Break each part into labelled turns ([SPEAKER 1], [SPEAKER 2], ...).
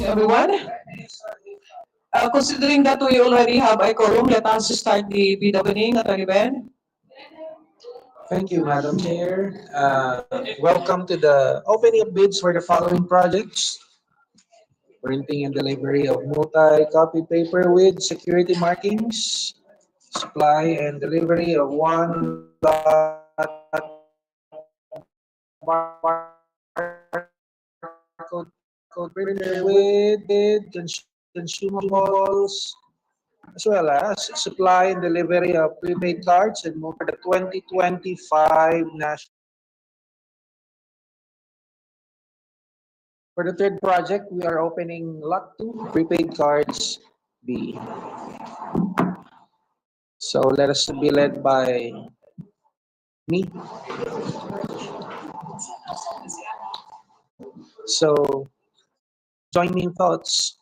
[SPEAKER 1] everyone. Considering that we already have a quorum, let us start the bid opening, Attorney Ben.
[SPEAKER 2] Thank you, Madam Chair. Welcome to the opening of bids for the following projects. Printing and delivery of multi-copy paper with security markings. Supply and delivery of one lot barcode printer with consumables, as well as supply and delivery of prepaid cards and more for the 2025 national. For the third project, we are opening Lot 2, prepaid cards B. So let us be led by me. So join me in thoughts.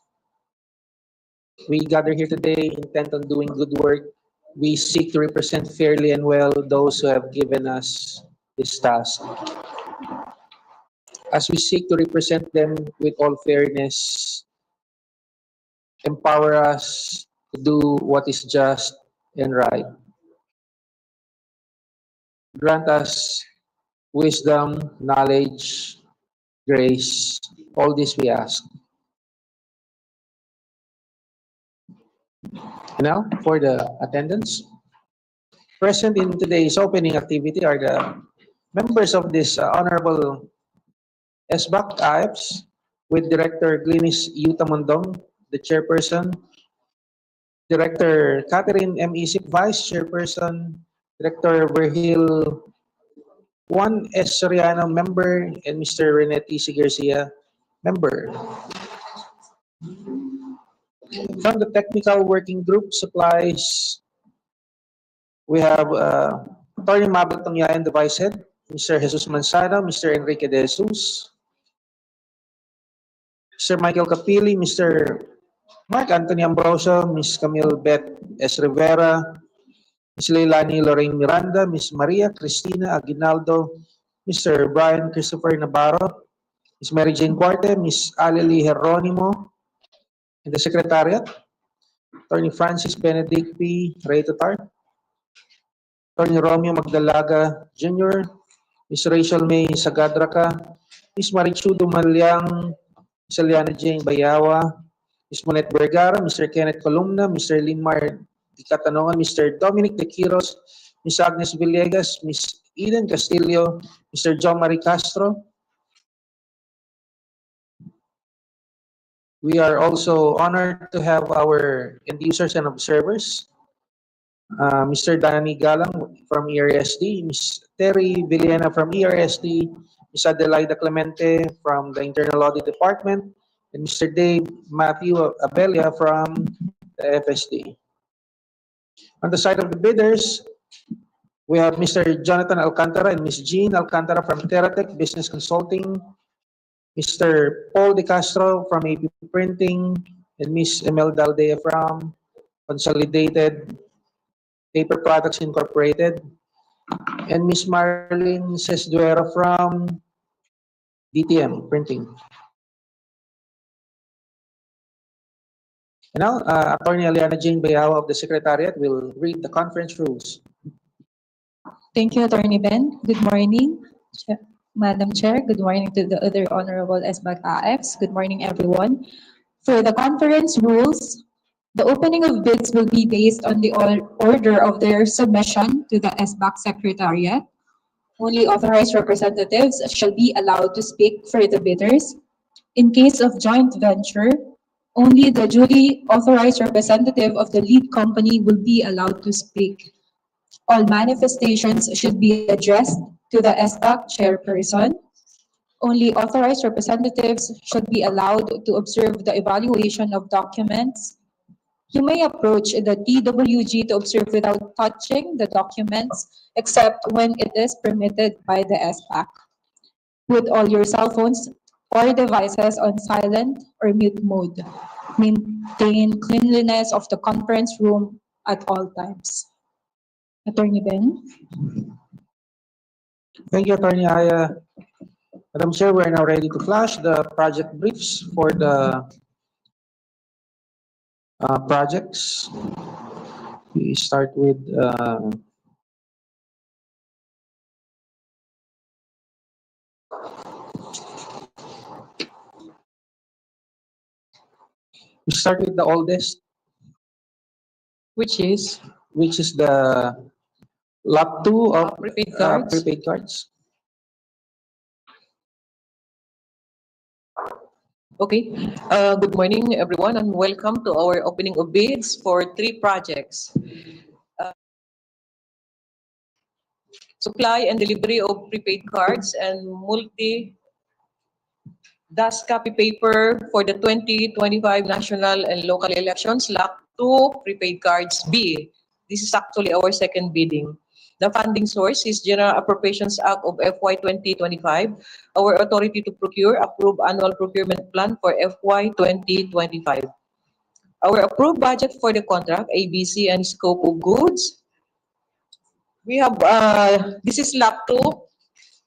[SPEAKER 2] We gather here today intent on doing good work. We seek to represent fairly and well those who have given us this task. As we seek to represent them with all fairness, empower us to do what is just and right. Grant us wisdom, knowledge, grace. All this we ask. And now, for the attendance. Present in today's opening activity are the members of this Honorable SBAC-AEFS with Director Glynis Yutamondong, the chairperson, Director Catherine M. Isip, Vice Chairperson, Director Virgil Juan S. Soriano, member, and Mr. Rene T. C. Garcia, member. From the Technical Working Group Supplies, we have Attorney Mabel Tongyayan, the Vice Head, Mr. Jesus Manzano, Mr. Enrique De Jesus, Mr. Michael Capili, Mr. Mark Anthony Ambrosio, Ms. Camille Beth S. Rivera, Ms. Leilani Lorraine Miranda, Ms. Maria Cristina Aguinaldo, Mr. Brian Christopher Navarro, Ms. Mary Jane Cuarte, Ms. Aleli Jeronimo, and the Secretariat, Attorney Francis Benedict P. Reytotar, Attorney Romeo Magdalaga Jr., Ms. Rachel May Sagadraka, Ms. Marichudo Malyang, Ms. Eliana Jane Bayawa, Ms. Monette Vergara, Mr. Kenneth Columna, Mr. Linmar Di Catanongan, Mr. Dominic De Quiros, Ms. Agnes Villegas, Ms. Eden Castillo, Mr. John Marie Castro. We are also honored to have our end users and observers. Mr. Danny Galang from ERSD, Ms. Terry Villena from ERSD, Ms. Adelaida Clemente from the Internal Audit Department, and Mr. Dave Matthew Abelia from the FSD. On the side of the bidders, we have Mr. Jonathan Alcantara and Ms. Jean Alcantara from Teratech Business Consulting, Mr. Paul De Castro from AP Printing, and Ms. Imelda Aldea from Consolidated Paper Products Incorporated, and Ms. Marlene Cesduero from DTM Printing. And now, Attorney Eliana Jane Bayawa of the Secretariat will read the conference rules.
[SPEAKER 3] Thank you, Attorney Ben. Good morning, Madam Chair. Good morning to the other Honorable SBAC-AEFS. Good morning, everyone. For the conference rules, the opening of bids will be based on the order of their submission to the SBAC Secretariat. Only authorized representatives shall be allowed to speak for the bidders. In case of joint venture, only the duly authorized representative of the lead company will be allowed to speak. All manifestations should be addressed to the SBAC chairperson. Only authorized representatives should be allowed to observe the evaluation of documents. You may approach the TWG to observe without touching the documents, except when it is permitted by the SBAC. Put all your cell phones or devices on silent or mute mode. Maintain cleanliness of the conference room at all times. Attorney Ben.
[SPEAKER 2] Thank you, Attorney Aya. Madam Chair, we are now ready to flash the project briefs for the projects. We start with the oldest,
[SPEAKER 1] Which is
[SPEAKER 2] which is the lot 2 of
[SPEAKER 1] prepaid cards.
[SPEAKER 2] prepaid cards.
[SPEAKER 1] Okay. Good morning, everyone, and welcome to our opening of bids for 3 projects. Supply and delivery of prepaid cards and multi-DAS copy paper for the 2025 national and local elections, Lot 2, prepaid cards B. This is actually our second bidding. The funding source is General Appropriations Act of FY 2025. Our authority to procure approved annual procurement plan for FY 2025. Our approved budget for the contract, ABC, and scope of goods. We have, this is Lot 2,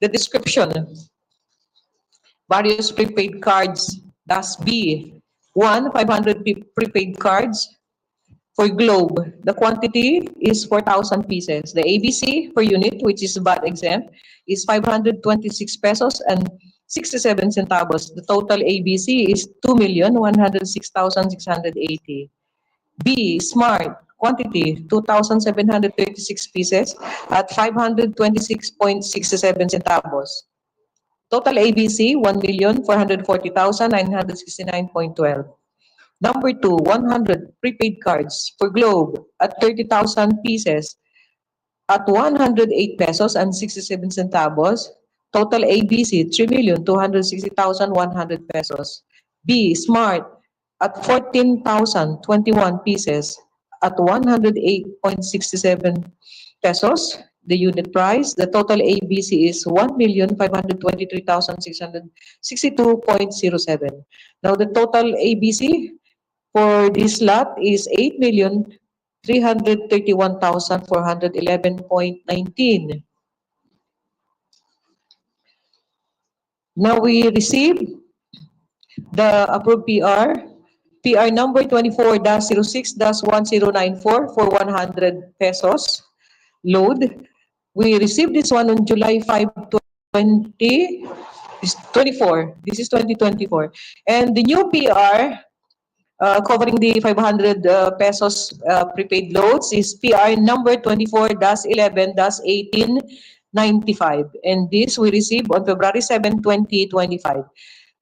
[SPEAKER 1] the description. Various prepaid cards. That's B. 500 prepaid cards for Globe. The quantity is 4,000 pieces. The ABC per unit, which is VAT exempt, is 526 pesos and 67 centavos. The total ABC is 2,106,680. B. Smart. Quantity, 2,736 pieces at 526.67 centavos. Total ABC, 1,440,969.12. Number 2, 100 prepaid cards for Globe at 30,000 pieces at 108 pesos and 67 centavos. Total ABC, 3,260,100 pesos. B, Smart at 14,021 pieces at 108.67 pesos. The unit price, the total ABC is 1,523,662.07. Now the total ABC for this lot is 8,331,411.19. Now we received the approved PR number 24-06-1094 for 100 pesos load. We received this one on July 5, 2024. This is 2024. And the new PR covering the 500 pesos prepaid loads is PR number 24-11-1895. And this we received on February 7, 2025.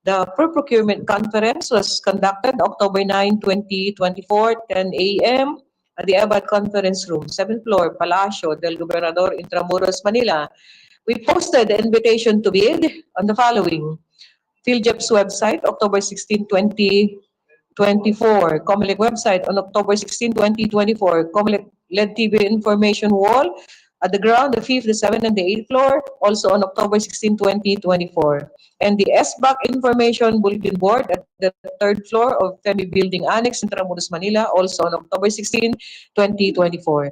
[SPEAKER 1] The pre-procurement conference was conducted October 9, 2024, 10 a.m. at the Abad Conference Room, 7th floor, Palacio del Gobernador, Intramuros, Manila. We posted the invitation to bid on the following: PhilJEP's website, October 16, 2024. COMELEC website on October 16, 2024. COMELEC LED TV information wall at the ground, the 5th, the 7th, and the 8th floor, also on October 16, 2024. And the SBAC information bulletin board at the 3rd floor of FEMI Building Annex, Intramuros, Manila, also on October 16, 2024.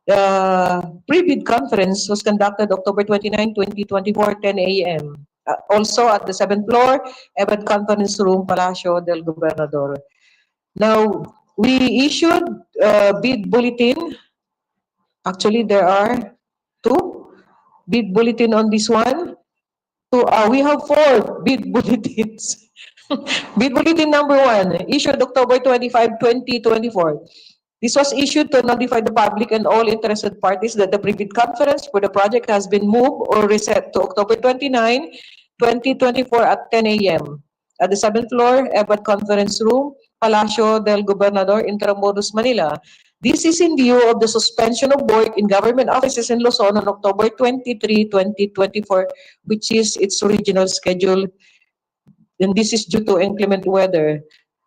[SPEAKER 1] The pre-bid conference was conducted October 29, 2024, 10 a.m. Also at the 7th floor, Abad Conference Room, Palacio del Gobernador. Now, we issued bid bulletin. Actually, there are 2 bid bulletin on this one. We have 4 bid bulletins. Bid bulletin number 1, issued October 25, 2024. This was issued to notify the public and all interested parties that the pre-bid conference for the project has been moved or reset to October 29, 2024 at 10 a.m. at the 7th floor, Abad Conference Room, Palacio del Gobernador, Intramuros, Manila. This is in view of the suspension of work in government offices in Luzon on October 23, 2024, which is its original schedule, and this is due to inclement weather.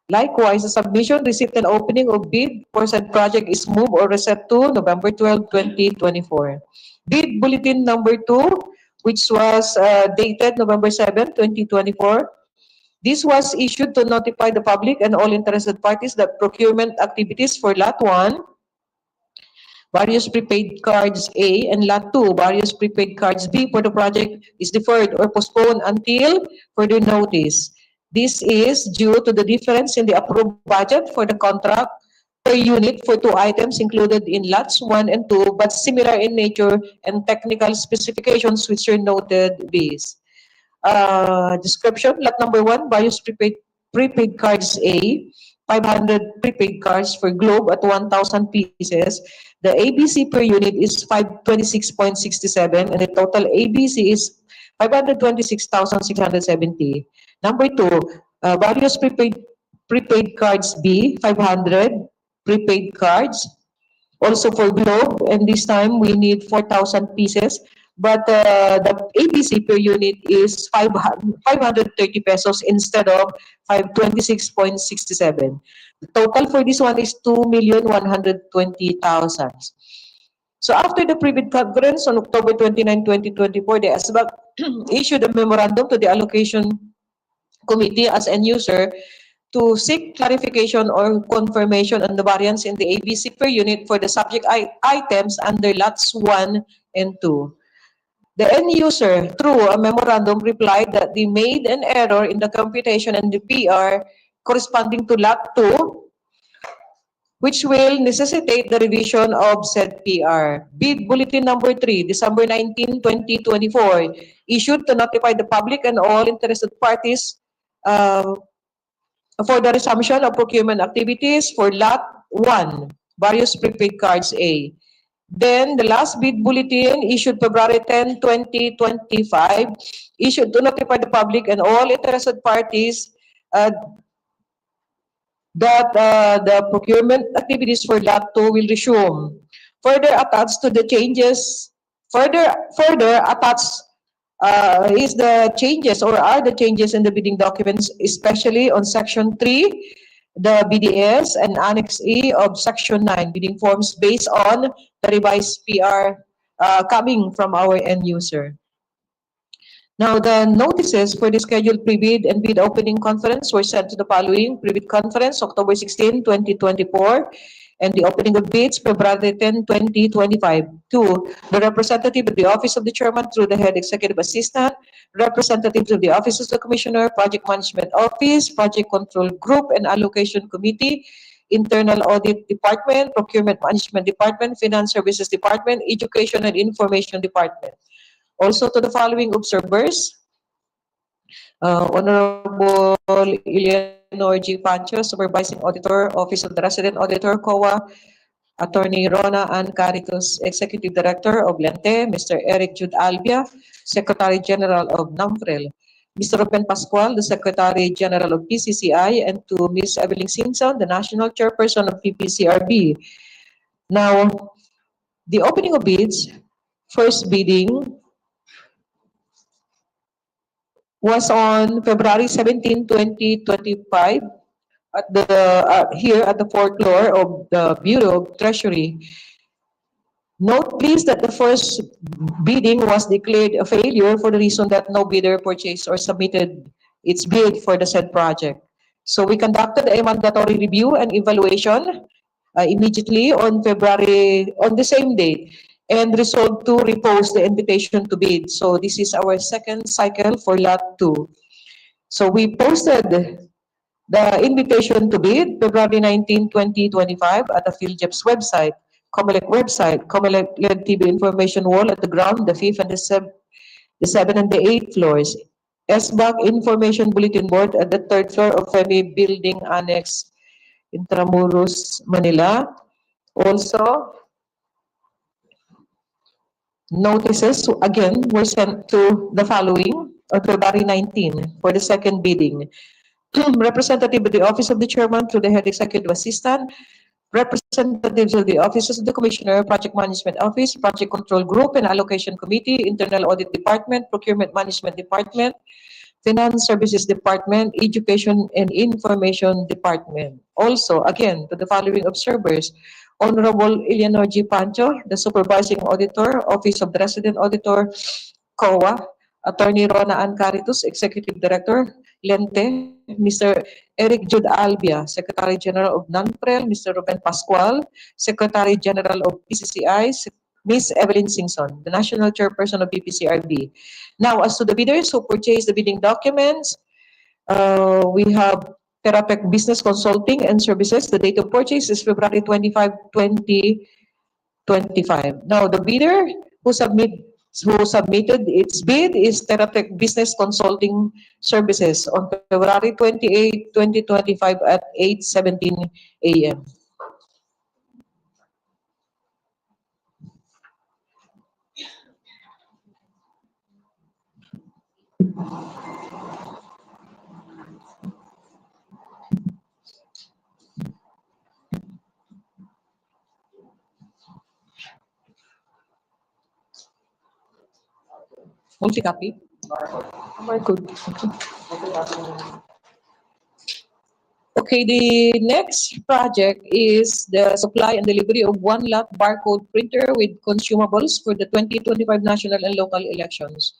[SPEAKER 1] Likewise, the submission, receipt, and opening of bid for said project is moved or reset to November 12, 2024. Bid bulletin number 2, which was dated November 7, 2024. This was issued to notify the public and all interested parties that procurement activities for Lot 1, various prepaid cards A, and Lot 2, various prepaid cards B for the project is deferred or postponed until further notice. This is due to the difference in the approved budget for the contract per unit for two items included in lots 1 and 2, but similar in nature and technical specifications which are noted below. Description, lot number 1, various prepaid cards A, 500 prepaid cards for Globe at 1,000 pieces. The ABC per unit is 526.67 and the total ABC is 526,670. Number 2, various prepaid cards B, 500 prepaid cards also for Globe, and this time we need 4,000 pieces. But the ABC per unit is 530 pesos instead of 526.67. The total for this one is 2,120,000. So after the pre-bid conference on October 29, 2024, the SBAC issued a memorandum to the allocation committee as end user to seek clarification or confirmation on the variance in the ABC per unit for the subject items under lots 1 and 2. The end user, through a memorandum, replied that they made an error in the computation and the PR corresponding to lot 2, which will necessitate the revision of said PR. Bid Bulletin Number 3, December 19, 2024, issued to notify the public and all interested parties for the resumption of procurement activities for Lot 1, various prepaid cards A. Then, the last bid bulletin issued February 10, 2025, issued to notify the public and all interested parties that the procurement activities for Lot 2 will resume. Further attached to the changes, further attached is the changes or are the changes in the bidding documents, especially on Section 3, the BDS, and Annex E of Section 9, bidding forms based on the revised PR coming from our end user. Now, the notices for the scheduled pre-bid and bid opening conference were sent to the following: pre-bid conference, October 16, 2024, and the opening of bids, February 10, 2025. 2, the representative of the Office of the Chairman through the Head Executive Assistant, representatives of the Office of the Commissioner, Project Management Office, Project Control Group and Allocation Committee, Internal Audit Department, Procurement Management Department, Finance Services Department, Education and Information Department. Also to the following observers, Honorable Eleanor G. Pancho, Supervising Auditor, Office of the Resident Auditor, COA, Attorney Rona Ann Caritos, Executive Director of Lente, Mr. Eric Jude Albia, Secretary General of NAMFREL, Mr. Ruben Pascual, the Secretary General of PCCI, and to Ms. Evelyn Simpson, the National Chairperson of PPCRB. Now, the opening of bids, first bidding was on February 17, 2025 at the here at the fourth floor of the Bureau of Treasury. Note please that the first bidding was declared a failure for the reason that no bidder purchased or submitted its bid for the said project. So we conducted a mandatory review and evaluation immediately on the same day, and resolved to repost the invitation to bid. So this is our second cycle for Lot 2. So we posted the invitation to bid February 19, 2025 at the PhilJEP's website, COMELEC website, COMELEC LED TV information wall at the ground, the 5th and the 7th and the 8th floors. SBAC information bulletin board at the 3rd floor of FEMI Building Annex, Intramuros, Manila. Also, notices again were sent to the following on February 19 for the second bidding. Representative of the Office of the Chairman through the Head Executive Assistant, representatives of the Offices of the Commissioner, Project Management Office, Project Control Group and Allocation Committee, Internal Audit Department, Procurement Management Department, Finance Services Department, Education and Information Department. Also, again, to the following observers, Honorable Eleanor G. Pancho, the Supervising Auditor, Office of the Resident Auditor, COA, Attorney Rona Ann Caritos, Executive Director, Lente, Mr. Eric Jude Albia, Secretary General of NANPREL, Mr. Ruben Pascual, Secretary General of PCCI, Ms. Evelyn Simpson, the National Chairperson of PPCRB. Now, as to the bidders who purchased the bidding documents, we have Teratech Business Consulting and Services. The date of purchase is February 25, 2025. Now, the bidder who submitted its bid is Teratech Business Consulting Services on February 28, 2025 at 8:17 a.m. Multi-copy? Barcode. Okay, the next project is the supply and delivery of one lot barcode printer with consumables for the 2025 national and local elections.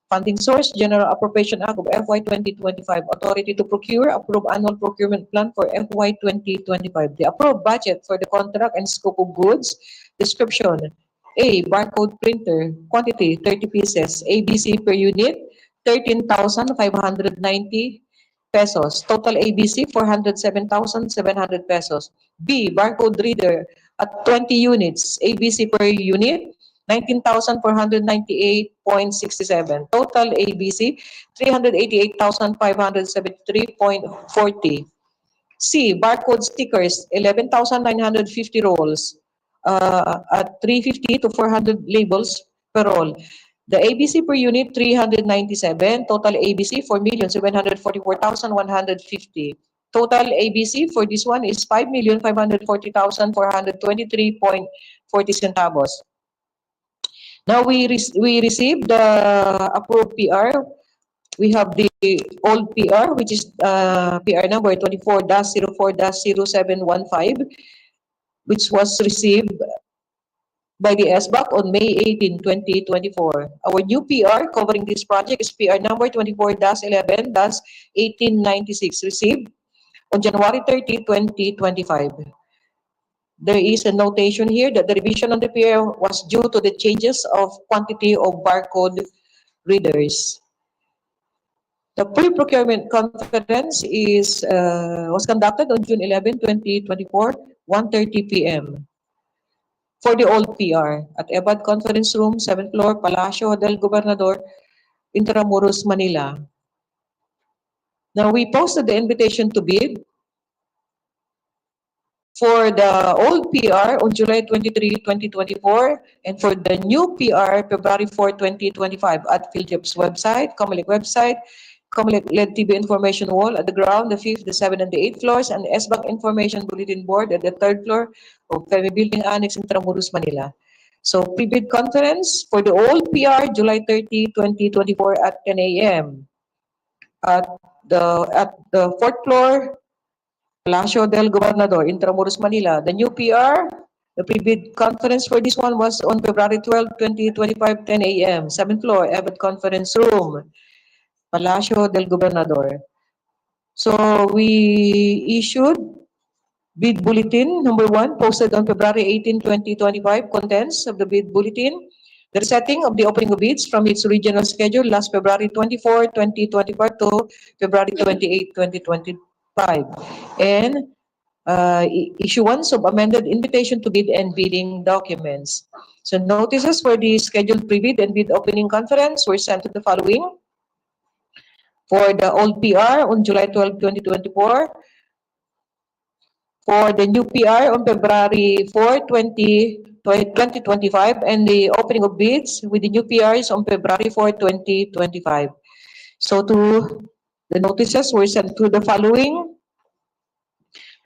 [SPEAKER 1] Funding source, General Appropriation Act of FY 2025. Authority to procure, approve annual procurement plan for FY 2025. The approved budget for the contract and scope of goods. Description. A. Barcode printer. Quantity, 30 pieces. ABC per unit, 13,590 pesos. Total ABC, 407,700 pesos. B. Barcode reader at 20 units. ABC per unit, 19,498.67. Total ABC, 388,573.40. C. Barcode stickers, 11,950 rolls at 350 to 400 labels per roll. The ABC per unit, 397. Total ABC, 4,744,150. Total ABC for this one is 5,540,423.40 centavos. Now we received the approved PR. We have the old PR, which is PR number 24-04-0715, which was received by the SBAC on May 18, 2024. Our new PR covering this project is PR number 24-11-1896, received on January 30, 2025. There is a notation here that the revision on the PR was due to the changes of quantity of barcode readers. The pre-procurement conference was conducted on June 11, 2024, 1:30 p.m. for the old PR at EBAD Conference Room, 7th floor, Palacio del Gobernador, Intramuros, Manila. Now, we posted the invitation to bid for the old PR on July 23, 2024, and for the new PR, February 4, 2025, at PhilJEP's website, Comelec website, Comelec LED TV information wall at the ground, the 5th, the 7th, and the 8th floors, and SBAC information bulletin board at the 3rd floor of Femi Building Annex, Intramuros, Manila. So, pre-bid conference for the old PR, July 30, 2024 at 10 a.m. At the 4th floor, Palacio del Gobernador, Intramuros, Manila. The new PR, the pre-bid conference for this one was on February 12, 2025, 10 a.m. 7th floor, EBAD Conference Room, Palacio del Gobernador. So we issued bid bulletin number 1, posted on February 18, 2025. Contents of the bid bulletin. The setting of the opening of bids from its original schedule last February 24, 2025 to February 28, 2025. And issuance of amended invitation to bid and bidding documents. So notices for the scheduled pre-bid and bid opening conference were sent to the following. For the old PR on July 12, 2024. For the new PR on February 4, 2025, and the opening of bids with the new PRs on February 4, 2025. So the notices were sent to the following.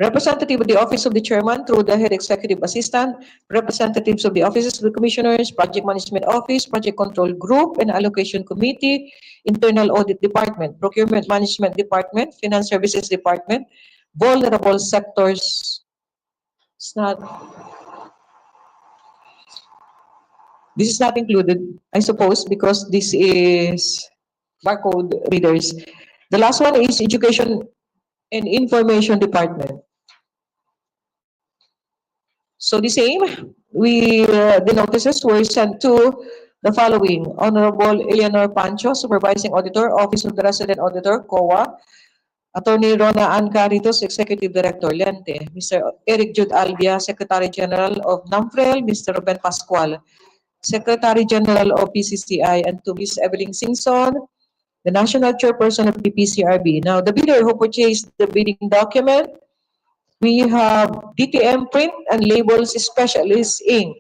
[SPEAKER 1] Representative of the Office of the Chairman through the Head Executive Assistant, representatives of the Offices of the Commissioners, Project Management Office, Project Control Group, and Allocation Committee, Internal Audit Department, Procurement Management Department, Finance Services Department, Vulnerable Sectors. This is not included, I suppose, because this is barcode readers. The last one is Education and Information Department. So the same, the notices were sent to the following. Honorable Eleanor Pancho, Supervising Auditor, Office of the Resident Auditor, COA. Attorney Rona Ann Caritos, Executive Director, Lente. Mr. Eric Jude Albia, Secretary General of NAMFREL. Mr. Ruben Pascual, Secretary General of PCCI, and to Ms. Evelyn Singson, the National Chairperson of the PCRB. Now, the bidder who purchased the bidding document, we have DTM Print and Labels Specialists, Inc.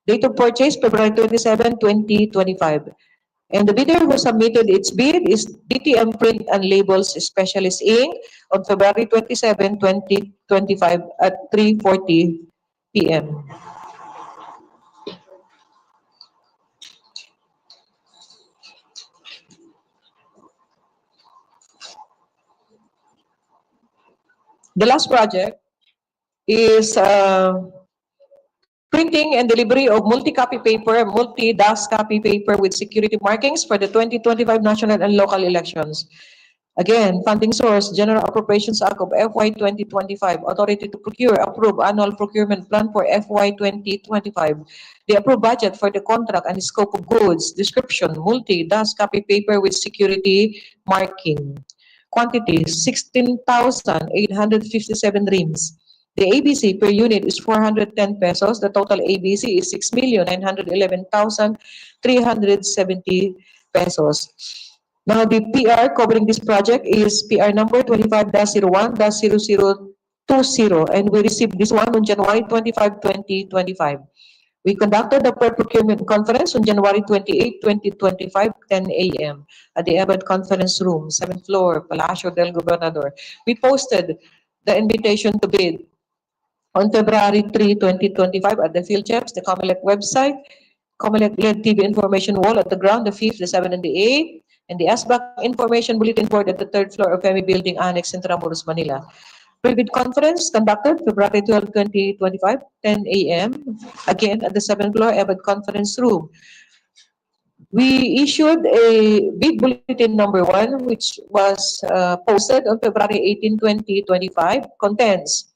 [SPEAKER 1] Date of purchase, February 27, 2025. And the bidder who submitted its bid is DTM Print and Labels Specialists, Inc. on February 27, 2025 at 3:40 p.m. The last project is printing and delivery of multi-copy paper, multi-DAS copy paper with security markings for the 2025 national and local elections. Again, funding source, General Appropriations Act of FY 2025, authority to procure, approve annual procurement plan for FY 2025. The approved budget for the contract and scope of goods, description, multi-DAS copy paper with security marking. Quantity, 16,857 reams. The ABC per unit is 410 pesos. The total ABC is 6,911,370 pesos. Now, the PR covering this project is PR number 25-01-0020, and we received this one on January 25, 2025. We conducted the procurement conference on January 28, 2025, 10 a.m. at the Ebert Conference Room, 7th floor, Palacio del Gobernador. We posted the invitation to bid on February 3, 2025 at the Field Chips, the COMELEC website, COMELEC-led TV information wall at the ground, the 5th, the 7th, and the 8th, and the ASBAC information bulletin board at the 3rd floor of FEMI Building Annex, Intramuros, Manila. Pre-bid conference conducted February 12, 2025, 10 a.m. Again at the 7th floor Ebert Conference Room. We issued a bid bulletin number 1, which was posted on February 18, 2025, contents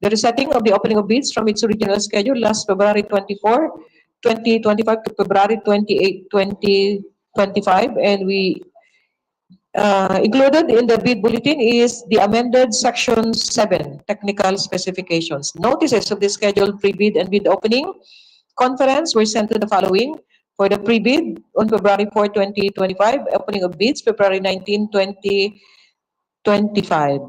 [SPEAKER 1] the resetting of the opening of bids from its original schedule last February 24, 2025 to February 28, 2025, and we included in the bid bulletin is the amended Section 7, Technical Specifications. Notices of the scheduled pre-bid and bid opening conference were sent to the following. For the pre-bid on February 4, 2025, opening of bids February 19, 2025.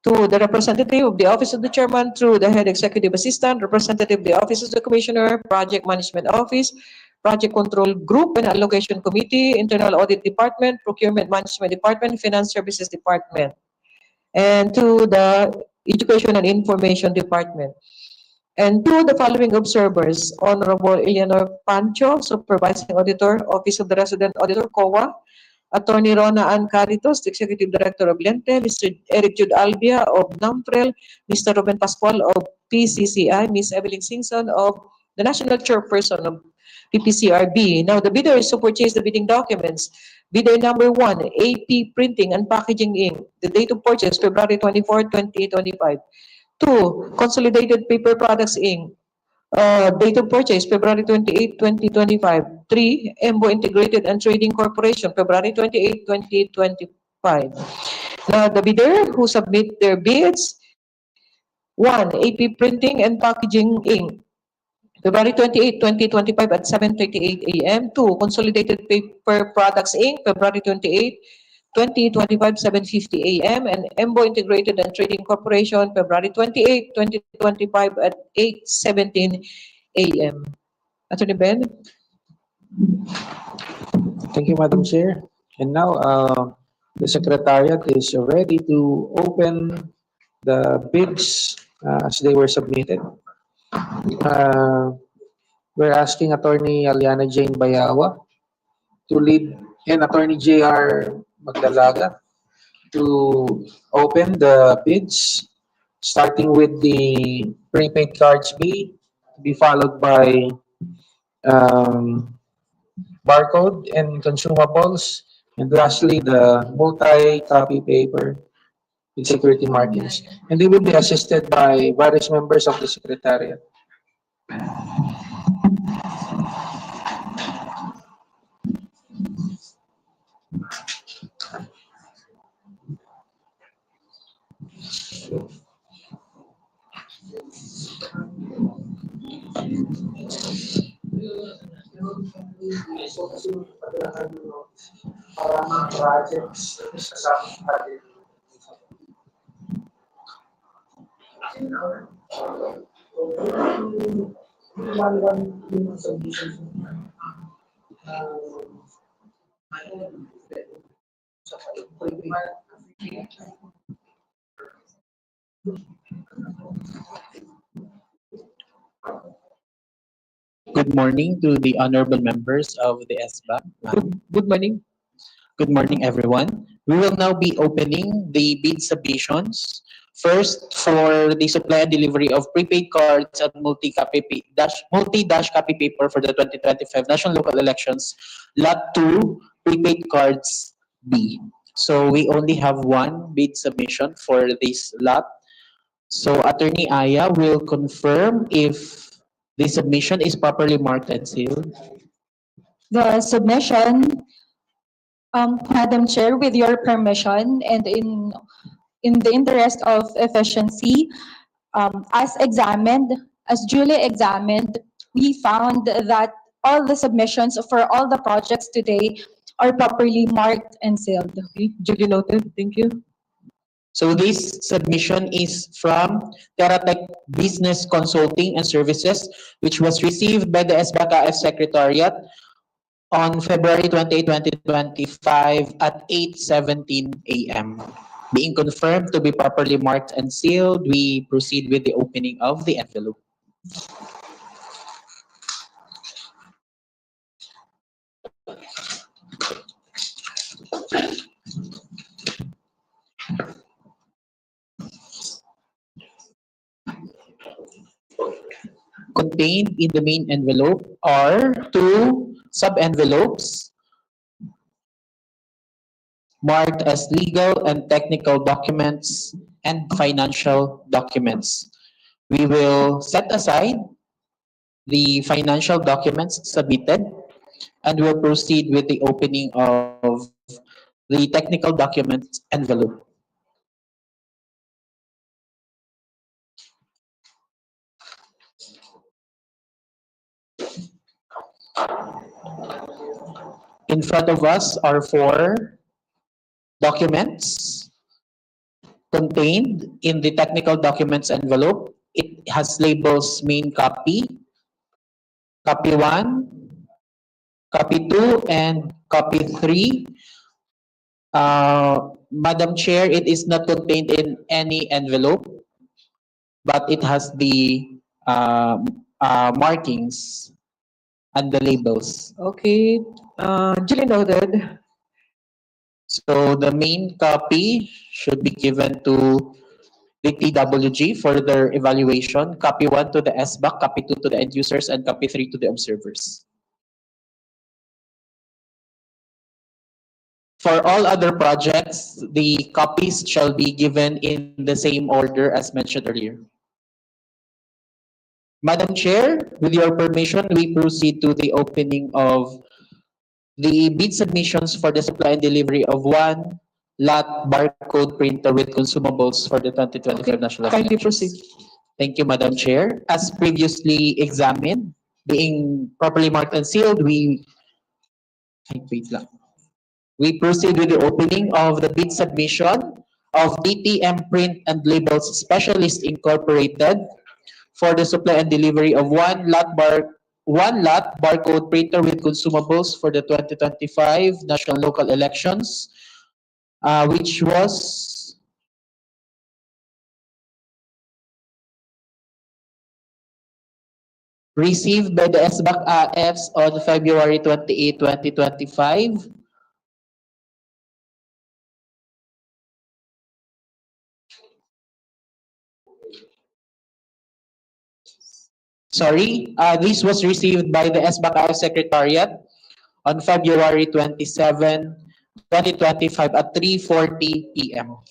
[SPEAKER 1] To the representative of the Office of the Chairman through the Head Executive Assistant, representative of the Office of the Commissioner, Project Management Office, Project Control Group and Allocation Committee, Internal Audit Department, Procurement Management Department, Finance Services Department, and to the Education and Information Department. And to the following observers, Honorable Eleanor Pancho, Supervising Auditor, Office of the Resident Auditor, COA, Attorney Rona Ann Caritos, the Executive Director of Lente, Mr. Eric Jude Albia of NAMFREL, Mr. Ruben Pascual of PCCI, Ms. Evelyn Singson of the National Chairperson of PPCRB. Now, the bidders who purchased the bidding documents. Bidder number 1, AP Printing and Packaging Inc. The date of purchase, February 24, 2025. 2, Consolidated Paper Products Inc. Date of purchase, February 28, 2025. 3, Embo Integrated and Trading Corporation, February 28, 2025. Now, the bidder who submit their bids, 1, AP Printing and Packaging Inc. February 28, 2025 at 7:38 a.m. 2, Consolidated Paper Products Inc. February 28, 2025, 7:50 a.m. and Embo Integrated and Trading Corporation, February 28, 2025 at 8:17 a.m. Attorney Ben?
[SPEAKER 2] Thank you, Madam Chair. And now, the Secretariat is ready to open the bids as they were submitted. We're asking Attorney Aliana Jane Bayawa to lead and Attorney J.R. Magdalaga to open the bids, starting with the prepaid cards B, to be followed by um, barcode and consumables, and lastly, the multi-copy paper with security markings. And they will be assisted by various members of the Secretariat. So kasi paglakan para mga projects kasama natin. One yung submissions sa
[SPEAKER 4] Good morning to the honorable members of the SBAC.
[SPEAKER 1] Good morning.
[SPEAKER 4] Good morning, everyone. We will now be opening the bid submissions. First, for the supply and delivery of prepaid cards and multi-dash copy paper for the 2025 national local elections, Lot 2, prepaid cards B. So we only have one bid submission for this lot. So Attorney Aya will confirm if the submission is properly marked and sealed.
[SPEAKER 3] The submission, Madam Chair, with your permission and in the interest of efficiency, as duly examined, we found that all the submissions for all the projects today are properly marked and sealed.
[SPEAKER 1] Okay, duly noted. Thank you.
[SPEAKER 4] So this submission is from TerraTech Business Consulting and Services, which was received by the SBAC-AEFS Secretariat on February 28, 2025 at 8:17 a.m. Being confirmed to be properly marked and sealed, we proceed with the opening of the envelope. Contained in the main envelope are two sub-envelopes marked as legal and technical documents and financial documents. We will set aside the financial documents submitted and will proceed with the opening of the technical documents envelope. In front of us are four documents contained in the technical documents envelope. It has labels main copy, copy 1, copy 2, and copy 3. Madam Chair, it is not contained in any envelope, but it has the markings and the labels.
[SPEAKER 1] Okay, duly noted.
[SPEAKER 4] So the main copy should be given to the TWG for their evaluation, copy 1 to the SBAC, copy 2 to the end users, and copy 3 to the observers. For all other projects, the copies shall be given in the same order as mentioned earlier. Madam Chair, with your permission, we proceed to the opening of the bid submissions for the supply and delivery of one lot barcode printer with consumables for the 2025
[SPEAKER 1] Okay,
[SPEAKER 4] national
[SPEAKER 1] kindly
[SPEAKER 4] elections.
[SPEAKER 1] proceed.
[SPEAKER 4] Thank you, Madam Chair. As previously examined, being properly marked and sealed, wait lang. We proceed with the opening of the bid submission of DTM Print and Labels Specialist Incorporated for the supply and delivery of one lot barcode printer with consumables for the 2025 national local elections, which was received by the SBAC-AEFS on February 28, 2025. Sorry, this was received by the SBAC-AEFS Secretariat on February 27, 2025 at 3:40 p.m.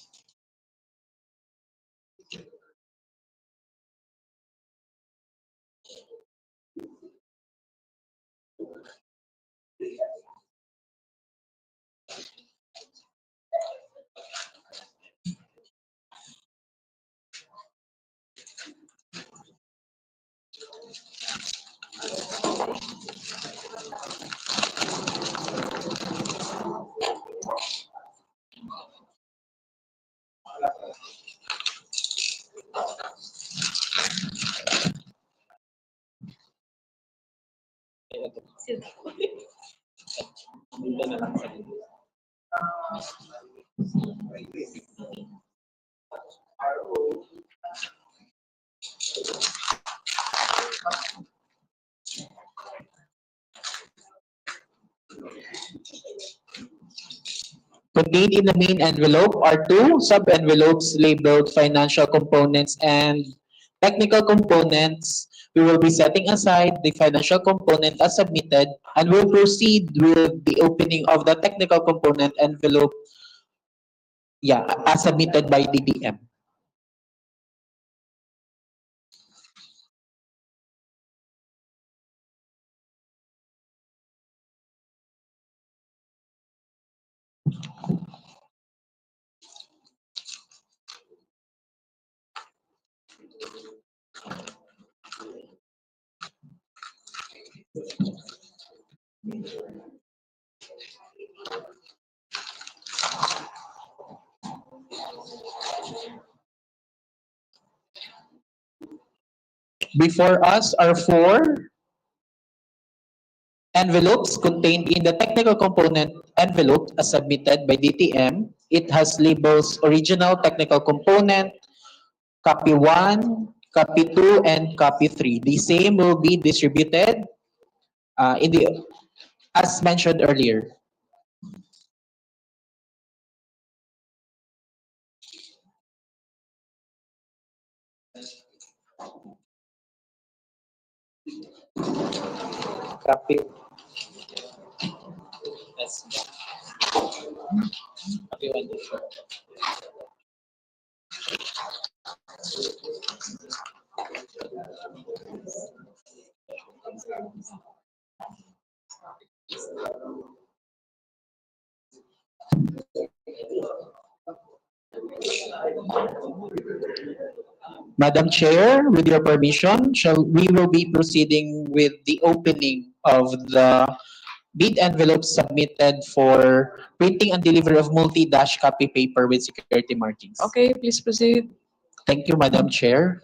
[SPEAKER 4] Contained in the main envelope are two sub-envelopes labeled financial components and technical components. We will be setting aside the financial component as submitted and will proceed with the opening of the technical component envelope, as submitted by DBM. Before us are four envelopes contained in the technical component envelope as submitted by DTM. It has labels original technical component, copy 1, copy 2, and copy 3. The same will be distributed in the as mentioned earlier. Copy. Copy 1. Madam Chair, with your permission, we will be proceeding with the opening of the bid envelopes submitted for printing and delivery of multi-dash copy paper with security markings.
[SPEAKER 1] Okay, please proceed.
[SPEAKER 4] Thank you, Madam Chair.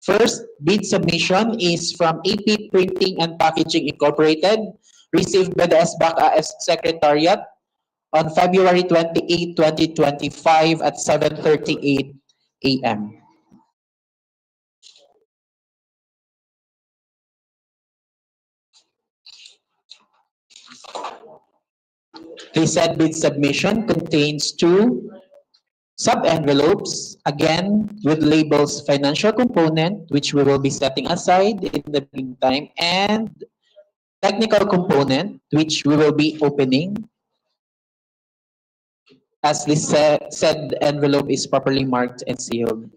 [SPEAKER 4] First bid submission is from AP Printing and Packaging Incorporated, received by the SBAC-AEFS Secretariat on February 28, 2025 at 7:38 a.m. The said bid submission contains two sub-envelopes, again with labels financial component, which we will be setting aside in the meantime, and technical component, which we will be opening as the said envelope is properly marked and sealed.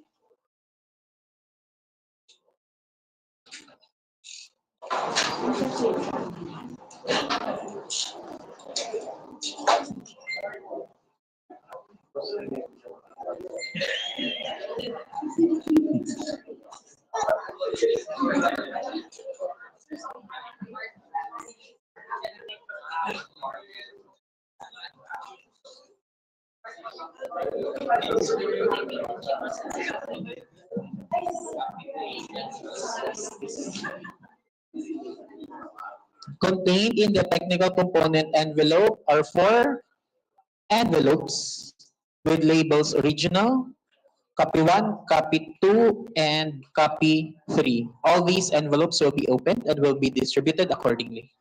[SPEAKER 4] Contained in the technical component envelope are four envelopes with labels original, copy 1, copy 2, and copy 3. All these envelopes will be opened and will be distributed accordingly.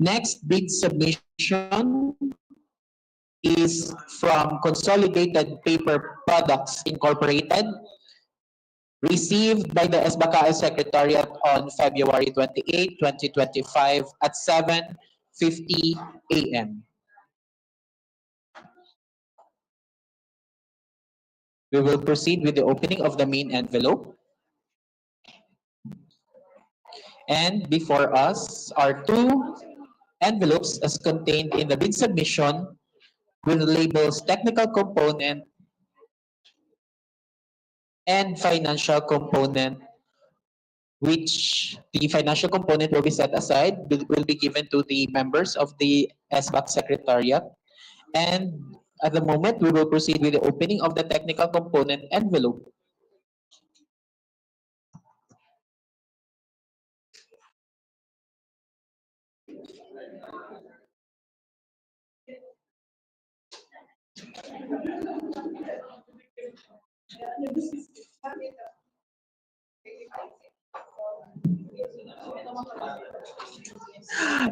[SPEAKER 4] Next bid submission is from Consolidated Paper Products Incorporated, received by the SBAC Secretariat on February 28, 2025 at 7:50 a.m. We will proceed with the opening of the main envelope. And before us are two envelopes as contained in the bid submission with the labels technical component and financial component, which the financial component will be set aside, will be given to the members of the SBAC Secretariat. And at the moment, we will proceed with the opening of the technical component envelope.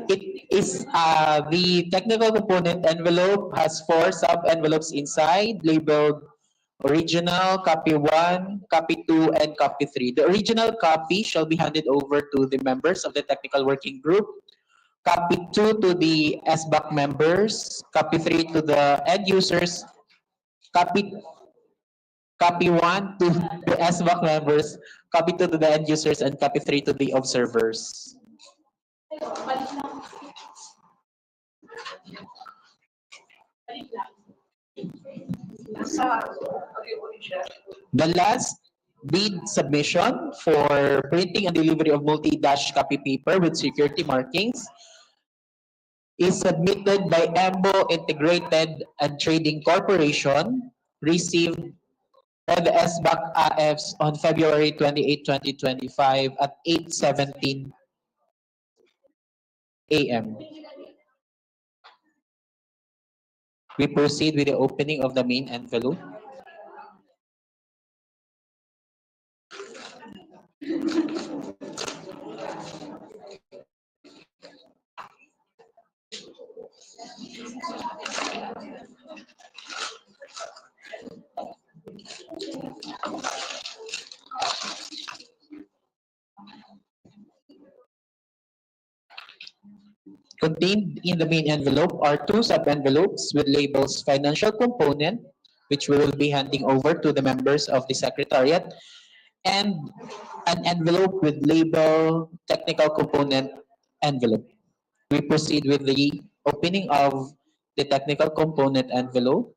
[SPEAKER 4] It is the technical component envelope has four sub-envelopes inside labeled original, copy 1, copy 2, and copy 3. The original copy shall be handed over to the members of the technical working group, copy 2 to the SBAC members, copy 3 to the end users, copy copy 1 to the SBAC members, copy 2 to the end users, and copy 3 to the observers. The last bid submission for printing and delivery of multi-dash copy paper with security markings is submitted by EMBO Integrated and Trading Corporation, received by the SBAC-AEFS on February 28, 2025 at 8:17 a.m. We proceed with the opening of the main envelope. Contained in the main envelope are two sub-envelopes with labels financial component, which we will be handing over to the members of the Secretariat, and an envelope with label technical component envelope. We proceed with the opening of the technical component envelope.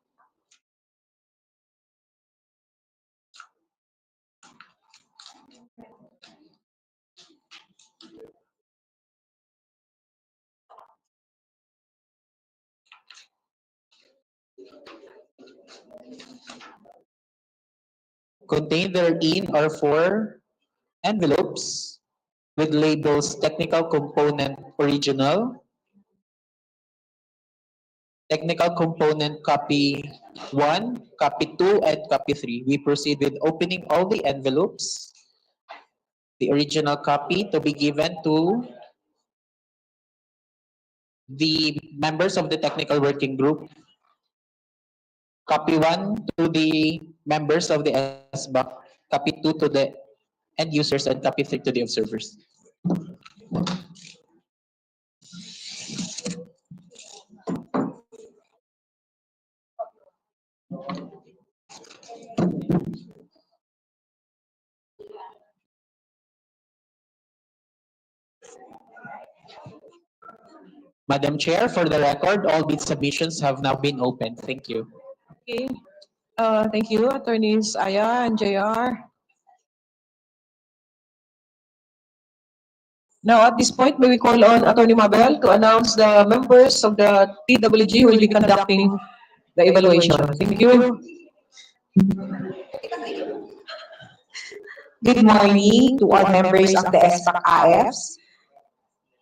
[SPEAKER 4] Contained therein are four envelopes with labels technical component original, technical component copy 1, copy 2, and copy 3. We proceed with opening all the envelopes. The original copy to be given to the members of the technical working group. Copy 1 to the members of the SBAC. Copy 2 to the end users, and copy 3 to the observers. Madam Chair, for the record, all bid submissions have now been opened. Thank you.
[SPEAKER 1] Okay. Thank you, Attorneys Aya and JR. Now, at this point, may we call on Attorney Mabel to announce the members of the TWG who will be conducting the evaluation. Thank you.
[SPEAKER 5] Good morning to all members of the SBAC-AEFS.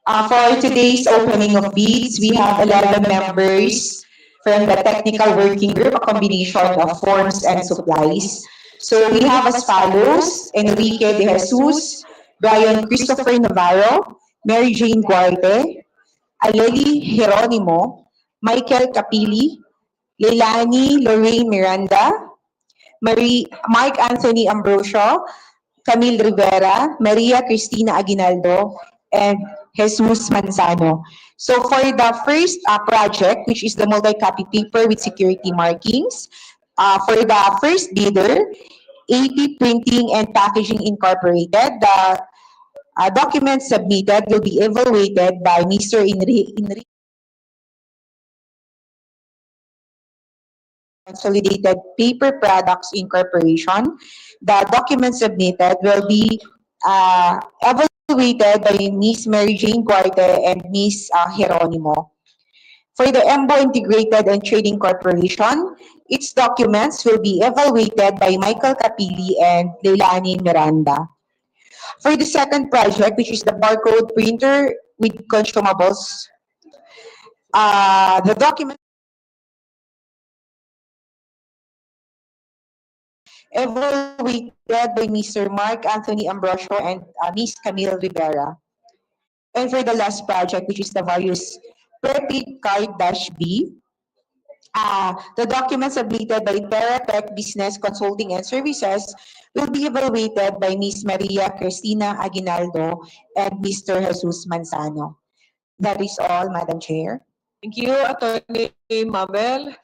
[SPEAKER 5] For today's opening of bids, we have 11 members from the technical working group, a combination of forms and supplies. So we have as follows: Enrique De Jesus, Brian Christopher Navarro, Mary Jane Guarte, Aleli Jeronimo, Michael Capili, Leilani Lorraine Miranda, Mark Anthony Ambrosio, Camille Rivera, Maria Cristina Aguinaldo, and Jesus Manzano. So for the first project, which is the multi-copy paper with security markings, For the first bidder, AP Printing and Packaging Incorporated, the documents submitted will be evaluated by Mr. Enrique Consolidated Paper Products Incorporation. The documents submitted will be evaluated by Ms. Mary Jane Guarte and Ms. Geronimo. For the EMBO Integrated and Trading Corporation, its documents will be evaluated by Michael Capili and Leilani Miranda. For the second project, which is the barcode printer with consumables, the document evaluated by Mr. Mark Anthony Ambrosio and Ms. Camille Rivera. And for the last project, which is the various Prepaid Card-B, the documents submitted by TerraTech Business Consulting and Services will be evaluated by Ms. Maria Cristina Aguinaldo and Mr. Jesus Manzano. That is all, Madam Chair.
[SPEAKER 1] Thank you, Attorney Mabel.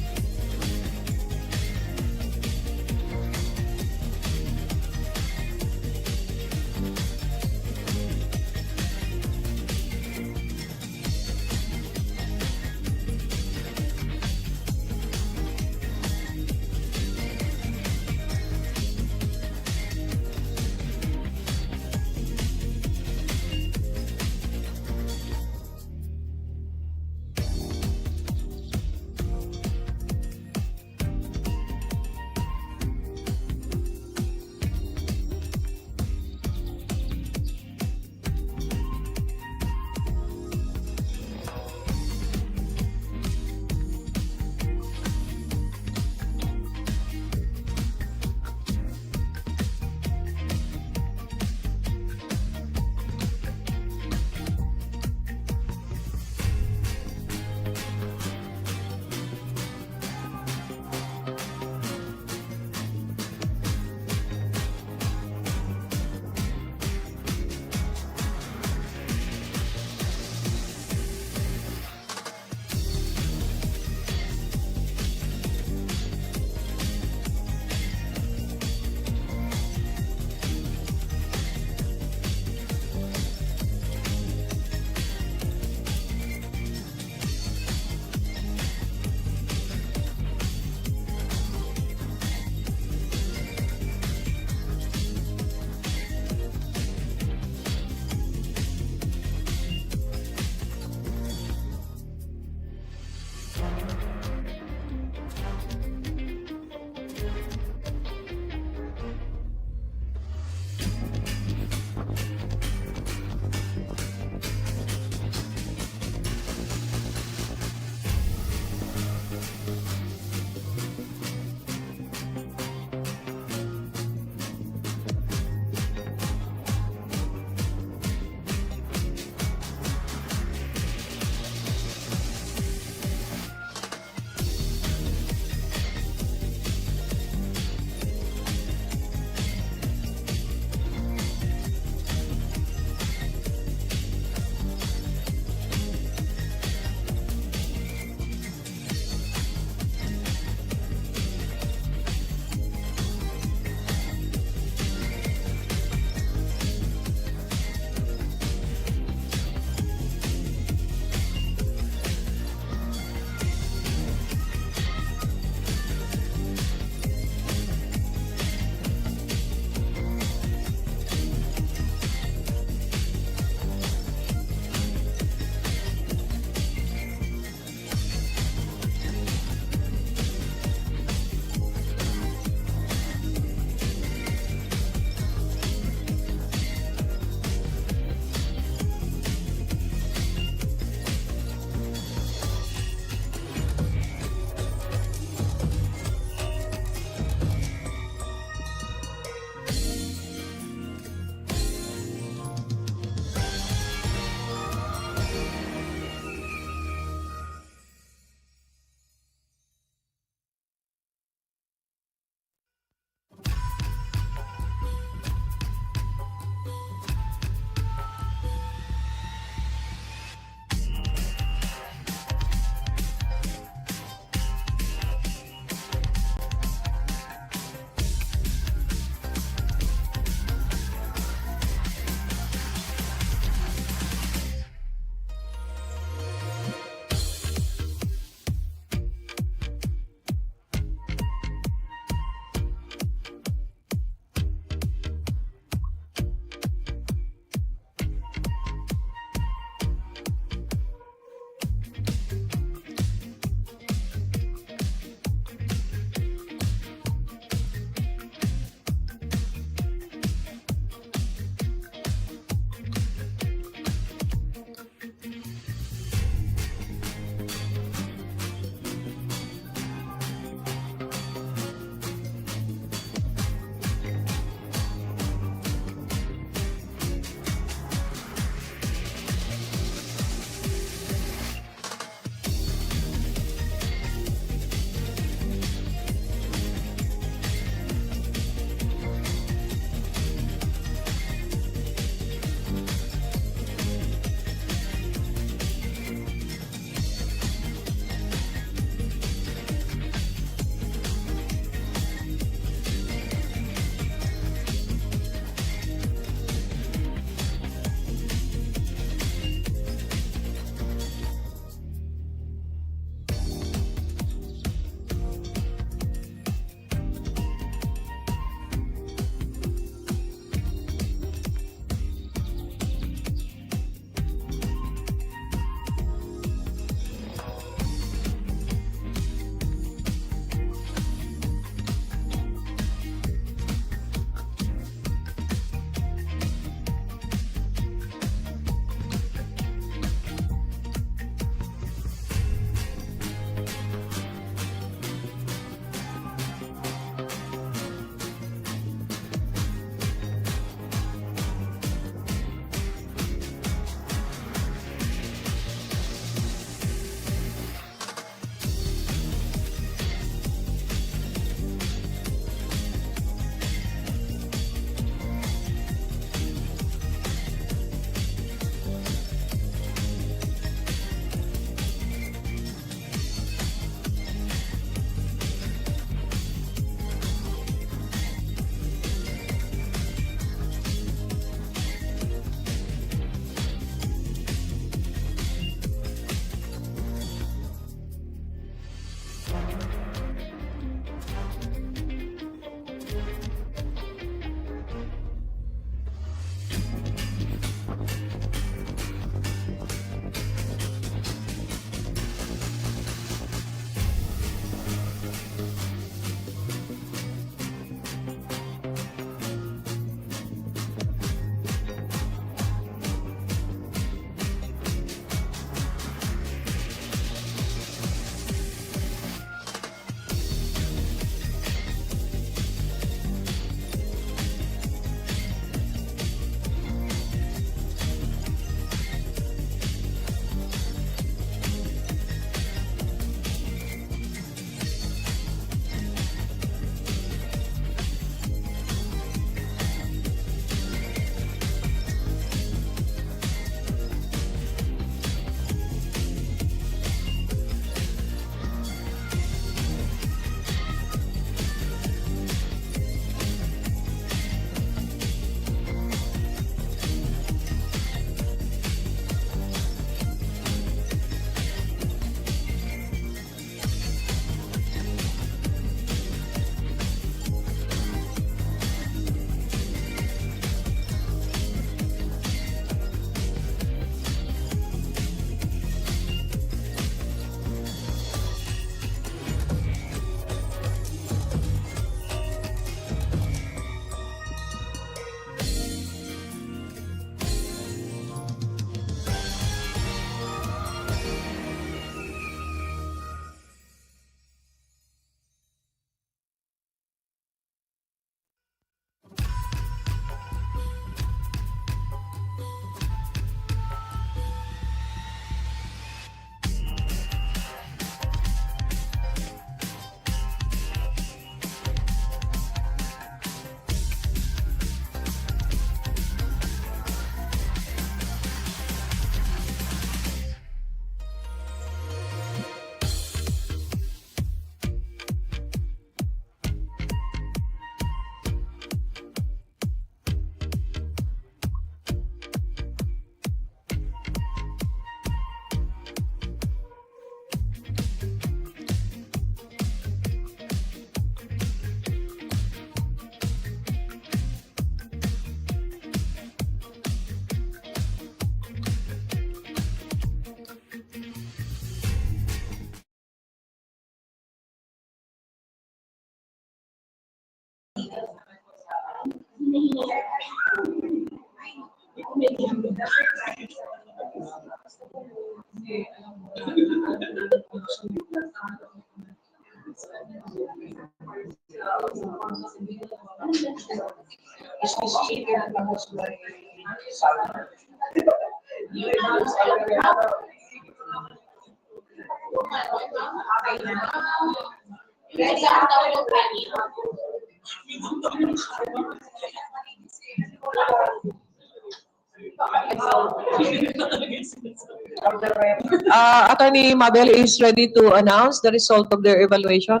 [SPEAKER 1] Attorney Mabel is ready to announce the result of their evaluation.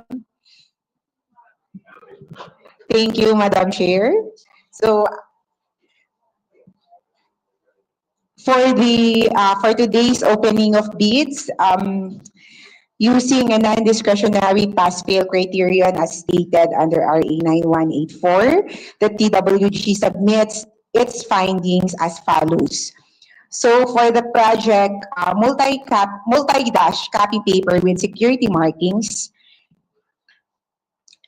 [SPEAKER 5] Thank you, Madam Chair. So, for today's opening of bids, using a non-discretionary pass-fail criterion as stated under RA 9184, the TWG submits its findings as follows. So for the project, multi-dash copy paper with security markings,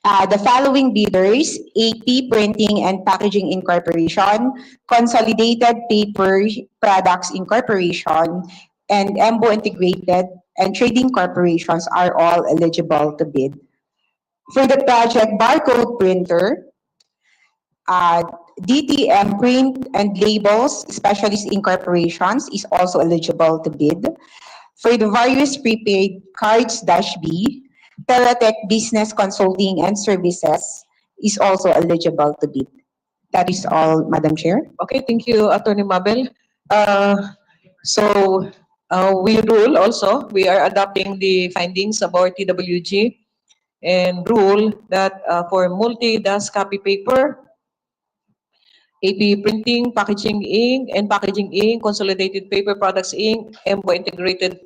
[SPEAKER 5] the following bidders: AP Printing and Packaging Incorporation, Consolidated Paper Products Incorporation, and EMBO Integrated and Trading Corporations are all eligible to bid. For the project barcode printer, DTM Print and Labels Specialist Incorporations is also eligible to bid. For the various prepaid cards-B, Teletech Business Consulting and Services is also eligible to bid. That is all, Madam Chair.
[SPEAKER 1] Okay, thank you, Attorney Mabel. We rule also, we are adopting the findings of our TWG and rule that for multi-dash copy paper, AP Printing, Packaging Inc., and Packaging Inc., Consolidated Paper Products Inc., EMBO Integrated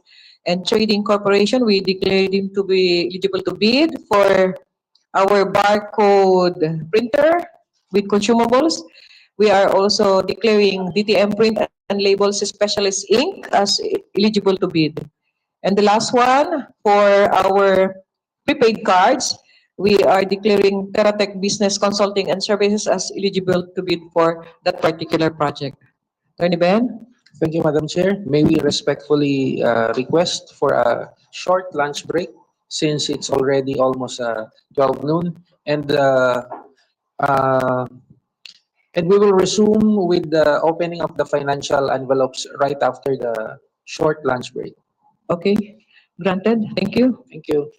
[SPEAKER 1] and Trading Corporation, we declare them to be eligible to bid. For our barcode printer with consumables, we are also declaring DTM Print and Labels Specialist Inc. as eligible to bid. And the last one, for our prepaid cards, we are declaring Teratech Business Consulting and Services as eligible to bid for that particular project. Attorney Ben?
[SPEAKER 2] Thank you, Madam Chair. May we respectfully request for a short lunch break since it's already almost 12 noon, and we will resume with the opening of the financial envelopes right after the short lunch break.
[SPEAKER 1] Okay, granted. Thank you.
[SPEAKER 2] Thank you.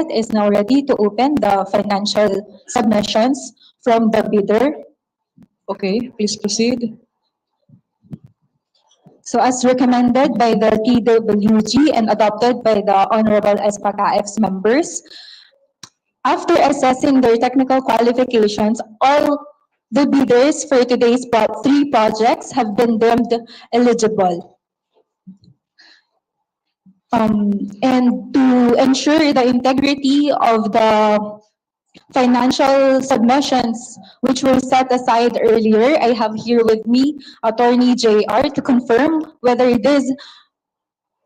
[SPEAKER 3] Secretariat is now ready to open the financial submissions from the bidder.
[SPEAKER 1] Okay, please proceed.
[SPEAKER 3] So as recommended by the TWG and adopted by the Honorable SPAC-AEFS members, after assessing their technical qualifications, all the bidders for today's three projects have been deemed eligible. And to ensure the integrity of the financial submissions which were set aside earlier, I have here with me Attorney JR to confirm whether these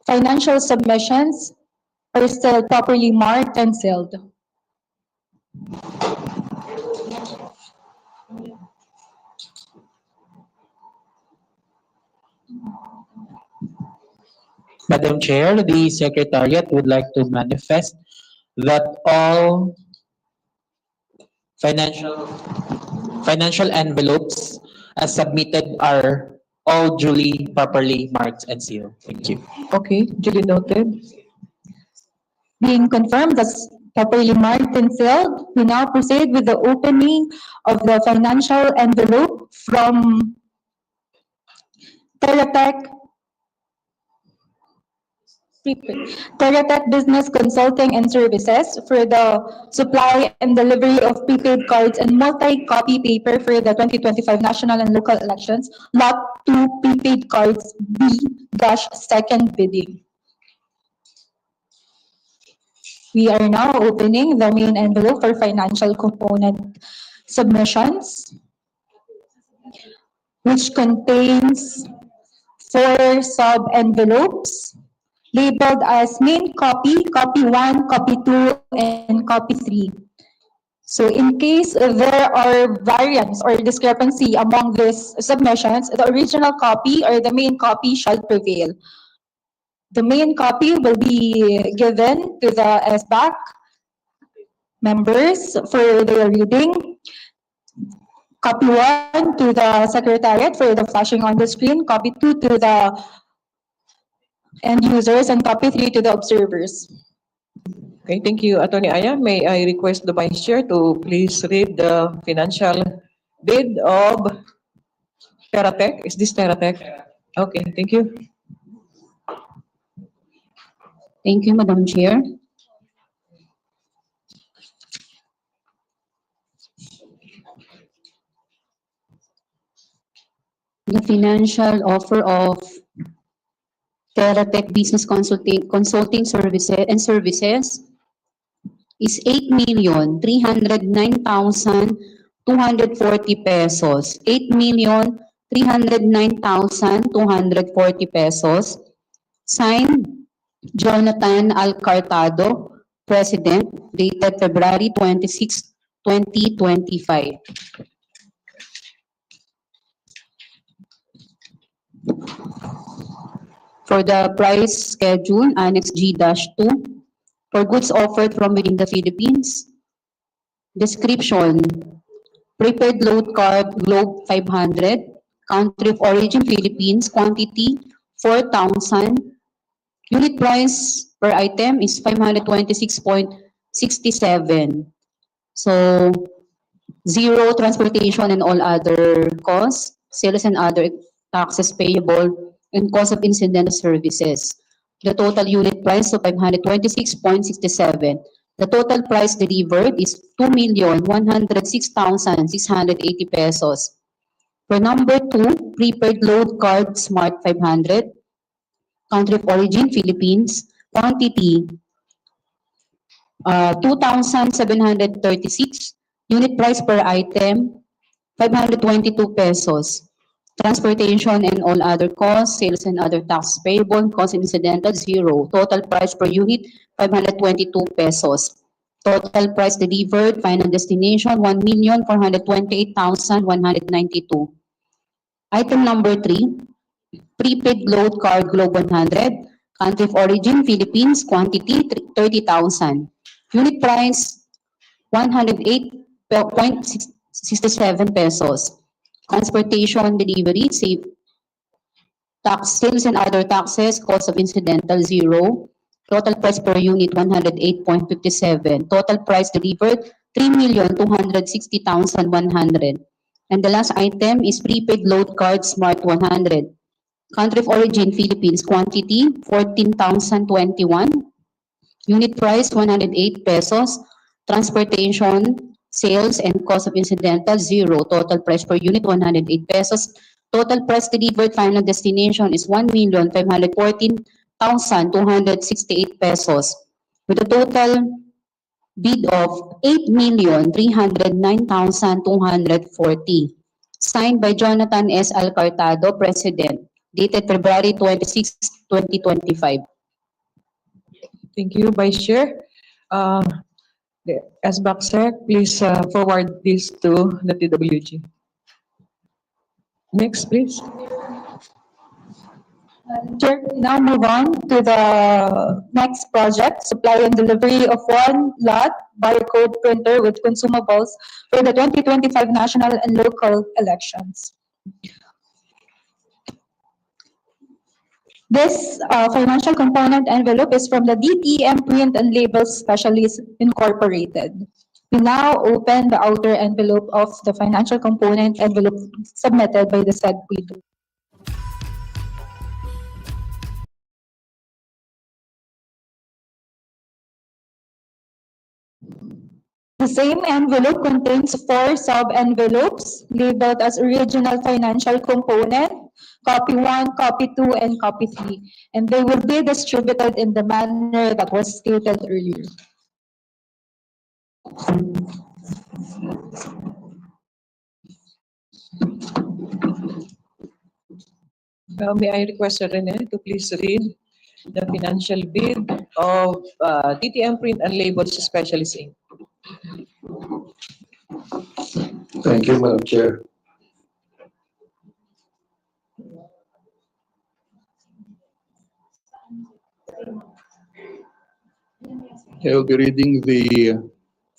[SPEAKER 3] financial submissions are still properly marked and sealed.
[SPEAKER 4] Madam Chair, the Secretariat would like to manifest that all financial financial envelopes as submitted are all duly properly marked and sealed. Thank you.
[SPEAKER 1] Okay, duly noted.
[SPEAKER 3] Being confirmed as properly marked and sealed, we now proceed with the opening of the financial envelope from Teratech Business Consulting and Services for the supply and delivery of prepaid cards and multi-copy paper for the 2025 national and local elections, Lot 2 prepaid cards B-second bidding. We are now opening the main envelope for financial component submissions, which contains 4 sub-envelopes labeled as main copy, copy 1, copy 2, and copy 3. So in case there are variance or discrepancy among these submissions, the original copy or the main copy shall prevail. The main copy will be given to the SBAC members for their reading. Copy 1 to the Secretariat for the flashing on the screen, copy 2 to the end users, and copy 3 to the observers.
[SPEAKER 1] Okay, thank you, Attorney Aya. May I request the Vice Chair to please read the financial bid of Teratech? Is this Teratech? Okay, thank you.
[SPEAKER 6] Thank you, Madam Chair. The financial offer of Teratech Business Consulting Services is 8,309,240 pesos. 8,309,240 pesos. Signed, Jonathan Alcartado, President, dated February 26, 2025. For the price schedule, Annex G-2, for goods offered from within the Philippines. Description: prepaid load card Globe 500, country of origin Philippines, quantity 4,000. Unit price per item is 526.67. So, zero transportation and all other costs, sales and other taxes payable, and cost of incidental services. The total unit price of 526.67. The total price delivered is 2,106,680 pesos. For number 2, prepaid load card Smart 500, country of origin Philippines, quantity 2,736, unit price per item 522 pesos. Transportation and all other costs, sales and other taxes payable, cost incidental, zero. Total price per unit, 522 pesos. Total price delivered, final destination, 1,428,192. Item number 3, prepaid load card Globe 100, country of origin, Philippines, quantity, 30,000. Unit price, 108.67 pesos. Transportation, delivery, save, tax, sales and other taxes, cost of incidental, zero. Total price per unit 108.57. Total price delivered 3,260,100. And the last item is prepaid load card Smart 100. Country of origin Philippines, quantity 14,021. Unit price 108 pesos. Transportation, sales, and cost of incidental 0. Total price per unit 108 pesos. Total price delivered final destination is 1,514,268 pesos with a total bid of 8,309,240. Signed by Jonathan S. Alcartado, President. Dated February 26, 2025.
[SPEAKER 1] Thank you, Vice Chair. The SBAC Sec, please forward this to the TWG. Next, please.
[SPEAKER 3] Chair, we now move on to the next project, supply and delivery of one lot barcode printer with consumables for the 2025 national and local elections. This financial component envelope is from the DTM Print and Labels Specialists Incorporated. We now open the outer envelope of the financial component envelope submitted by the said PIDO. The same envelope contains 4 sub-envelopes labeled as original financial component, copy 1, copy 2, and copy 3, and they will be distributed in the manner that was stated earlier.
[SPEAKER 1] May I request Rene to please read the financial bid of DTM Print and Labels Specialists Inc.
[SPEAKER 7] Thank you, Madam Chair. I will be reading the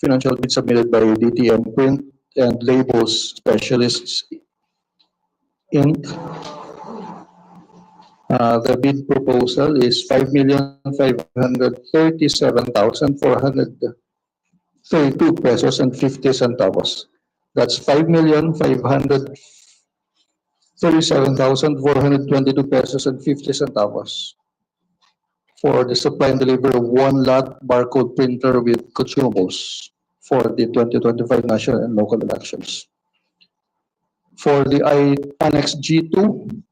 [SPEAKER 7] financial bid submitted by DTM Print and Labels Specialists Inc. The bid proposal is 5,537,432 pesos and 50 centavos. That's 5,537,422 pesos and 50 centavos for the supply and delivery of one lot barcode printer with consumables for the 2025 national and local elections. For the Annex G2,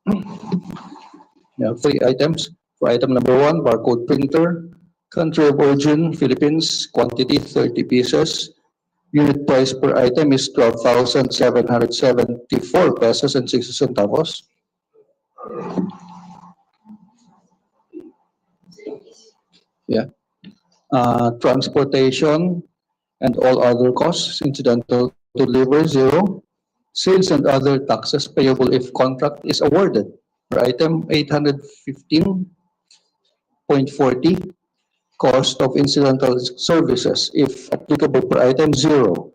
[SPEAKER 7] we have 3 items. For item number 1, barcode printer, country of origin, Philippines, quantity 30 pieces. Unit price per item is 12,774 pesos and 60 centavos. Transportation and all other costs incidental to delivery 0. Sales and other taxes payable if contract is awarded. Per item 815.40. Cost of incidental services if applicable per item 0.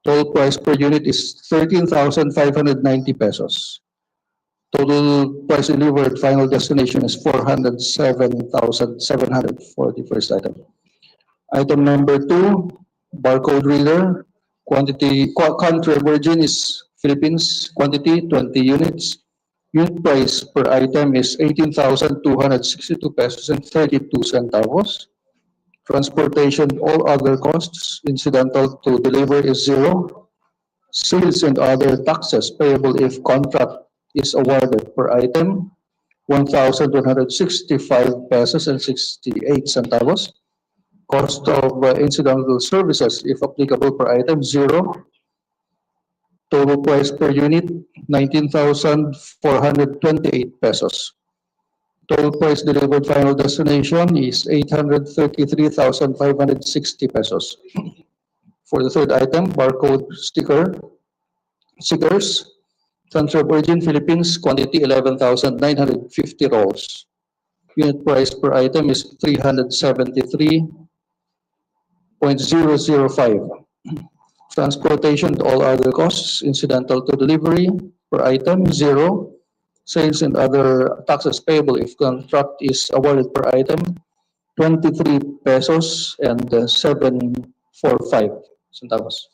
[SPEAKER 7] Total price per unit is 13,590 pesos. Total price delivered final destination is 407,700 for the first item. Item number 2, barcode reader, quantity, country of origin is Philippines, quantity 20 units. Unit price per item is 18,262 pesos and 32 centavos. Transportation, all other costs incidental to delivery is 0. Sales and other taxes payable if contract is awarded per item 1,165 pesos and 68 centavos. Cost of incidental services if applicable per item 0. Total price per unit 19,428 pesos. Total price delivered final destination is 833,560 pesos. For the third item, barcode stickers, country of origin Philippines, quantity 11,950 rolls. Unit price per item is 373.005. Transportation and all other costs incidental to delivery per item 0. Sales and other taxes payable if contract is awarded per item 23 pesos and 745 centavos.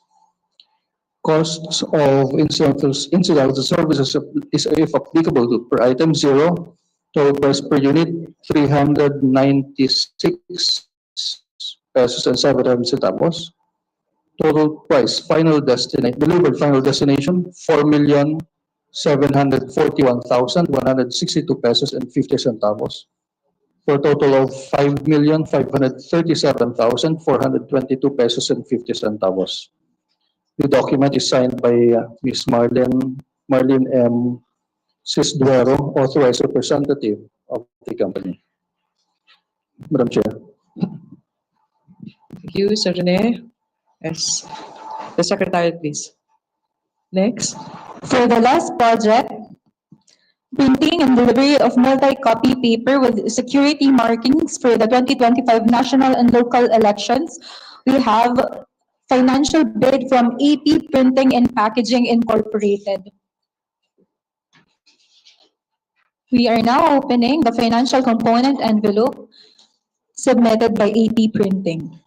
[SPEAKER 7] Costs of incidental services is, if applicable, to per item zero, total price per unit 396 pesos and 700 centavos. Total price delivered final destination 4,741,162 pesos and 50 centavos, for a total of 5,537,422 pesos and 50 centavos. The document is signed by Ms. Marlene M. Cisduero, authorized representative of the company. Madam Chair.
[SPEAKER 1] Thank you, Sir Rene. Yes. The Secretary, please. Next.
[SPEAKER 3] For the last project, printing and delivery of multi-copy paper with security markings for the 2025 national and local elections, we have financial bid from AP Printing and Packaging Incorporated. We are now opening the financial component envelope submitted by AP Printing.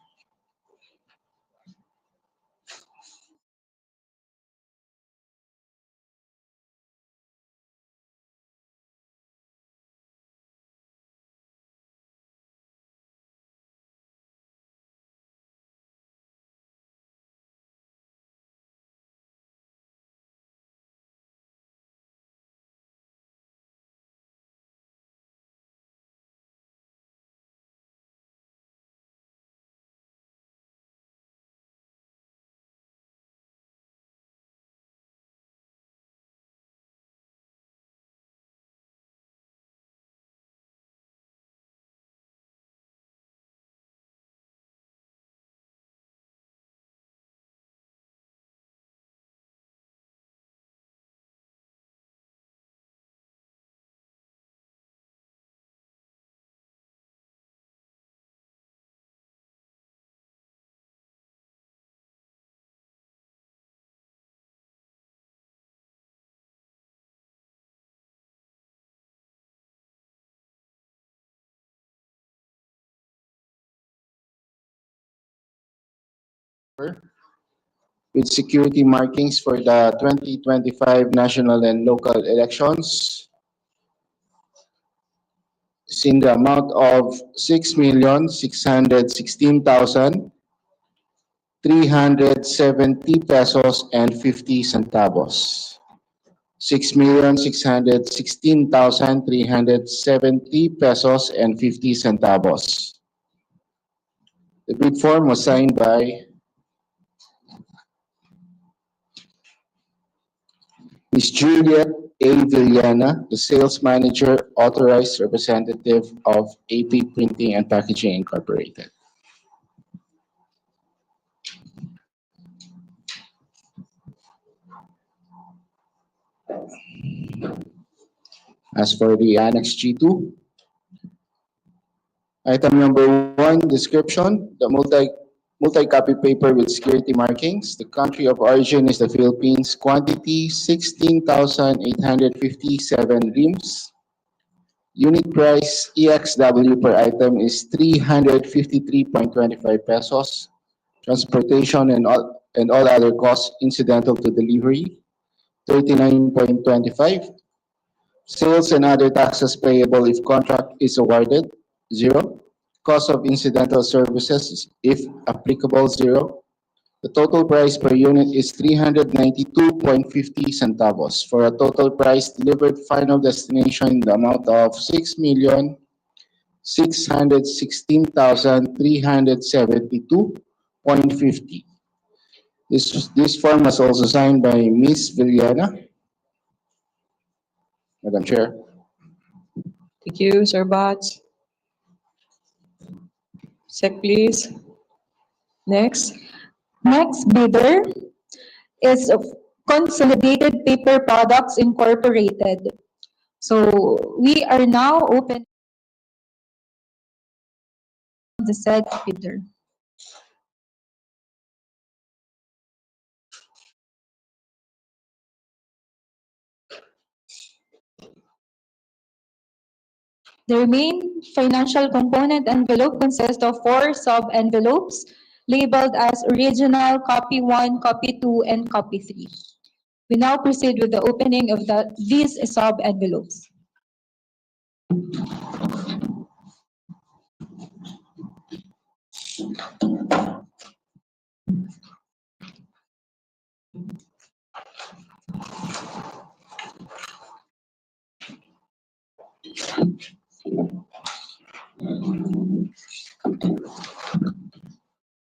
[SPEAKER 8] with security markings for the 2025 national and local elections is in the amount of 6,616,370 pesos and 50 centavos. 6,616,370 pesos and 50 centavos. The bid form was signed by Ms. Juliet A. Villana, the sales manager, authorized representative of AP Printing and Packaging Incorporated. As for the Annex G2, item number 1, description, the multi-copy paper with security markings. The country of origin is the Philippines. Quantity 16,857 reams. Unit price EXW per item is 353.25 pesos. Transportation and all other costs incidental to delivery 39.25. Sales and other taxes payable if contract is awarded 0. Cost of incidental services, if applicable, 0. The total price per unit is 392.50 centavos, for a total price delivered final destination in the amount of 6,616,372.50. This form was also signed by Ms. Villana. Madam Chair.
[SPEAKER 1] Thank you, Sir Bats. Sec, please. Next.
[SPEAKER 3] Next bidder is Consolidated Paper Products Incorporated. So we are now open the said bidder. The main financial component envelope consists of 4 sub-envelopes labeled as Original, Copy 1, Copy 2, and Copy 3. We now proceed with the opening of these sub-envelopes.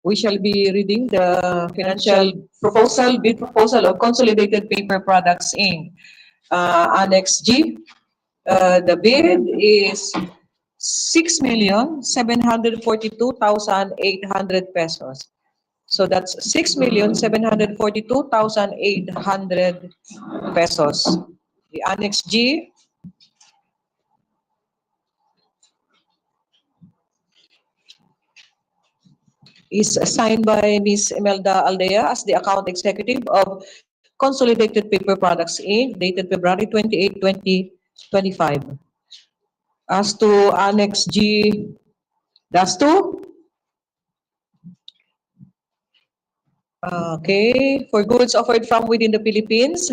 [SPEAKER 1] We shall be reading the financial proposal, bid proposal of Consolidated Paper Products Inc. Annex G. The bid is 6,742,800 pesos. So that's 6,742,800 pesos. The Annex G is signed by Ms. Imelda Aldea as the account executive of Consolidated Paper Products Inc., dated February 28, 2025. As to Annex G, that's two. Okay, for goods offered from within the Philippines,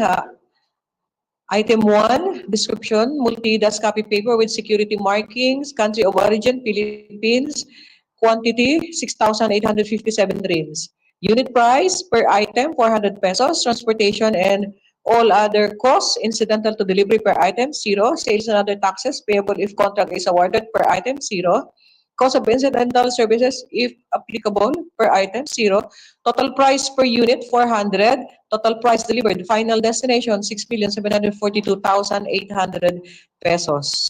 [SPEAKER 1] Item 1, description, multi-dust copy paper with security markings, country of origin, Philippines, quantity, 6,857 reams. Unit price per item, 400 pesos, transportation and all other costs incidental to delivery per item, 0. Sales and other taxes payable if contract is awarded per item, 0. Cost of incidental services, if applicable, per item, 0. Total price per unit, 400. Total price delivered, final destination, 6,742,800 pesos.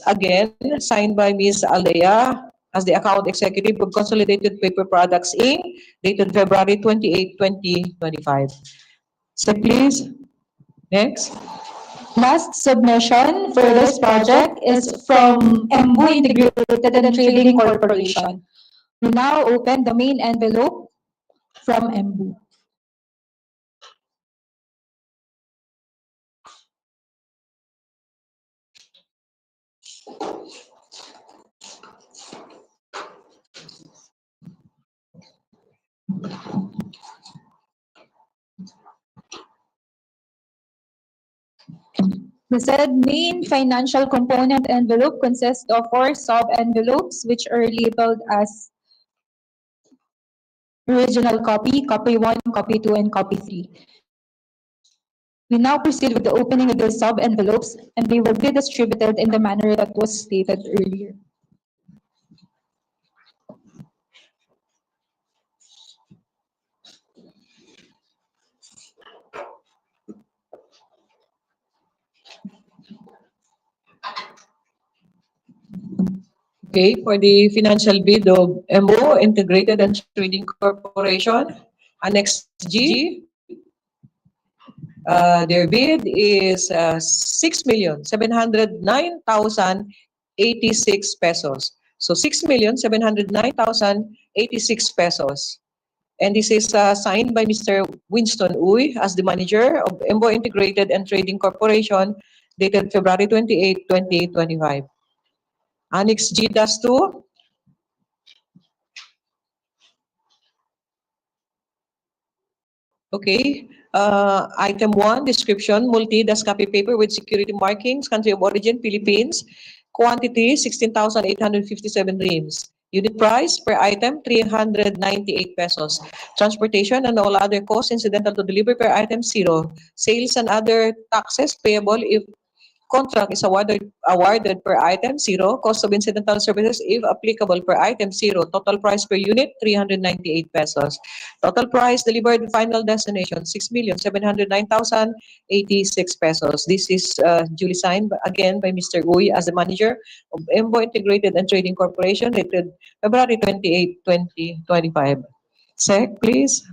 [SPEAKER 1] Again, signed by Ms. Aldea as the account executive of Consolidated Paper Products Inc., dated February 28, 2025. So please, next.
[SPEAKER 3] Last submission for this project is from Embu Integrated and Trading Corporation. We now open the main envelope from Embu. The said main financial component envelope consists of 4 sub-envelopes which are labeled as Original Copy, Copy 1, Copy 2, and Copy 3. We now proceed with the opening of the sub-envelopes, and they will be distributed in the manner that was stated earlier.
[SPEAKER 1] Okay, for the financial bid of MO Integrated and Trading Corporation, Annex G, their bid is 6,709,086 pesos. So 6,709,086 pesos. And this is signed by Mr. Winston Uy as the manager of MO Integrated and Trading Corporation, dated February 28, 2025. Annex G-2. Okay. Item 1, description, multi-dust copy paper with security markings, country of origin, Philippines. Quantity, 16,857 reams. Unit price per item, 398 pesos. Transportation and all other costs incidental to delivery per item, 0. Sales and other taxes payable if contract is awarded per item, 0. Cost of incidental services, if applicable, per item, 0. Total price per unit, 398 pesos. Total price delivered final destination, 6,709,086 pesos. This is duly signed again by Mr. Uy as the manager of Embo Integrated and Trading Corporation, dated February 28, 2025. Sec, please.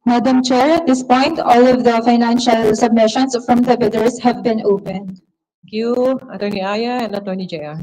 [SPEAKER 3] Madam Chair, at this point, all of the financial submissions from the bidders have been opened.
[SPEAKER 1] Thank you, Attorney Aya and Attorney JR.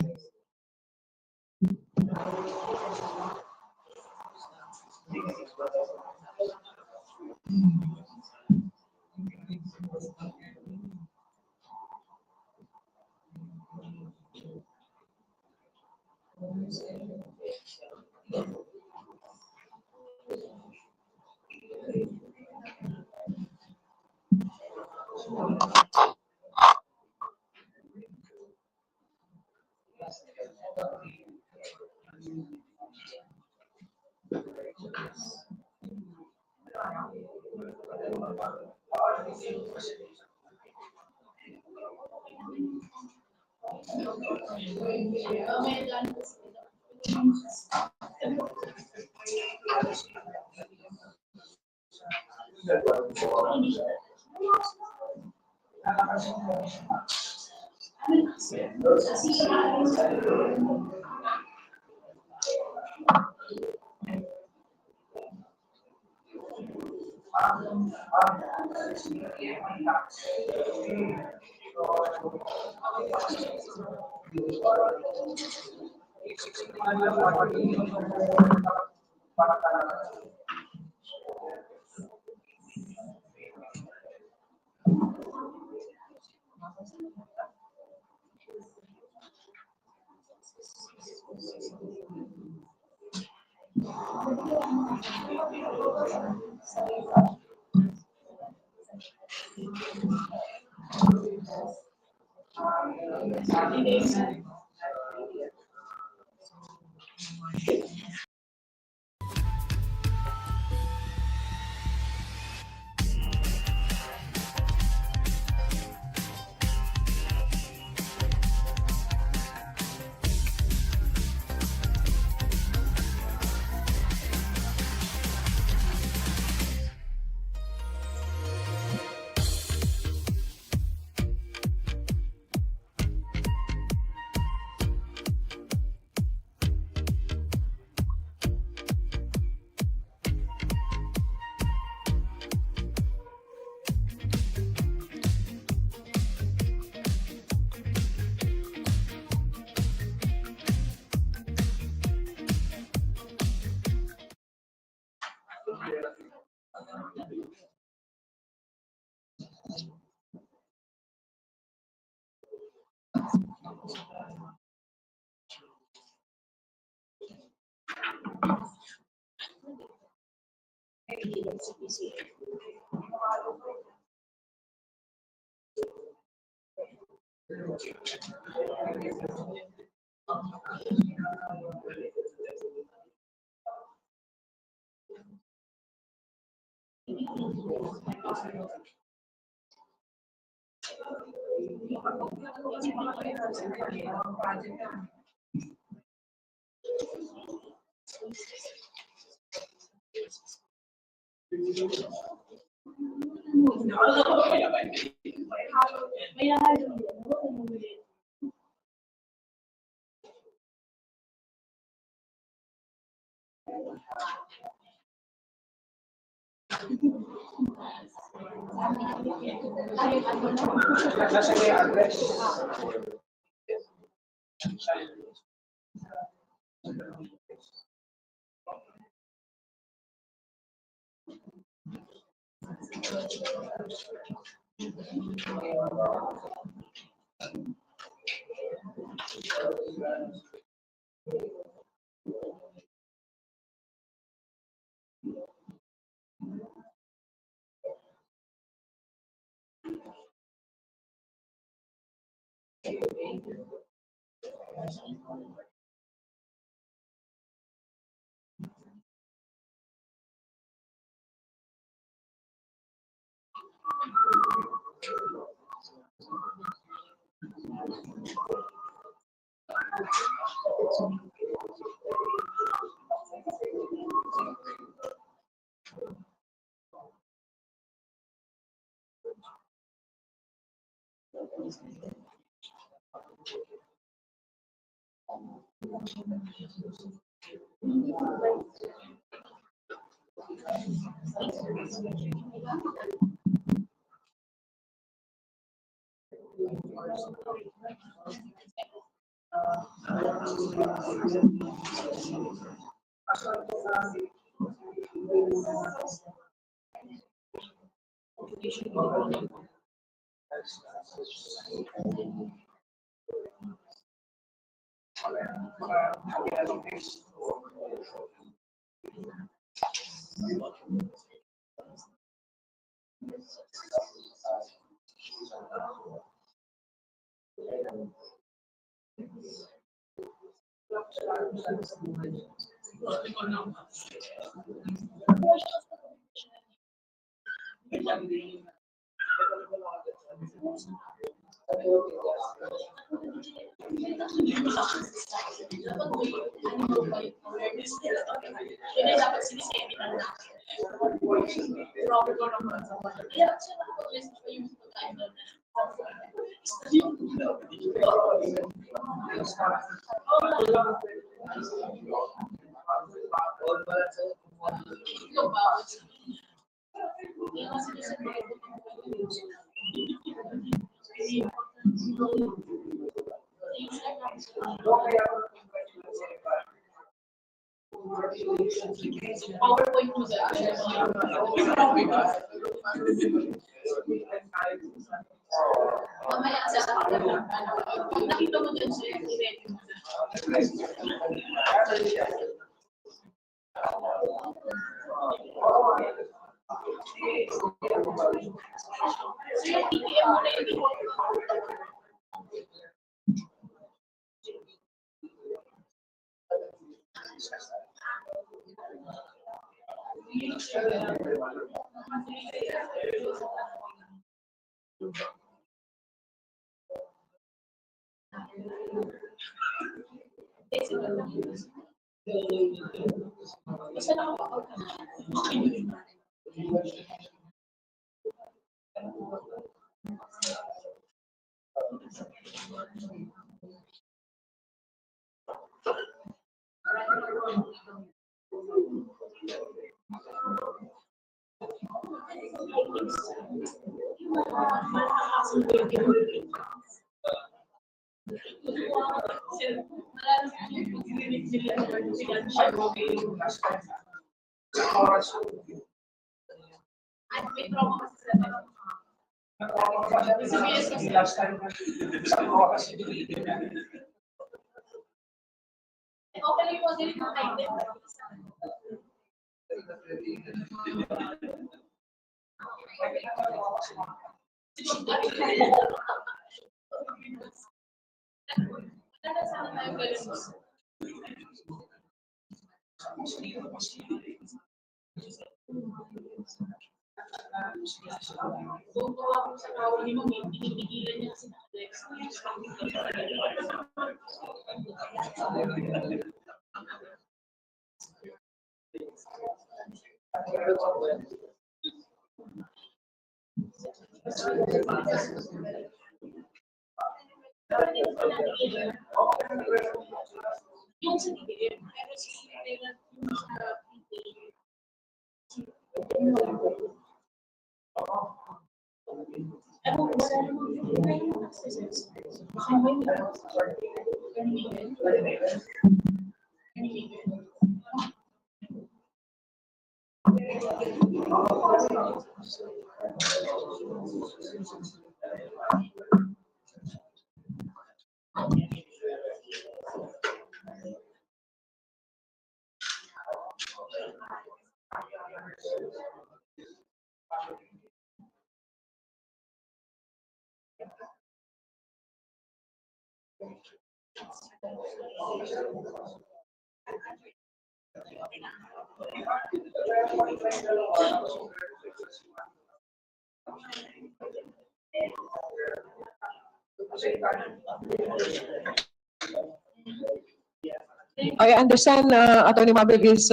[SPEAKER 1] I understand Attorney Mabel is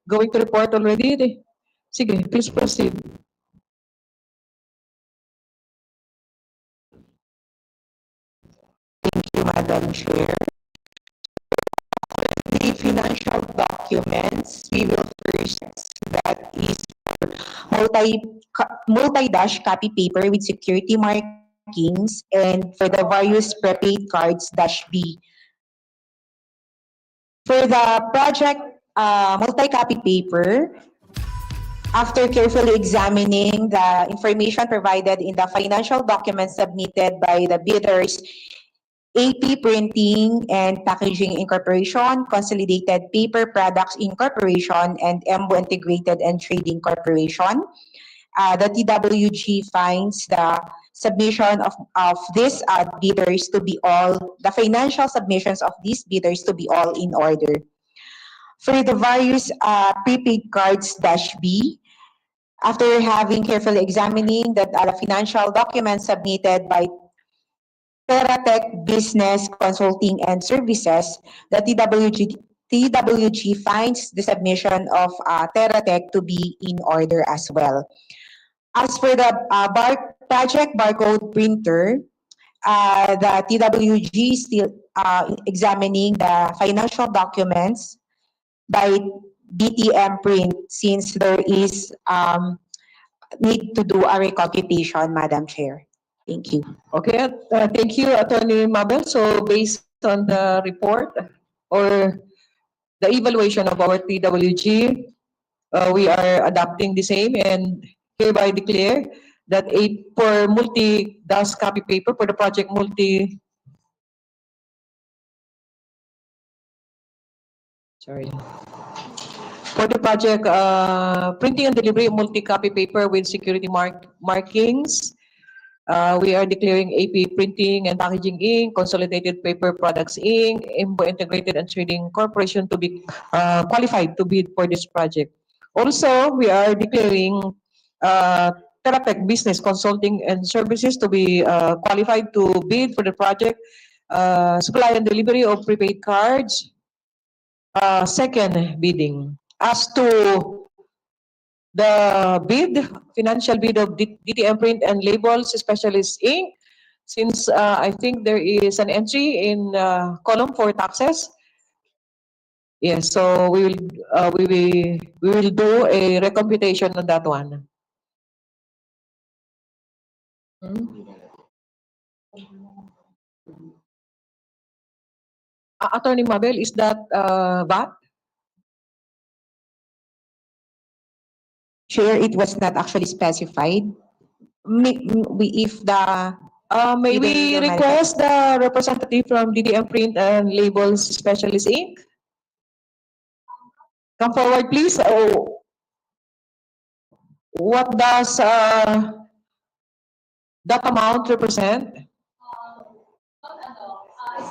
[SPEAKER 1] going to report already. Sige, please proceed.
[SPEAKER 5] Thank you, Madam Chair. The financial documents, we will first, that is multi-dash copy paper with security markings, and for the various prepaid cards, dash B. For the project multi-copy paper, after carefully examining the information provided in the financial documents submitted by the bidders, AP Printing and Packaging Incorporation, Consolidated Paper Products Incorporation, and EMBO Integrated and Trading Corporation, the TWG finds the submission of these bidders to be all, the financial submissions of these bidders to be all in order. For the various prepaid cards dash B, after having carefully examining the financial documents submitted by TerraTech Business Consulting and Services, the TWG finds the submission of TerraTech to be in order as well. As for the project barcode printer, the TWG is still examining the financial documents by DTM print since there is need to do a recomputation, Madam Chair. Thank you.
[SPEAKER 1] Okay, thank you, Attorney Mabel. So based on the report or the evaluation of our TWG, we are adopting the same and hereby declare that for multi-DAS copy paper for the project for the project printing and delivery of multi-copy paper with security markings, we are declaring AP Printing and Packaging Inc., Consolidated Paper Products Inc., Imbo Integrated and Trading Corporation to be qualified to bid for this project. Also, we are declaring Teratech Business Consulting and Services to be qualified to bid for the project, supply and delivery of prepaid cards, second bidding. As to the bid, financial bid of DTM Print and Labels Specialists Inc., since I think there is an entry in column for taxes. Yes, so we will do a recomputation on that one. Attorney Mabel, is that VAT?
[SPEAKER 5] Chair, it was not actually specified. If the
[SPEAKER 1] May we
[SPEAKER 5] Either legal
[SPEAKER 1] request the representative from DDM Print and Labels Specialist Inc.? Come forward, please. Oh, what does that amount represent?
[SPEAKER 9] It's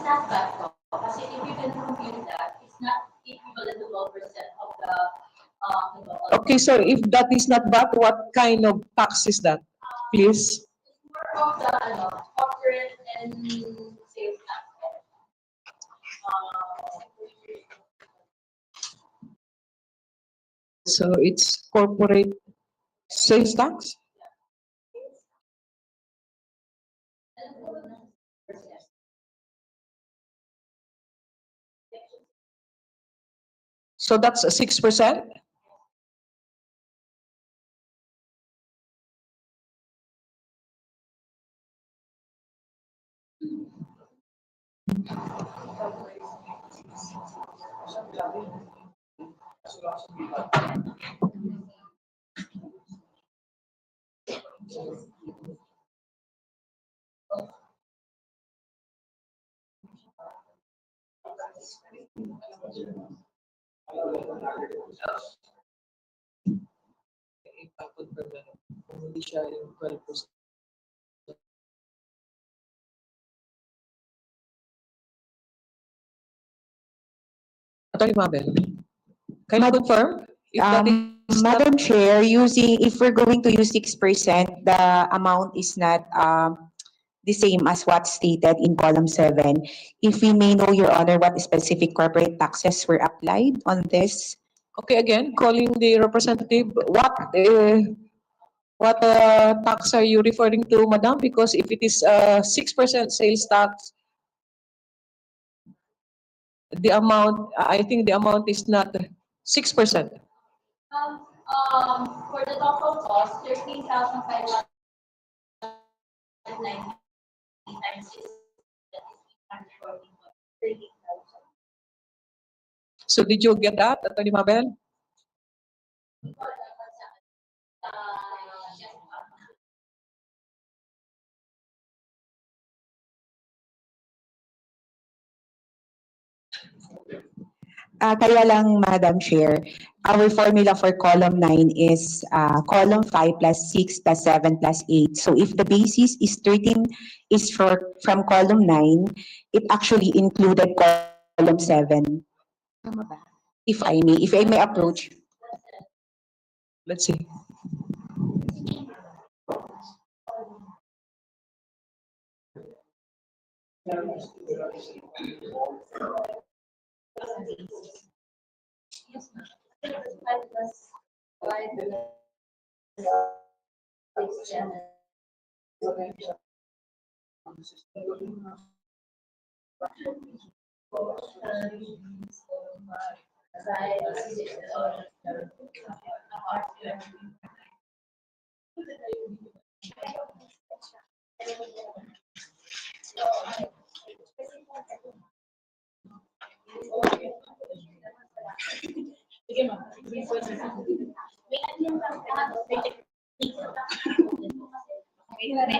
[SPEAKER 9] not that low. Kasi if you can compute that, it's not equivalent to 12% of the
[SPEAKER 1] Okay, so if that is not that, what kind of tax is that, please?
[SPEAKER 9] It's more of the corporate and sales tax.
[SPEAKER 1] So it's corporate sales tax? So that's 6%? Hindi siya yung 12%. Attorney Mabel, can you confirm if that is not
[SPEAKER 5] Madam Chair, if we're going to use 6%, the amount is not the same as what's stated in column 7. If we may know, Your Honor, what specific corporate taxes were applied on this?
[SPEAKER 1] okay? Again, calling the representative, what tax are you referring to, Madam? Because if it is 6% sales tax, the amount, I think the amount is not 6%.
[SPEAKER 9] For the total cost, 13,590 times 6, that is 814.13,000.
[SPEAKER 1] So did you get that, Attorney Mabel?
[SPEAKER 5] Kaya lang, Madam Chair, our formula for column 9 is column 5 plus 6 plus 7 plus 8. So if the basis is 13 is from column 9, it actually included column 7. If I may approach.
[SPEAKER 1] Let's see.
[SPEAKER 9] May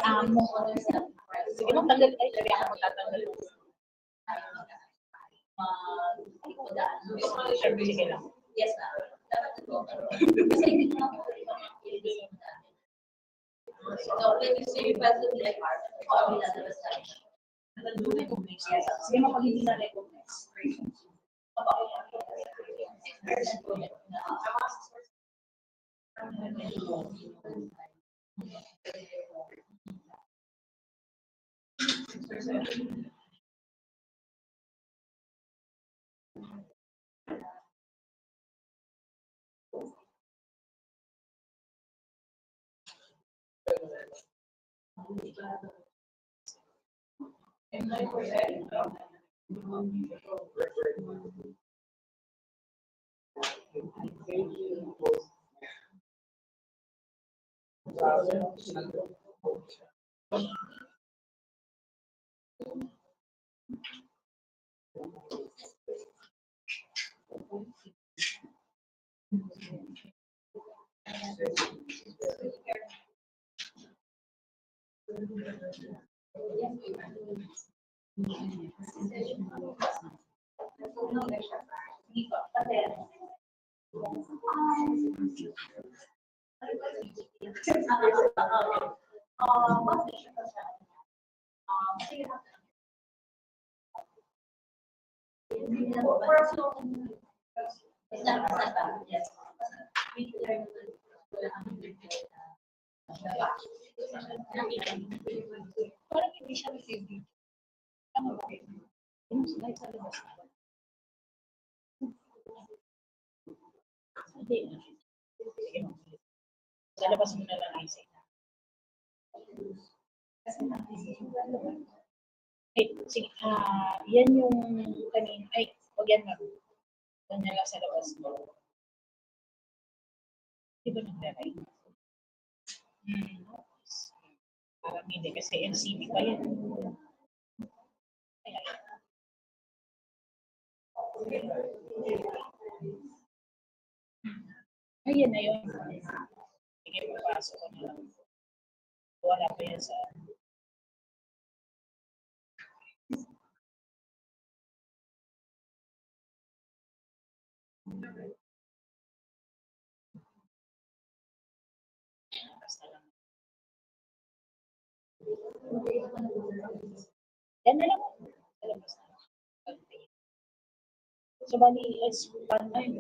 [SPEAKER 9] amo. Sige mo, tagal ay, sabi ako magtatanggal. Sige lang. Yes, na. Kasi hindi mo na so, when you say you pass the black part, kami lalabas tayo. Sige mo, pag hindi na recognize. Parang hindi siya received. Tama ba? Yung slide sa labas. Hindi. Sige mo. Sa labas mo na lang isip. Ay, sige, yan yung kanina. Ay, huwag yan mag. Ganyan lang sa labas mo. Di ba naglalay? Parang hindi kasi NCB pa yan. Kaya yan. Ayan na yun. Sige, papasok ko na lang. Wala pa yan sa... Basta lang. Yan na lang. Basta lang. So, bali, it's one time.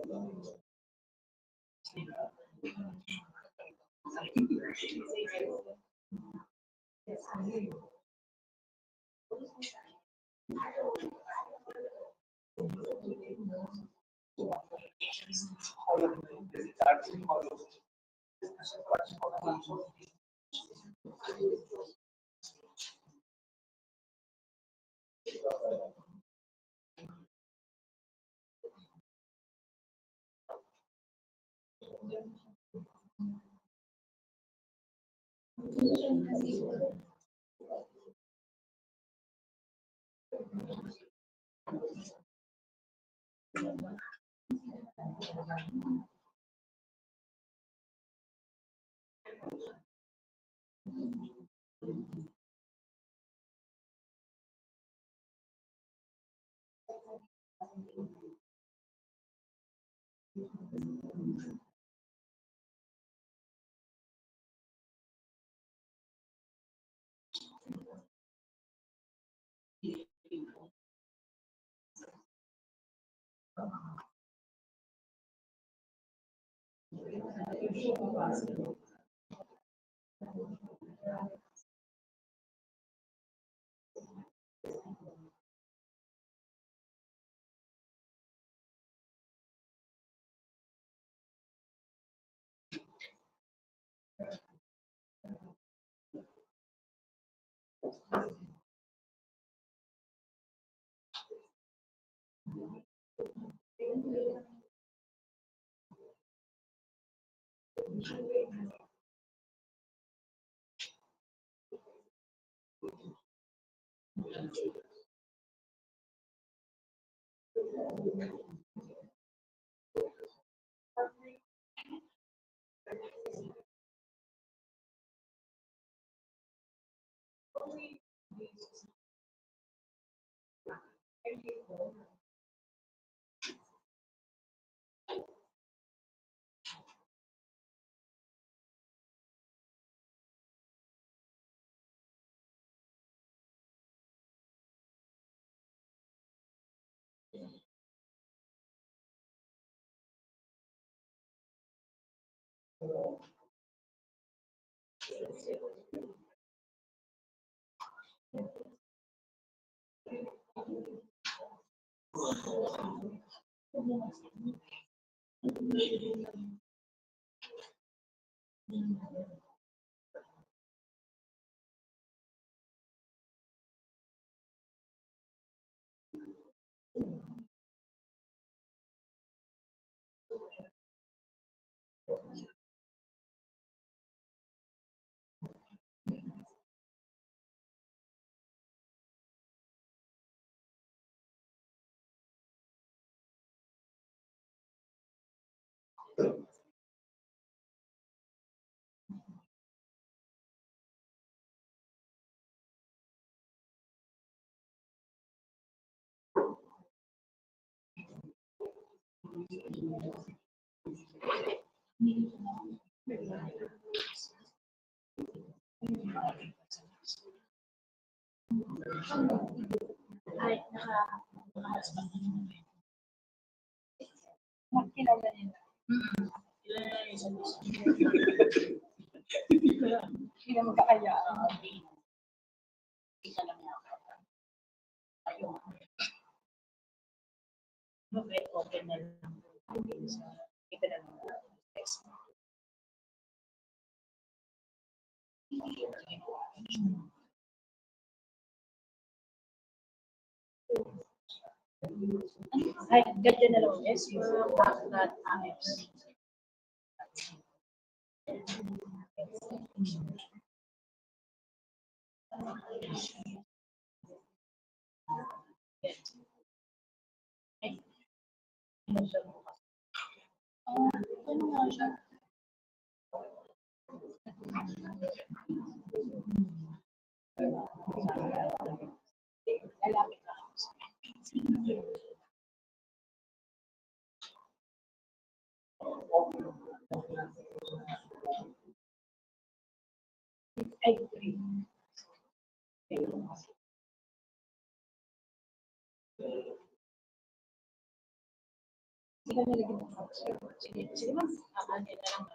[SPEAKER 9] Ay, nakilala nila. Kilala na yung Hindi na magkakayaan. Isa lang yata. Ayun. Mabait, open na lang. Kita na lang. Ay, ganyan na lang. Yes, yung that AEFS. Ay, ano siya bukas? Ano nga siya? Lalapit lang. Ay, three. Sige, nilagyan mo. Sige, sige ma'am. Ano na lang.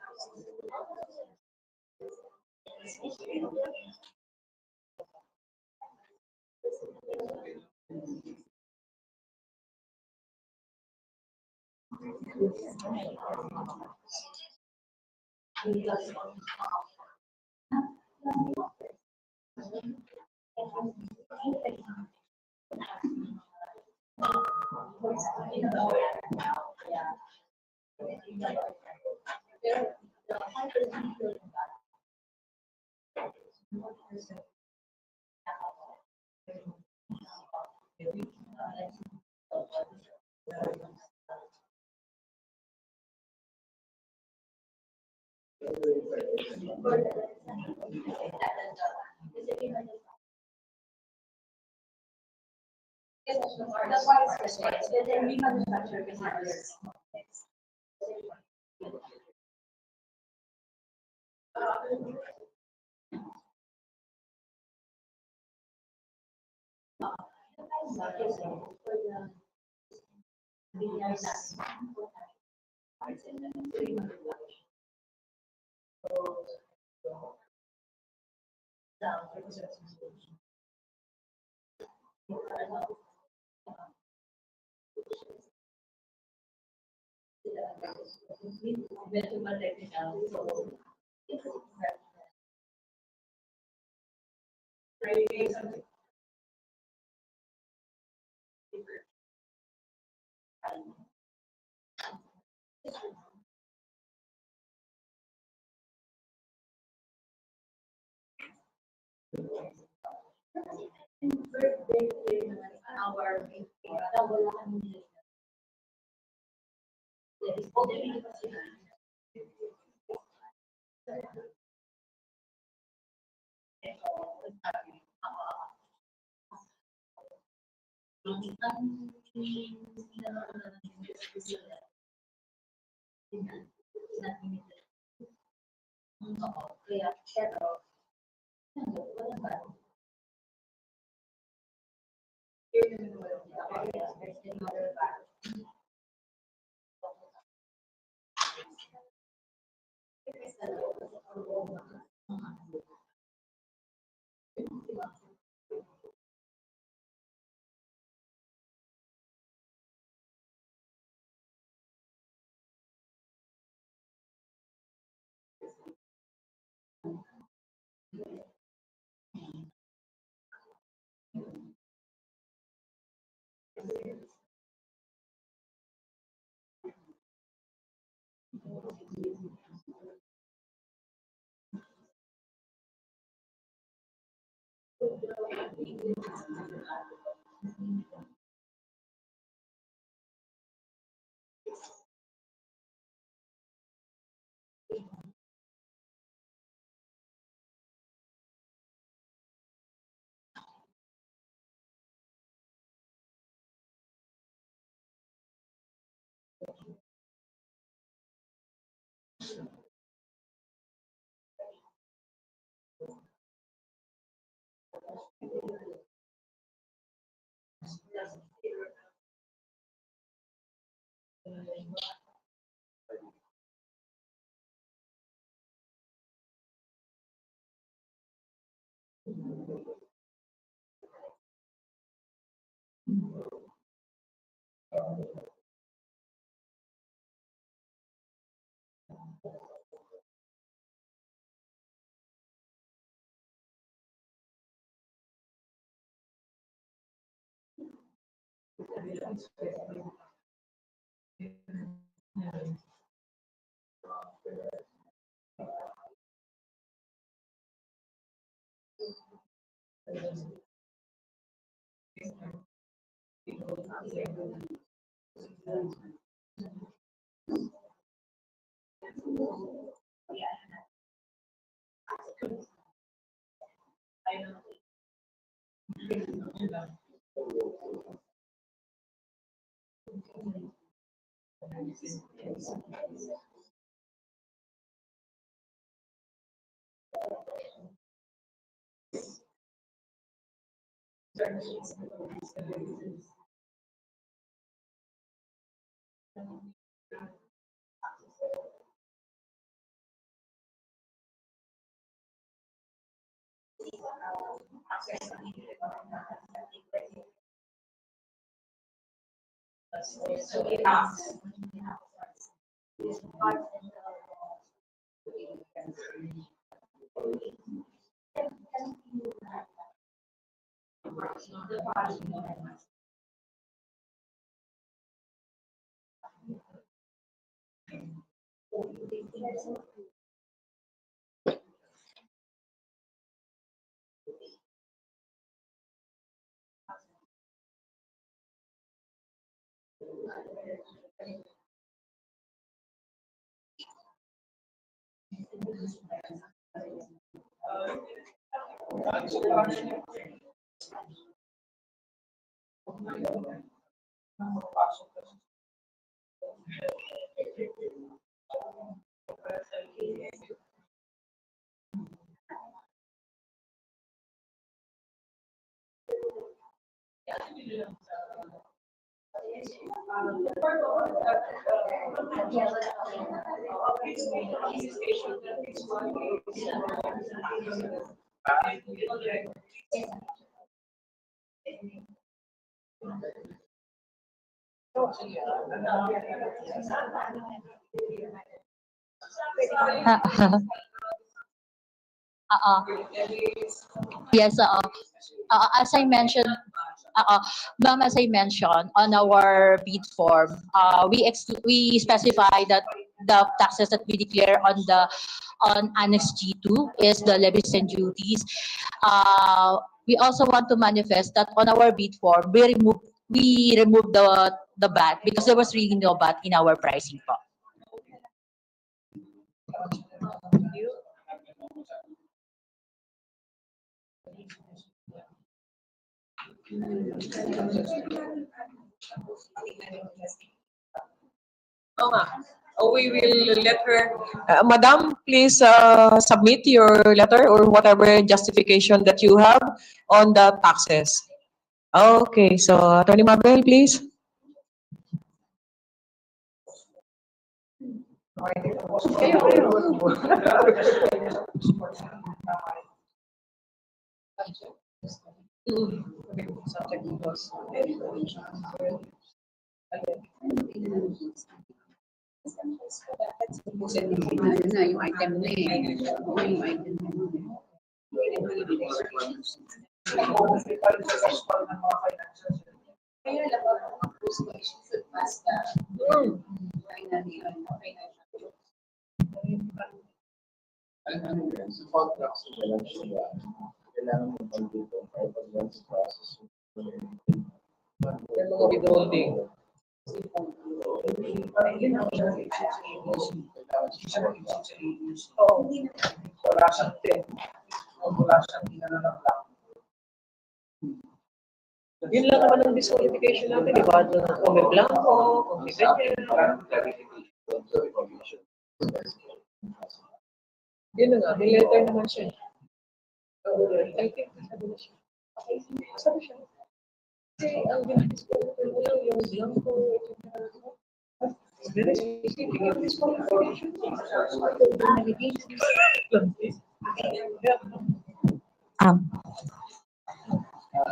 [SPEAKER 6] Yes, as I mentioned, ma'am, as I mentioned on our bid form, we specify that the taxes that we declare on Annex G2 is the levies and duties.
[SPEAKER 10] we also want to manifest that on our bid form, we remove the VAT because there was really no VAT in our pricing po.
[SPEAKER 1] Oo nga. We will let her, Madam, please submit your letter or whatever justification that you have on the taxes. Okay, so Attorney Mabel, please.
[SPEAKER 6] Yung item na eh. Yung item na.
[SPEAKER 1] Yung mga withholding. Yun lang naman ang disqualification natin, di ba? Kung may blanco, kung may ganyan. Yun na nga, may letter naman siya. I think, sabi na siya. Sabi siya. Kasi ang disqualification mo lang yung blanco, very specific yung disqualification.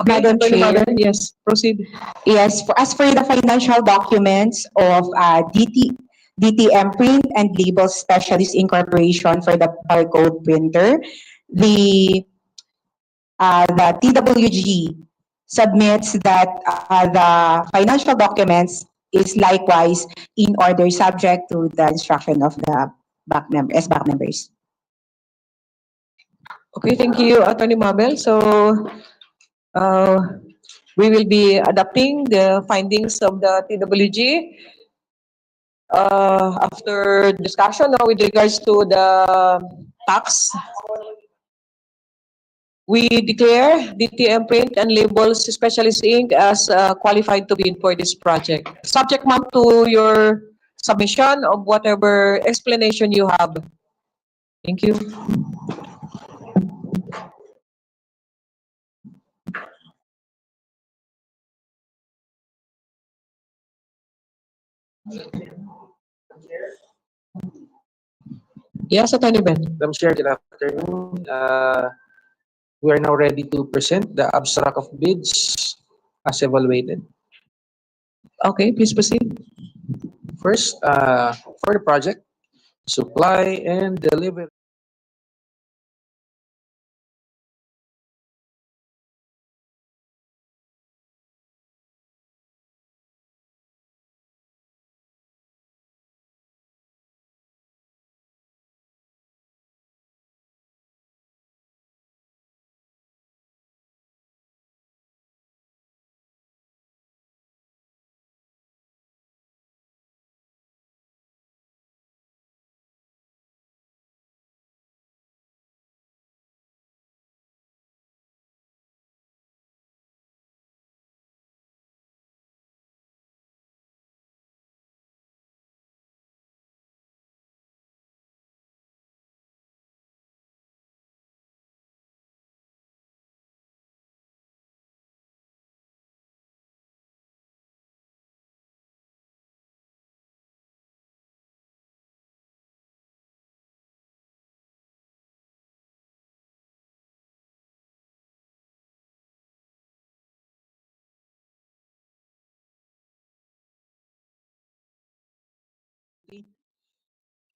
[SPEAKER 5] Madam Chair.
[SPEAKER 1] Yes, proceed.
[SPEAKER 5] Yes, as for the financial documents of DTM Print and Label Specialist Incorporation for the barcode printer, the TWG submits that the financial documents is likewise in order subject to the instruction of the back members.
[SPEAKER 1] Okay, thank you, Attorney Mabel. So, we will be adopting the findings of the TWG after discussion with regards to the tax. We declare DTM Print and Labels Specialist Inc. as qualified to bid for this project. Subject, ma'am, to your submission of whatever explanation you have. Thank you. Yes, Attorney Ben.
[SPEAKER 2] Madam Chair, good afternoon. We are now ready to present the abstract of bids as evaluated.
[SPEAKER 1] Okay, please proceed.
[SPEAKER 2] First, for the project, supply and delivery.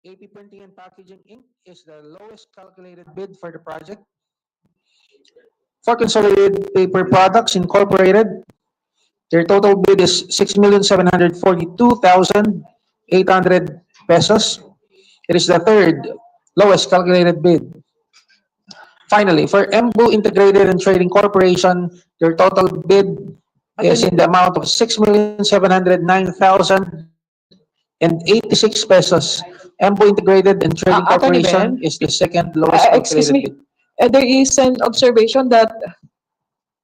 [SPEAKER 2] AP Printing and Packaging Inc. is the lowest calculated bid for the project. For Consolidated Paper Products Incorporated, their total bid is 6,742,800 pesos. It is the third lowest calculated bid. Finally, for Embu Integrated and Trading Corporation, their total bid is in the amount of 6,709,086 pesos. Embu Integrated and Trading
[SPEAKER 1] Attorney
[SPEAKER 2] Corporation
[SPEAKER 1] Ben?
[SPEAKER 2] is the second lowest
[SPEAKER 1] Excuse
[SPEAKER 2] calculated
[SPEAKER 1] me,
[SPEAKER 2] bid.
[SPEAKER 1] there is an observation that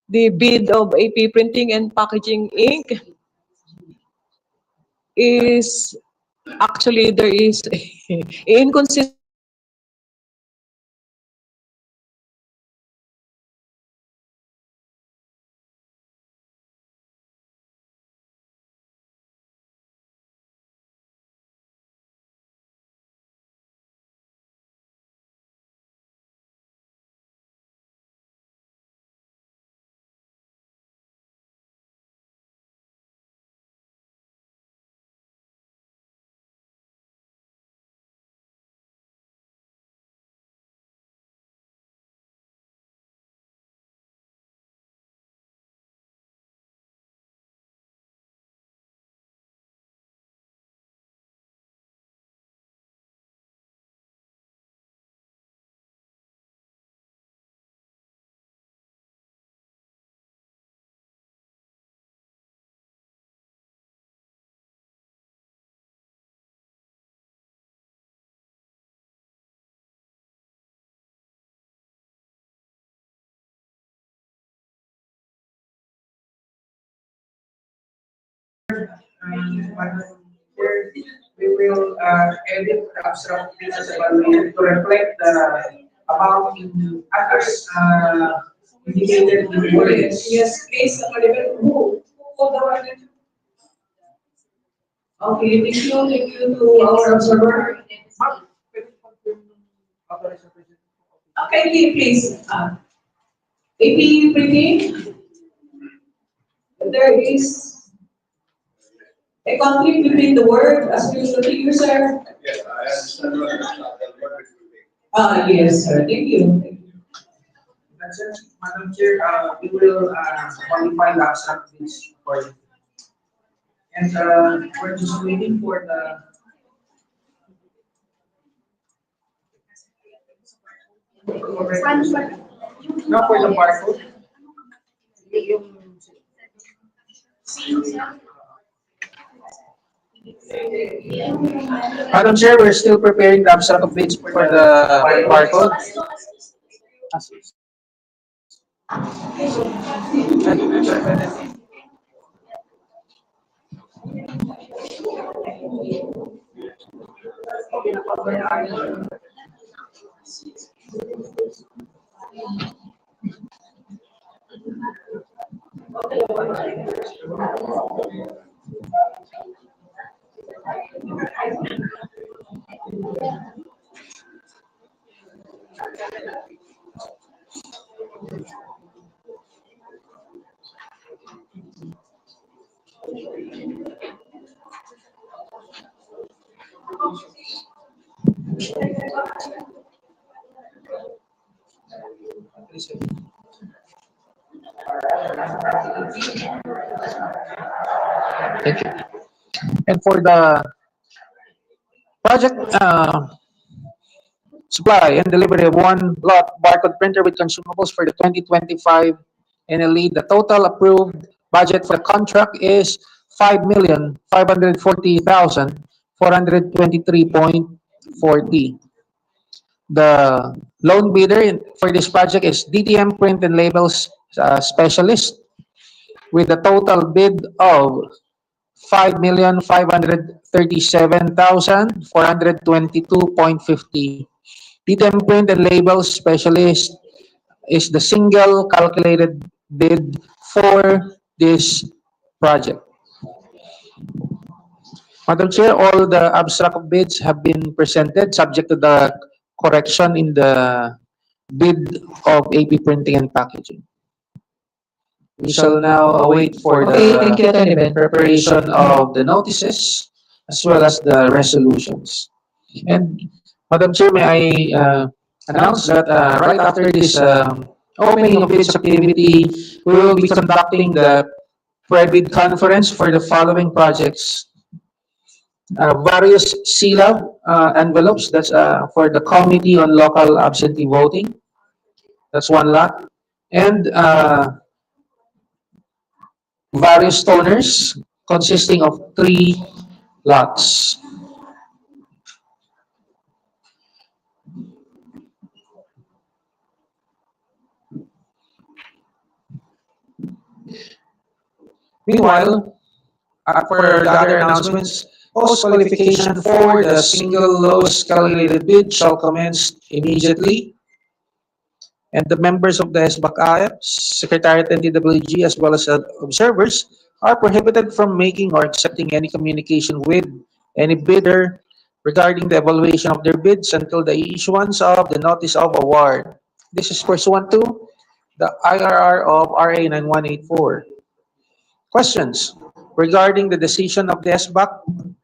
[SPEAKER 1] the bid of AP Printing and Packaging Inc. is actually there is inconsistency
[SPEAKER 2] We will edit the abstract business evaluation to reflect the amount in others indicated in the words. Yes, please, move. Hold on. Okay, thank you to our observer. Okay, please. AP printing, there is a conflict between the word as well as the figure, sir. Yes, sir. Thank you. That's it, Madam Chair. We will qualify the abstract list for you. And we're just waiting for the. Not for the barcode. Madam Chair, we're still preparing the abstract of bids for the barcode. Thank you. And for the project supply and delivery of one lot barcode printer with consumables for the 2025 NLE, the total approved budget for the contract is 5,540,423.40. The loan bidder for this project is DTM Print and Labels Specialist with a total bid of 5,537,422.50. DTM Print and Labels Specialist is the single calculated bid for this project. Madam Chair, all the abstract of bids have been presented subject to the correction in the bid of AP Printing and Packaging. We shall now await for
[SPEAKER 1] Okay, thank you, Attorney
[SPEAKER 2] the
[SPEAKER 1] Ben.
[SPEAKER 2] preparation of the notices as well as the resolutions. And Madam Chair, may I announce that right after this opening of bids activity, we will be conducting the pre-bid conference for the following projects. Various CLAB envelopes, that's for the Committee on Local Absentee Voting. That's one lot. And various toners consisting of 3 lots. Meanwhile, for the other announcements, post qualification for the single lowest calculated bid shall commence immediately. And the members of the SBAC-AEFS, Secretariat and TWG, as well as observers, are prohibited from making or accepting any communication with any bidder regarding the evaluation of their bids until the issuance of the notice of award. This is pursuant to the IRR of RA 9184. Questions regarding the decision of the SBAC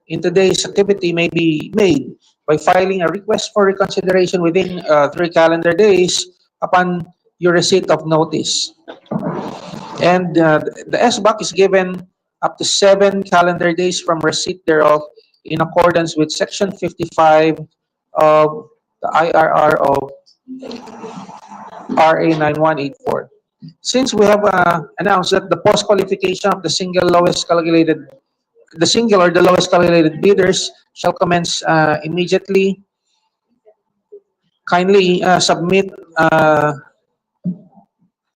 [SPEAKER 2] in today's activity may be made by filing a request for reconsideration within 3 calendar days upon your receipt of notice. And the SBAC is given up to 7 calendar days from receipt thereof in accordance with Section 55 of the IRR of RA 9184. Since we have announced that the post qualification of the single or the lowest calculated bidders shall commence immediately, kindly submit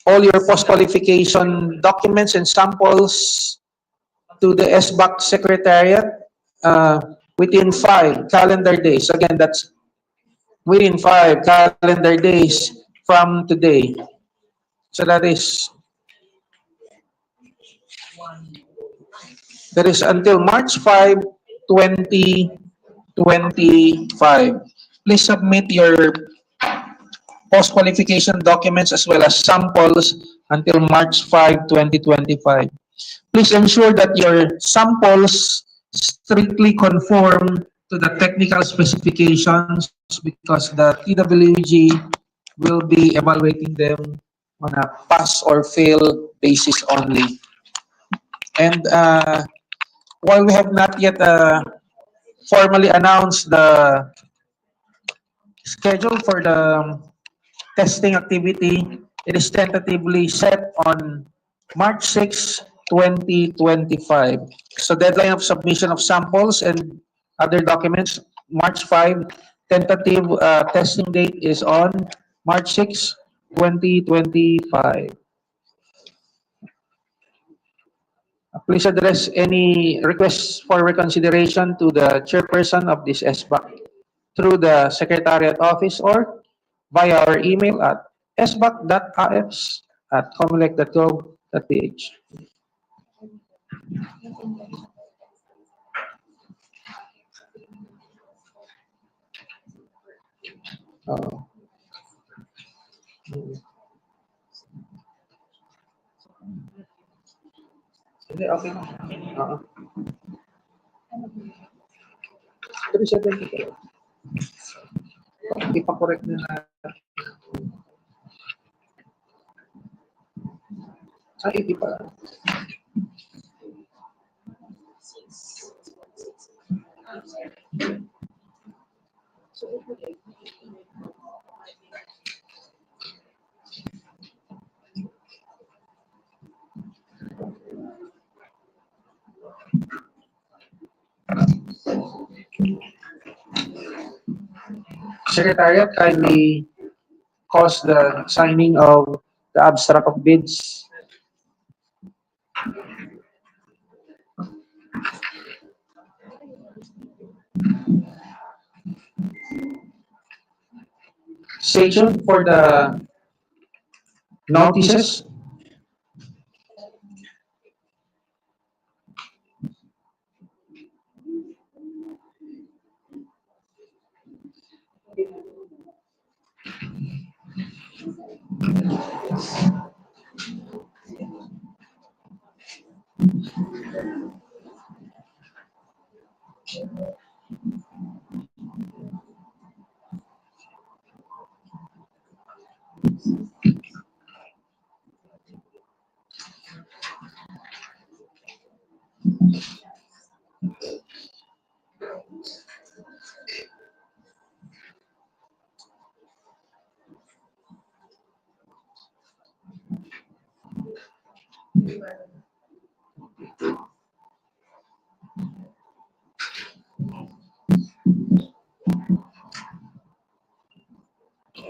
[SPEAKER 2] all your post qualification documents and samples to the SBAC Secretariat within 5 calendar days. Again, that's within 5 calendar days from today. So that is until March 5, 2025. Please submit your post-qualification documents as well as samples until March 5, 2025. Please ensure that your samples strictly conform to the technical specifications because the TWG will be evaluating them on a pass or fail basis only. And while we have not yet formally announced the schedule for the testing activity, it is tentatively set on March 6, 2025. So deadline of submission of samples and other documents, March 5. Tentative testing date is on March 6, 2025. Please address any requests for reconsideration to the chairperson of this SBAC through the Secretariat Office or via our email at sbac.afs@comelec.gov.ph. Uh, Hindi, okay na. Oo. 370. Ipakorek na natin. Ah, 80 pa. Secretariat, kindly cause the signing of the abstract of bids. Stay tuned for the notices.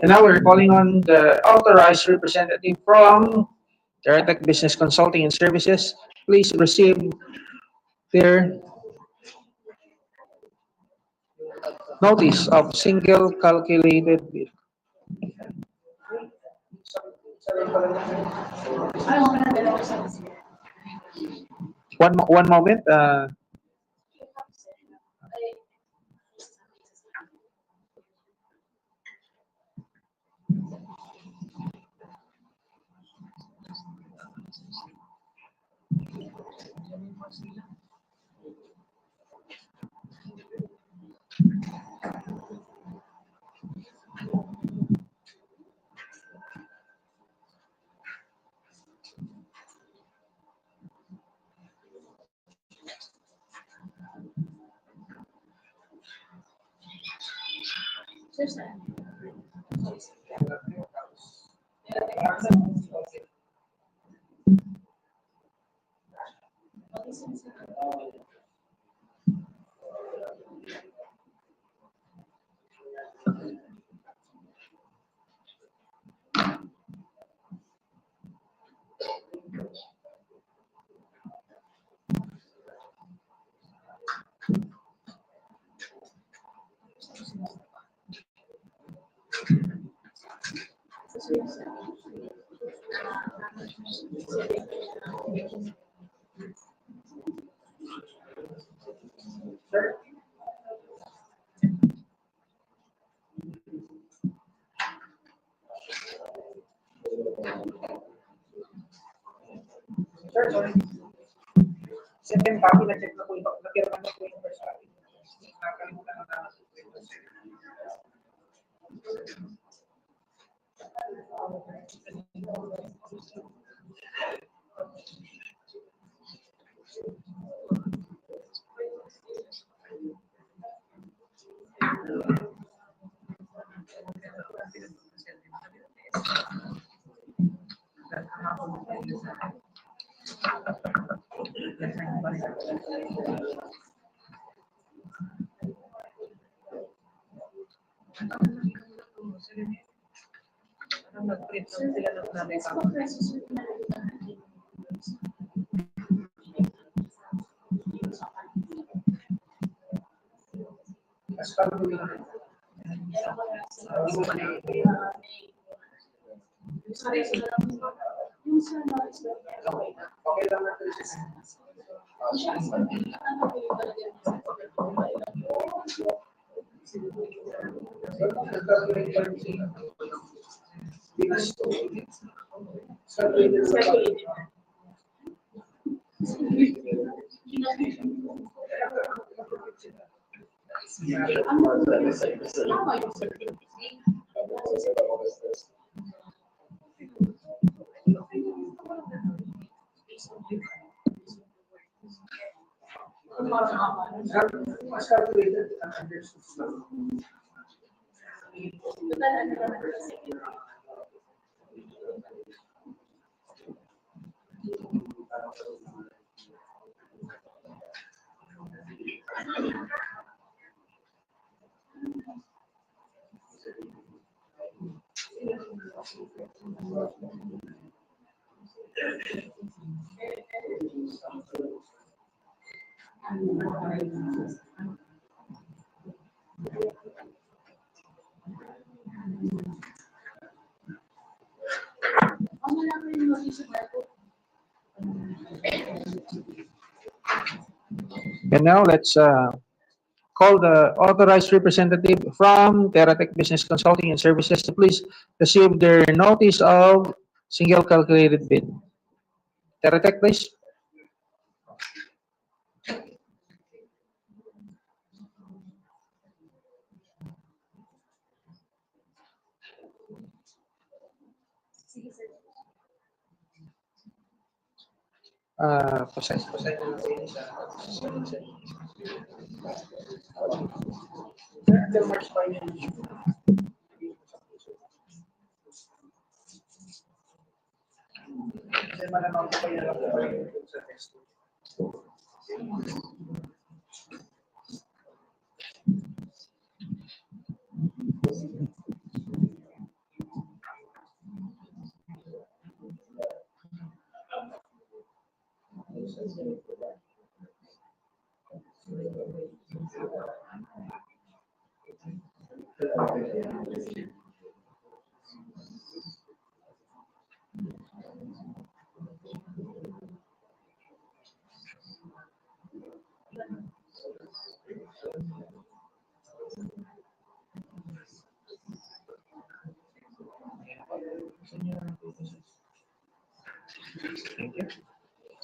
[SPEAKER 2] And now we're calling on the authorized representative from Teratech Business Consulting and Services. Please receive their notice of single calculated bid. One moment. Second copy, na-check na po ito. Napirma na po yung first copy. Nakalimutan na naman. Nag-print lang sila ng nanay pa. Mas parang hindi lang. Okay lang na mas calculated ang understood. And now let's call the authorized representative from Teratech Business Consulting and Services to please receive their notice of single calculated bid. Teratech, please. Pasay na lang sa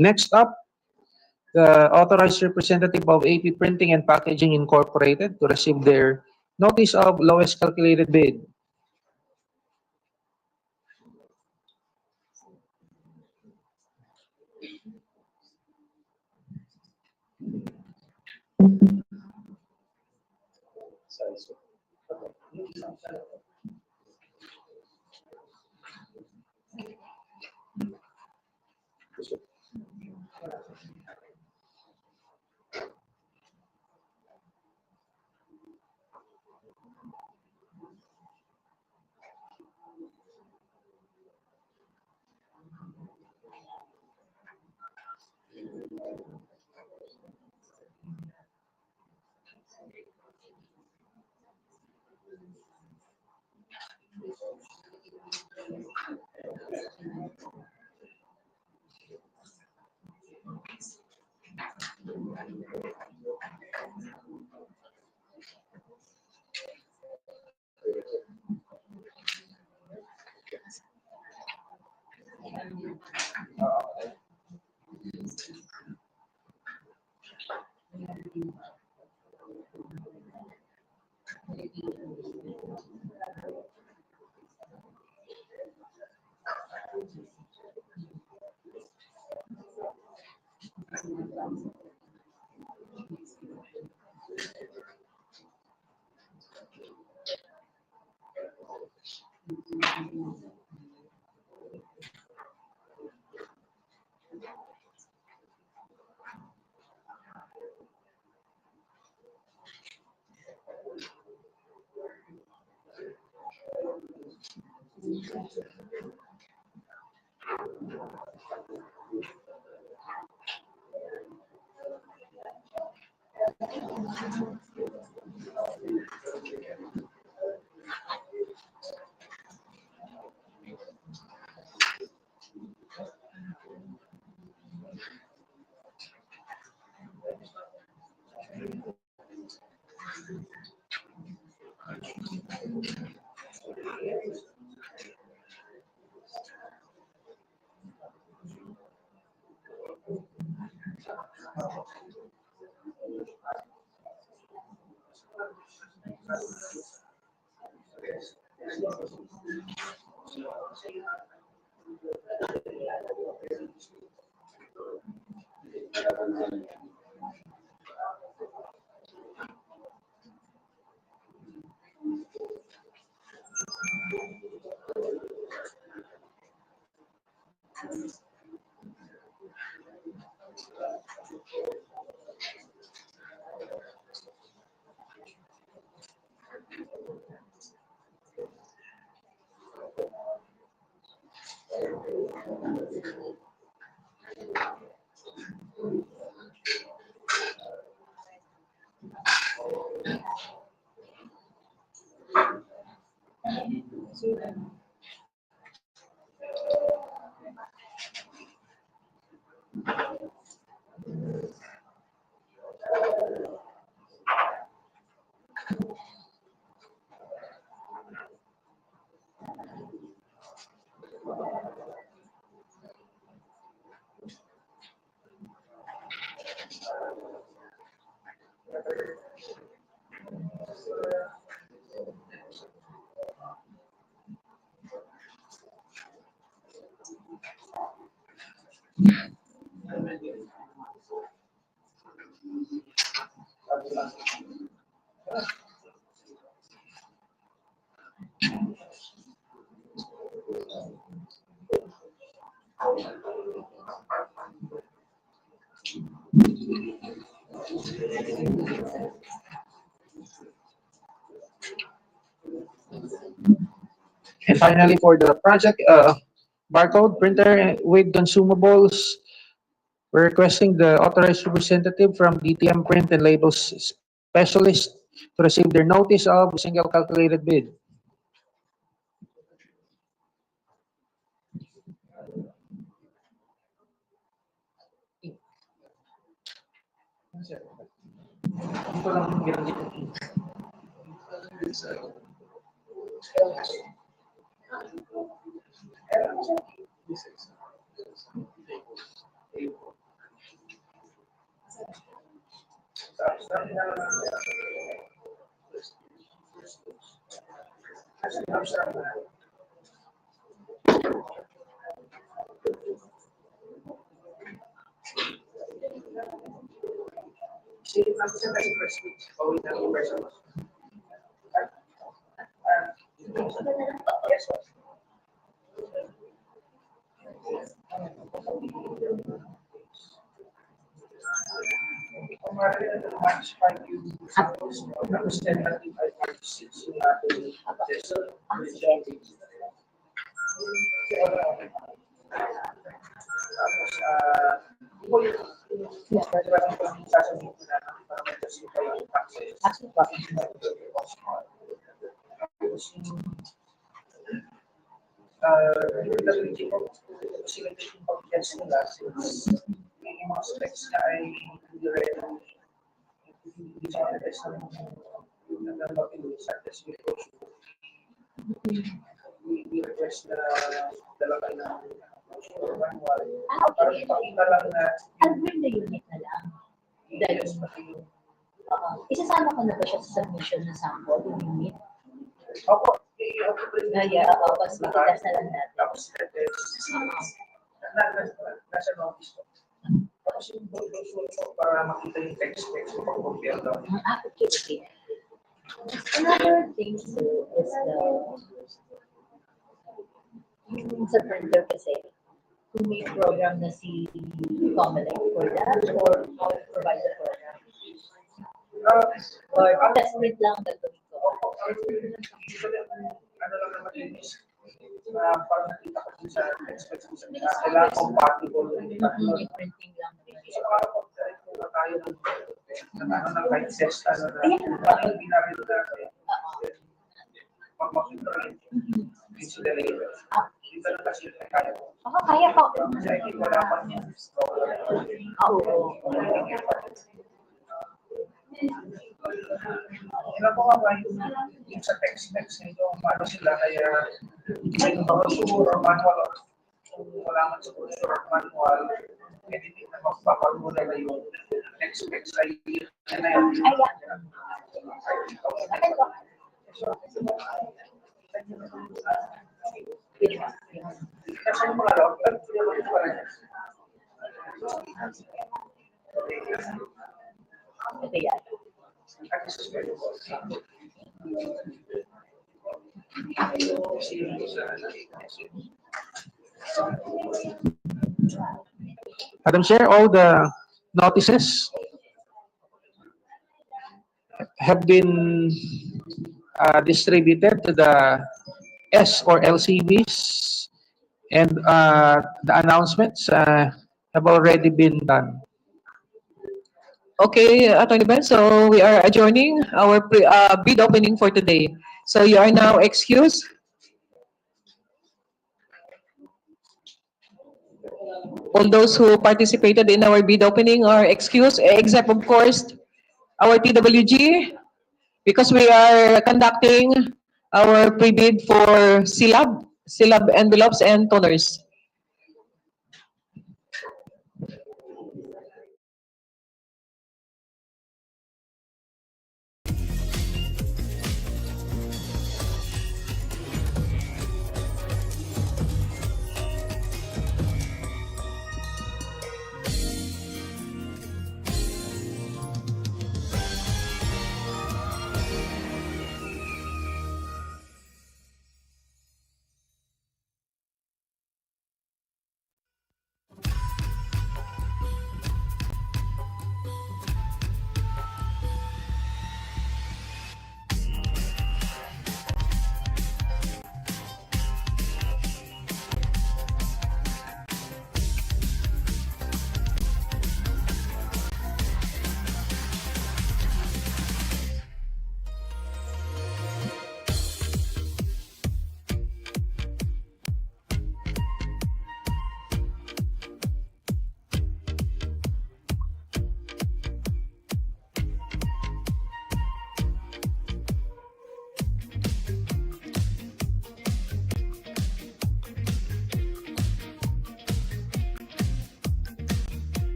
[SPEAKER 2] Next up, the authorized representative of AP Printing and Packaging Incorporated to receive their notice of lowest calculated bid. And finally, for the project barcode printer with consumables, we're requesting the authorized representative from DTM Print and Labels Specialist to receive their notice of single calculated bid.
[SPEAKER 10] I'll bring the unit na lang. Dahil, isasama ko na ba siya sa submission ng sample, yung unit? Yeah, mas makitas na lang natin. Okay, okay. Another thing too is yung sa printer kasi, kung may program na si Comelec for that, or how to provide the program. Or testament lang ang gagawin ko. Yung printing lang. Kaya po.
[SPEAKER 2] Ilan po nga yung sa text nito, paano sila kaya yung brochure or manual, kung wala man sa brochure or manual, editing na magpapagmula na yung text ay yun na yun. Kasi yung mga log,
[SPEAKER 10] Ito yan.
[SPEAKER 2] Madam Chair, all the notices have been distributed to the S or LCVs, and the announcements have already been done.
[SPEAKER 1] Okay, Attorney Ben, so we are adjourning our bid opening for today. So you are now excused. All those who participated in our bid opening are excused, except of course our TWG, because we are conducting our pre-bid for SILAB envelopes and toners.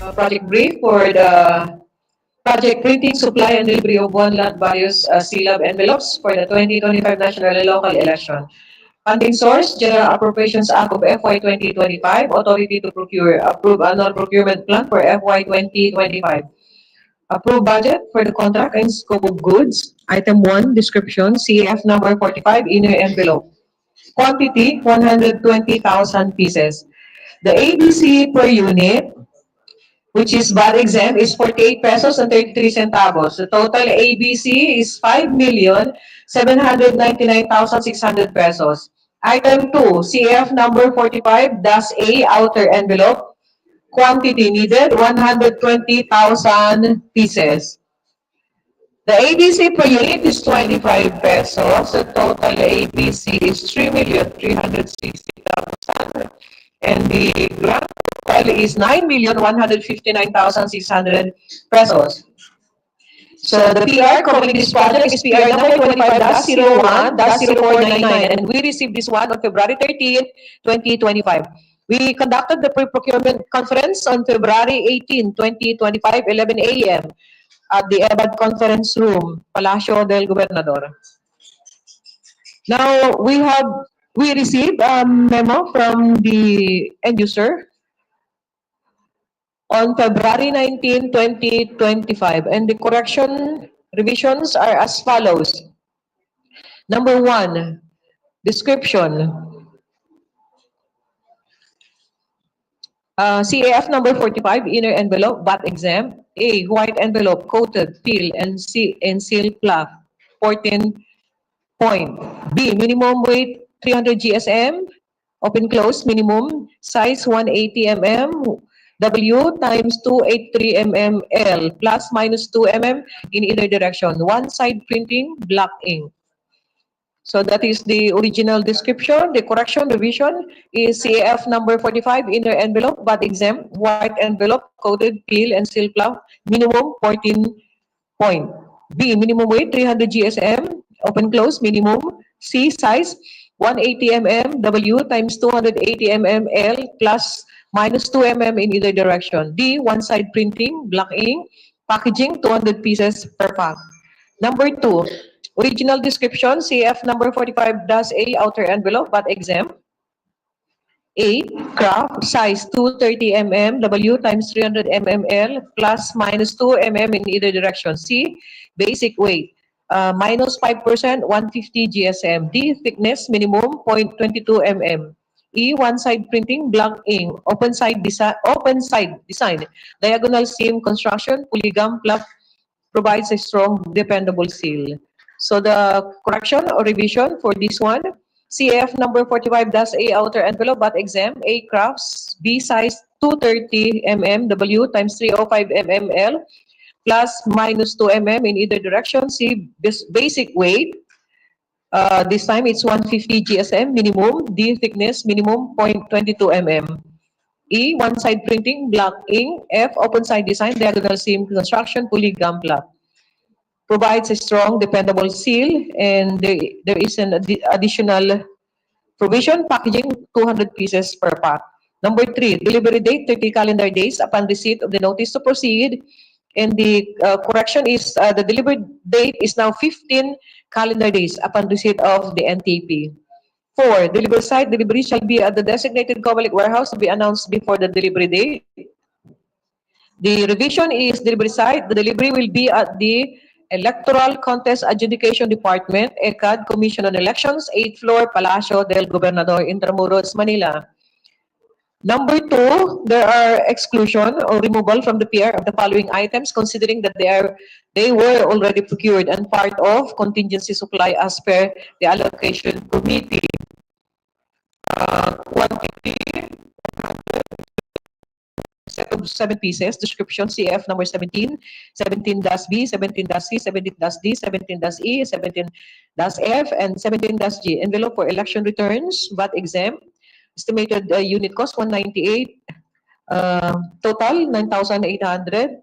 [SPEAKER 1] project brief for the project printing, supply, and delivery of one lot various CLAB envelopes for the 2025 national and local election. Funding source, General Appropriations Act of FY 2025, authority to procure, approve annual procurement plan for FY 2025. Approve budget for the contract and scope of goods. Item 1, description, CAF number 45, inner envelope. Quantity, 120,000 pieces. The ABC per unit, which is VAT exempt, is 48 pesos and 33 centavos. The total ABC is 5,799,600 pesos. Item 2, CF number 45-A, outer envelope. Quantity needed, 120,000 pieces. The ABC per unit is 25 pesos. The total ABC is 3,360,000. And the grand total is 9,159,600 pesos. So the PR covering this project is PR number 25-01-0499, and we received this one on February 13, 2025. We conducted the pre-procurement conference on February 18, 2025, 11 a.m. at the EBAD conference room, Palacio del Gobernador. Now, we received a memo from the end user on February 19, 2025, and the correction revisions are as follows. Number 1, description. CAF number 45, inner envelope, VAT exempt. A, white envelope, coated, peel, and seal plaque, 14 point. B, minimum weight 300 GSM, open close, minimum size 180 mm, W times 283 mm L, plus minus 2 mm in either direction. One side printing, black ink. So that is the original description. The correction revision is CAF number 45, inner envelope, VAT exempt, white envelope, coated, peel, and seal plaque, minimum 14 point. B, minimum weight 300 GSM, open close, minimum. C, size 180 mm, W times 280 mm L, plus minus 2 mm in either direction. D, one side printing, black ink, packaging 200 pieces per pack. Number 2, original description, CF number 45-A, outer envelope, VAT exempt. A, craft, size 230 mm, W times 300 mm L, plus minus 2 mm in either direction. C, basic weight, minus 5%, 150 GSM. D, thickness, minimum, 0.22 mm. E, one-side printing, blank ink, open side design, diagonal seam construction, polygam plug, provides a strong, dependable seal. So the correction or revision for this one, CF number 45-A, outer envelope, VAT exempt. A, crafts. B, size 230 mm, W times 305 mm L, plus minus 2 mm in either direction. C, basic weight. This time it's 150 GSM minimum. D, thickness minimum 0.22 mm. E, one-side printing, black ink. F, open side design, diagonal seam construction, polygam plug. Provides a strong, dependable seal, and there is an additional provision, packaging 200 pieces per pack. Number 3, delivery date 30 calendar days upon receipt of the notice to proceed. And the correction is the delivery date is now 15 calendar days upon receipt of the NTP. 4, delivery site delivery shall be at the designated Comelec warehouse to be announced before the delivery date. The revision is delivery site. The delivery will be at the Electoral Contest Adjudication Department, ECAD, Commission on Elections, 8th floor, Palacio del Gobernador, Intramuros, Manila. Number 2, there are exclusion or removal from the PR of the following items, considering that they were already procured and part of contingency supply as per the allocation committee. Quantity, set of 7 pieces, description CF number 17, 17-B, 17-C, 17-D, 17-E, 17-F, and 17-G. Envelope for election returns, VAT exempt. Estimated unit cost 198, total 9,800.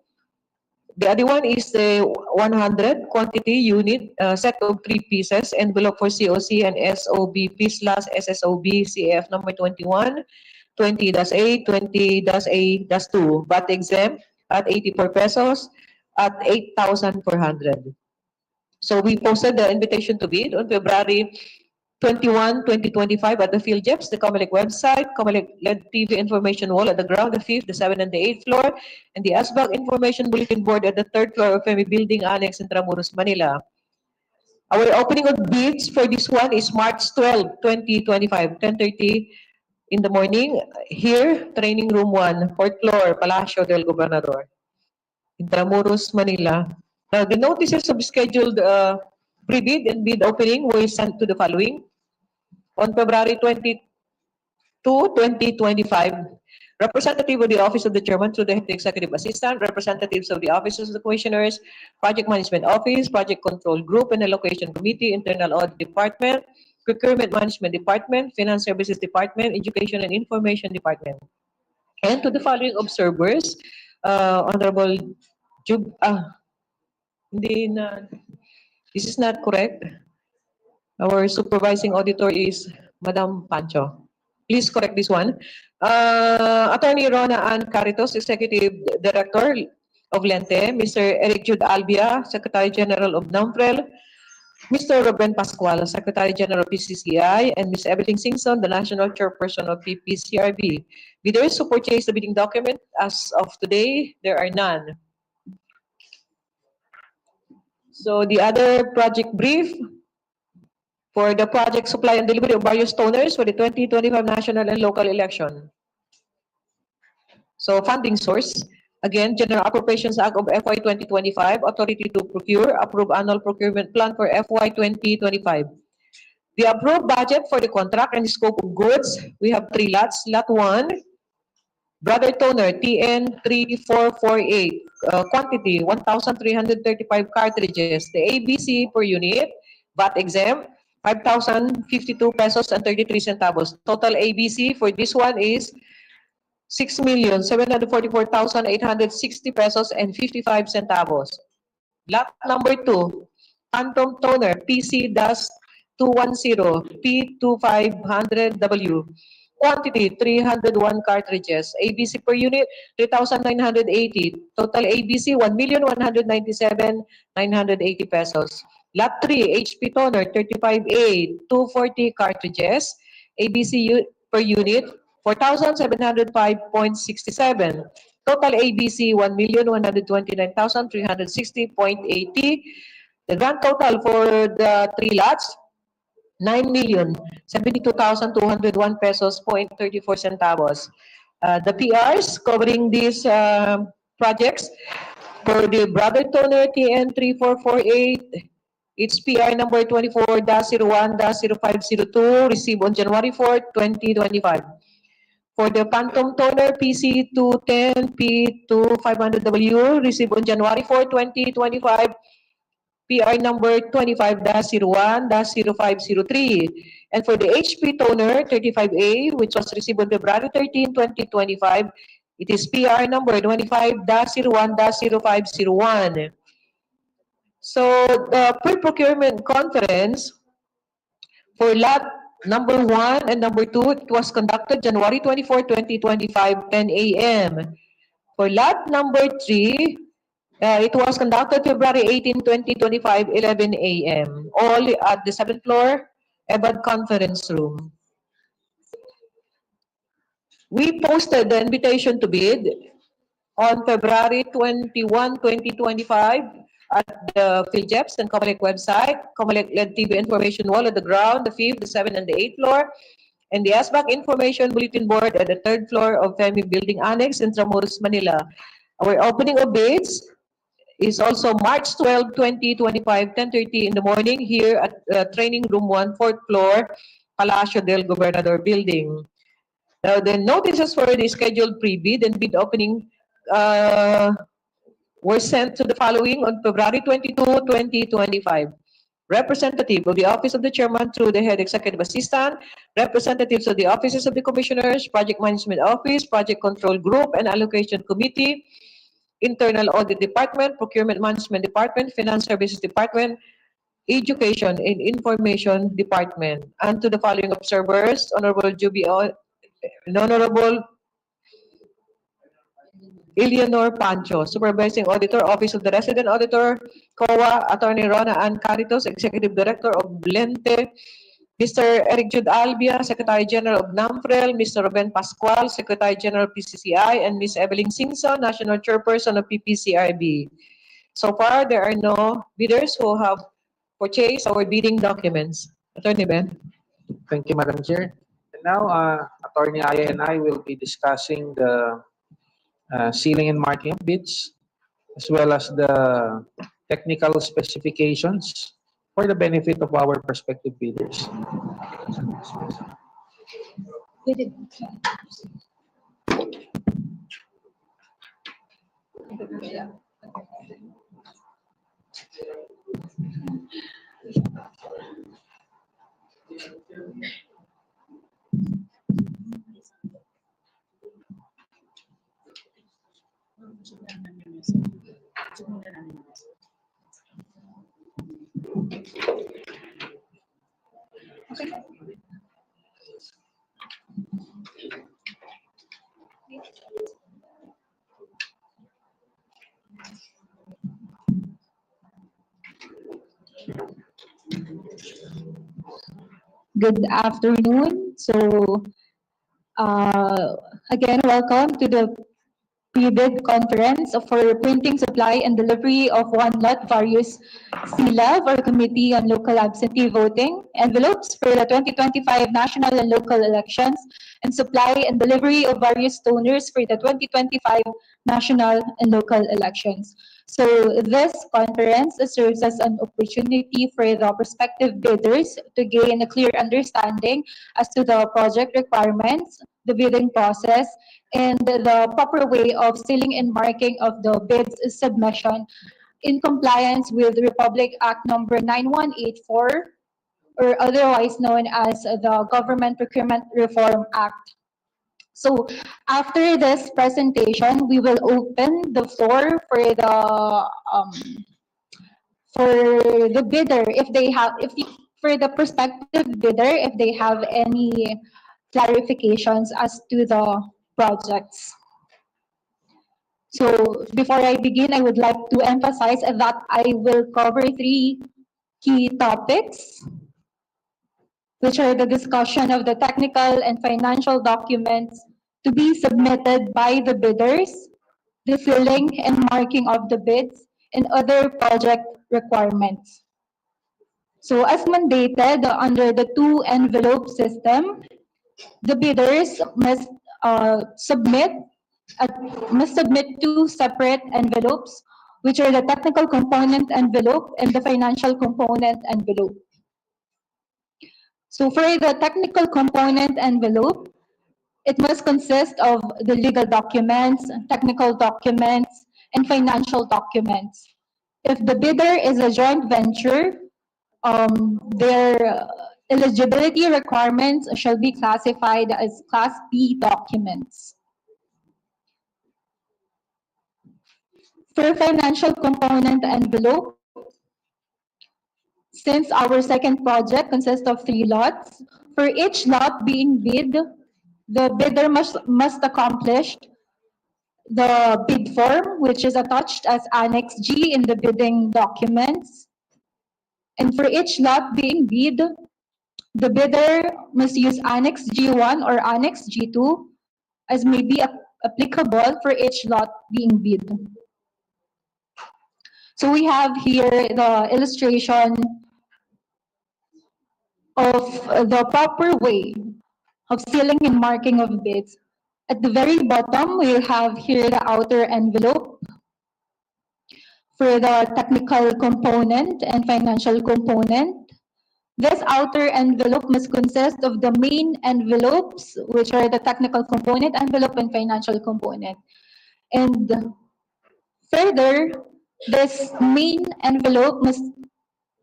[SPEAKER 1] The other one is the 100 quantity unit, set of 3 pieces, envelope for COC and SOB, P/SSOB, CF number 21. 20-A, 20-A-2, VAT exempt at 84 pesos at 8,400. So we posted the invitation to bid on February 21, 2025 at the PhilJeps, the Comelec website, Comelec LED TV information wall at the ground, the 5th, the 7th, and the 8th floor, and the ASBAC information bulletin board at the 3rd floor of FEMI Building Annex in Intramuros, Manila. Our opening of bids for this one is March 12, 2025, 10:30 in the morning, here, training room 1, 4th floor, Palacio del Gobernador, Intramuros, Manila. Now, the notices of scheduled pre-bid and bid opening were sent to the following. On February 22, 2025, representative of the Office of the Chairman through the Executive Assistant, representatives of the Offices of the Commissioners, Project Management Office, Project Control Group and Allocation Committee, Internal Audit Department, Procurement Management Department, Finance Services Department, Education and Information Department. And to the following observers, Honorable hindi na, this is not correct. Our supervising auditor is Madam Pancho. Please correct this one. Attorney Rona Ann Caritos, Executive Director of Lente, Mr. Eric Jude Albia, Secretary General of NAMFREL, Mr. Ruben Pascual, Secretary General of PCCI, and Ms. Evelyn Singson, the National Chairperson of PPCRB. Bidders who purchased the bidding document as of today, there are none. So the other project brief for the project supply and delivery of various toners for the 2025 national and local election. So funding source, again, General Appropriations Act of FY 2025, authority to procure, approve annual procurement plan for FY 2025. The approved budget for the contract and the scope of goods, we have 3 lots. Lot 1, Brother Toner, TN 3448, quantity 1,335 cartridges. The ABC per unit, VAT exempt, 5,052 pesos and 33 centavos. Total ABC for this one is 6,744,860 pesos and 55 centavos. Lot number 2, Phantom Toner, PC-210, P2500W. Quantity, 301 cartridges. ABC per unit, 3,980. Total ABC, 1,197,980 pesos. Lot 3, HP Toner, 35A, 240 cartridges. ABC per unit, 4,705.67. Total ABC, 1,129,360.80. The grand total for the 3 lots, 9,072,201 pesos, 34 centavos. The PRs covering these projects for the Brother Toner TN 3448, it's PR number 24-01-0502, received on January 4, 2025. For the Phantom Toner PC 210 P2500W, received on January 4, 2025, PR number 25-01-0503. And for the HP Toner 35A, which was received on February 13, 2025, it is PR number 25-01-0501. So the pre-procurement conference for lot number 1 and number 2, it was conducted January 24, 2025, 10 a.m. For lot number 3, it was conducted February 18, 2025, 11 a.m. All at the 7th floor, EBAD conference room. We posted the invitation to bid on February 21, 2025 at the PhilJeps and Comelec website, Comelec LED TV information wall at the ground, the 5th, the 7th, and the 8th floor, and the ASBAC information bulletin board at the 3rd floor of FEMI Building Annex in Intramuros, Manila. Our opening of bids is also March 12, 2025, 10:30 in the morning here at Training Room 1, 4th floor, Palacio del Gobernador Building. Now, the notices for the scheduled pre-bid and bid opening were sent to the following on February 22, 2025. Representative of the Office of the Chairman through the Head Executive Assistant, representatives of the Offices of the Commissioners, Project Management Office, Project Control Group and Allocation Committee, Internal Audit Department, Procurement Management Department, Finance Services Department, Education and Information Department. And to the following observers, Honorable Honorable Eleanor Pancho, Supervising Auditor, Office of the Resident Auditor, COA, Attorney Rona Ann Caritos, Executive Director of Lente, Mr. Eric Jude Albia, Secretary General of NAMFREL, Mr. Ruben Pascual, Secretary General PCCI, and Ms. Evelyn Singson, National Chairperson of PPCRB. So far, there are no bidders who have purchased our bidding documents. Attorney Ben.
[SPEAKER 2] Thank you, Madam Chair. And now, Attorney Aya and I will be discussing the sealing and marking of bids, as well as the technical specifications for the benefit of our prospective bidders.
[SPEAKER 3] Good afternoon. Again, welcome to the pre-bid conference for printing, supply, and delivery of one lot various CLAV or Committee on Local Absentee Voting envelopes for the 2025 national and local elections, and supply and delivery of various toners for the 2025 national and local elections. So this conference serves as an opportunity for the prospective bidders to gain a clear understanding as to the project requirements, the bidding process, and the proper way of sealing and marking of the bids submission in compliance with Republic Act number 9184, or otherwise known as the Government Procurement Reform Act. So after this presentation, we will open the floor for the bidder if they have for the prospective bidder if they have any clarifications as to the projects. So before I begin, I would like to emphasize that I will cover three key topics, which are the discussion of the technical and financial documents to be submitted by the bidders, the filling and marking of the bids, and other project requirements. So as mandated under the two-envelope system, the bidders submit must submit two separate envelopes, which are the technical component envelope and the financial component envelope. So for the technical component envelope, it must consist of the legal documents, technical documents, and financial documents. If the bidder is a joint venture, their eligibility requirements shall be classified as Class B documents. For financial component envelope, since our second project consists of 3 lots, for each lot being bid, the bidder must accomplish the bid form, which is attached as Annex G in the bidding documents. And for each lot being bid, the bidder must use Annex G1 or Annex G2 as may be applicable for each lot being bid. So we have here the illustration of the proper way of sealing and marking of bids. At the very bottom, we have here the outer envelope for the technical component and financial component. This outer envelope must consist of the main envelopes, which are the technical component envelope and financial component. And further, this main envelope must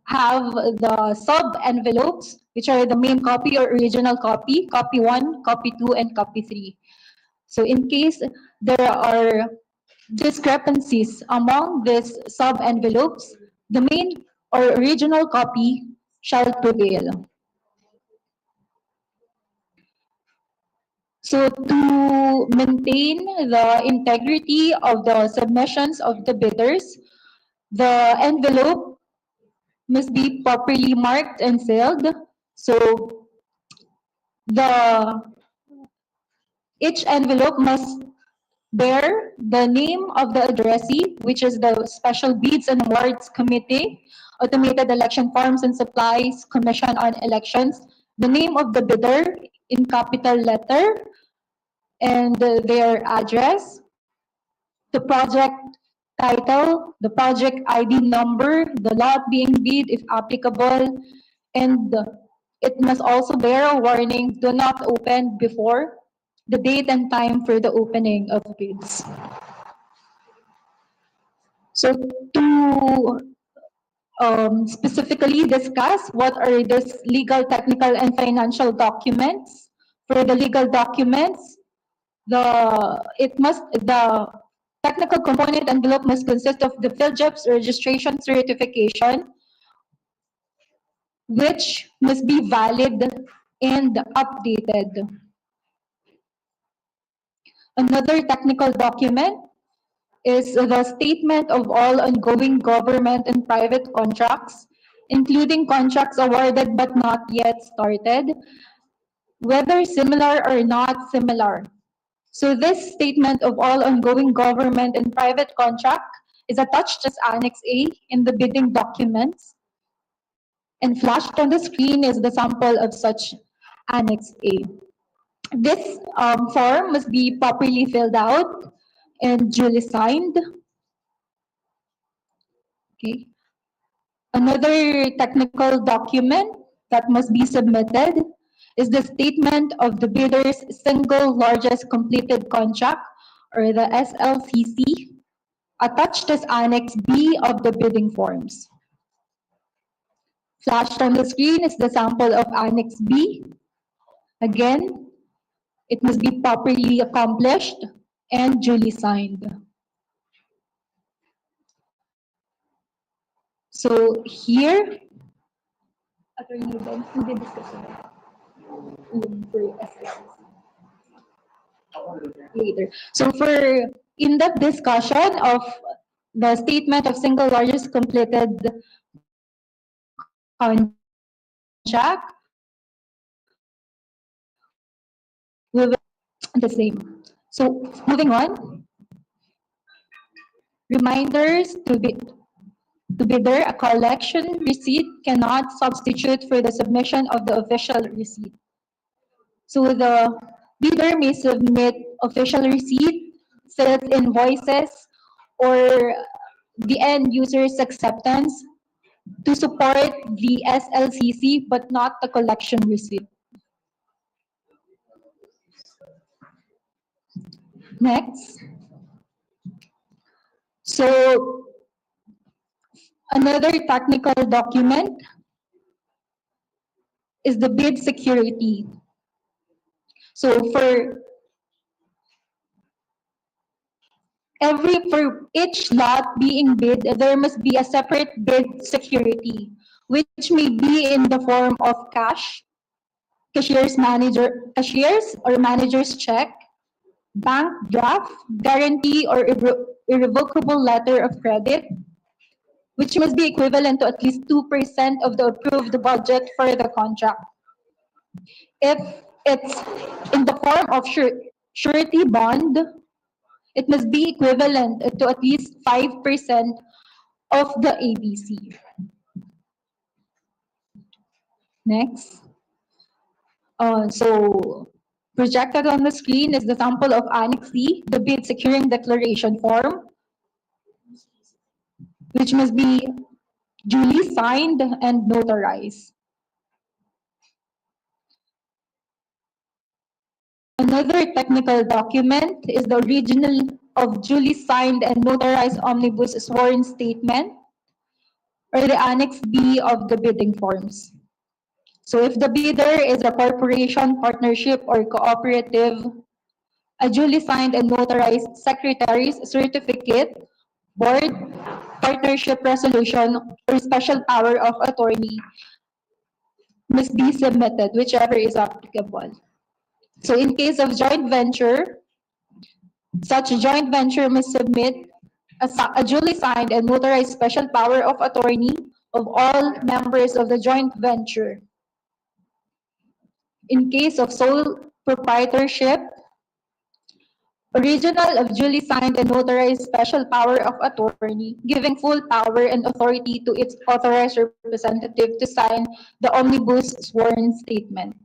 [SPEAKER 3] have the sub-envelopes, which are the main copy or original copy, copy 1, copy 2, and copy 3. So in case there are discrepancies among these sub-envelopes, the main or original copy shall prevail. So to maintain the integrity of the submissions of the bidders, the envelope must be properly marked and sealed. So the each envelope must bear the name of the addressee, which is the Special Bids and Awards Committee, Automated Election Forms and Supplies Commission on Elections, the name of the bidder in capital letter, and their address, the project title, the project ID number, the lot being bid if applicable, and it must also bear a warning, do not open before the date and time for the opening of bids. So to specifically discuss what are these legal, technical, and financial documents. For the legal documents, the technical component envelope must consist of the PhilJEP's registration certification, which must be valid and updated. Another technical document is the statement of all ongoing government and private contracts, including contracts awarded but not yet started, whether similar or not similar. So this statement of all ongoing government and private contract is attached as Annex A in the bidding documents, and flashed on the screen is the sample of such Annex A. This form must be properly filled out and duly signed. Okay. Another technical document that must be submitted is the statement of the bidder's single largest completed contract, or the SLCC, attached as Annex B of the bidding forms. Flashed on the screen is the sample of Annex B. Again, it must be properly accomplished and duly signed. So here, Attorney Ben, hindi discussion. For SLCC. Later. So for in-depth discussion of the statement of single largest completed contract, we will the same. So moving on, reminders to bidder, a collection receipt cannot substitute for the submission of the official receipt. So the bidder may submit official receipt, sales invoices, or the end user's acceptance to support the SLCC, but not the collection receipt. Next. So another technical document is the bid security. So for each lot being bid, there must be a separate bid security, which may be in the form of cash, cashier's or manager's check, bank draft, guarantee, or irrevocable letter of credit, which must be equivalent to at least 2% of the approved budget for the contract. If it's in the form of surety bond, it must be equivalent to at least 5% of the ABC. Next. So projected on the screen is the sample of Annex C, the bid securing declaration form, which must be duly signed and notarized. Another technical document is the original of duly signed and notarized omnibus sworn statement, or the Annex B of the bidding forms. So if the bidder is a corporation, partnership, or cooperative, a duly signed and notarized secretary's certificate, board, partnership resolution, or special power of attorney must be submitted, whichever is applicable. So in case of joint venture, such a joint venture must submit a duly signed and notarized special power of attorney of all members of the joint venture. In case of sole proprietorship, original of duly signed and notarized special power of attorney, giving full power and authority to its authorized representative to sign the omnibus sworn statement.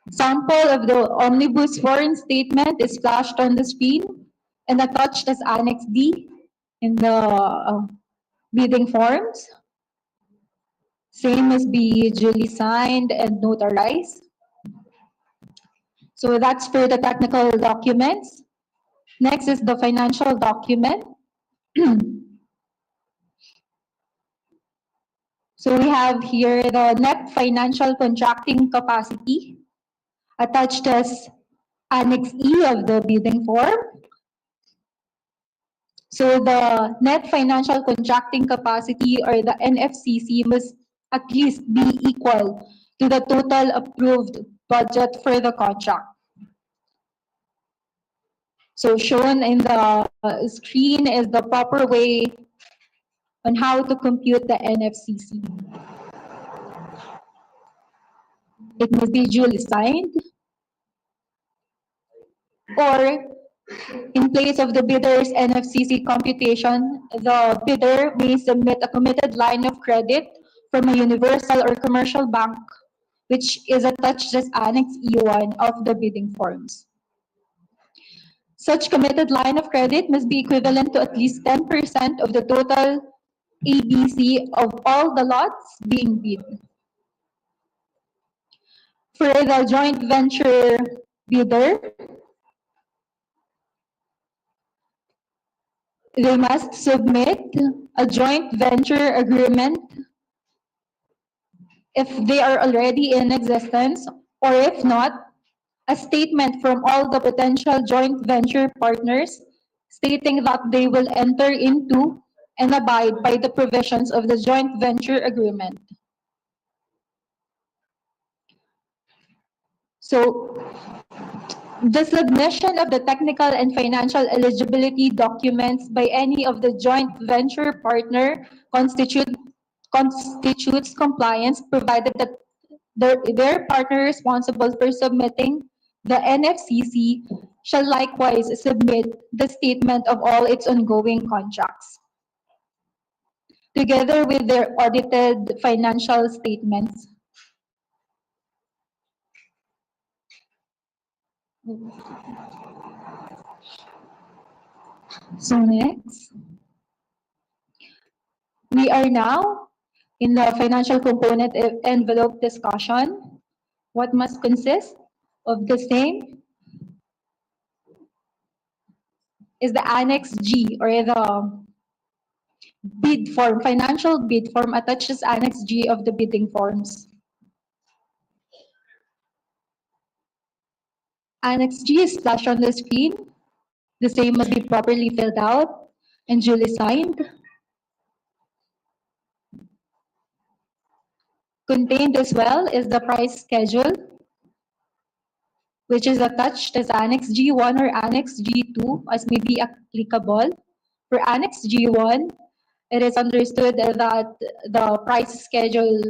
[SPEAKER 3] Sample of the omnibus sworn statement is flashed on the screen and attached as Annex D in the bidding forms. Same must be duly signed and notarized. So that's for the technical documents. Next is the financial document. So we have here the net financial contracting capacity attached as Annex E of the bidding form. So the net financial contracting capacity, or the NFCC, must at least be equal to the total approved budget for the contract. So shown in the screen is the proper way on how to compute the NFCC. It must be duly signed, or in place of the bidder's NFCC computation, the bidder may submit a committed line of credit from a universal or commercial bank, which is attached as Annex E1 of the bidding forms. Such committed line of credit must be equivalent to at least 10% of the total ABC of all the lots being bid. For the joint venture bidder, they must submit a joint venture agreement if they are already in existence, or if not, a statement from all the potential joint venture partners stating that they will enter into and abide by the provisions of the joint venture agreement. So, the submission of the technical and financial eligibility documents by any of the joint venture partner constitutes compliance, provided that their partner responsible for submitting the NFCC shall likewise submit the statement of all its ongoing contracts, together with their audited financial statements. So next, we are now in the financial component envelope discussion. What must consist of the same is the Annex G, or the bid form, financial bid form attached as Annex G of the bidding forms. Annex G is flashed on the screen. The same must be properly filled out and duly signed. Contained as well is the price schedule, which is attached as Annex G1 or Annex G2 as may be applicable. For Annex G1, it is understood that the price schedule,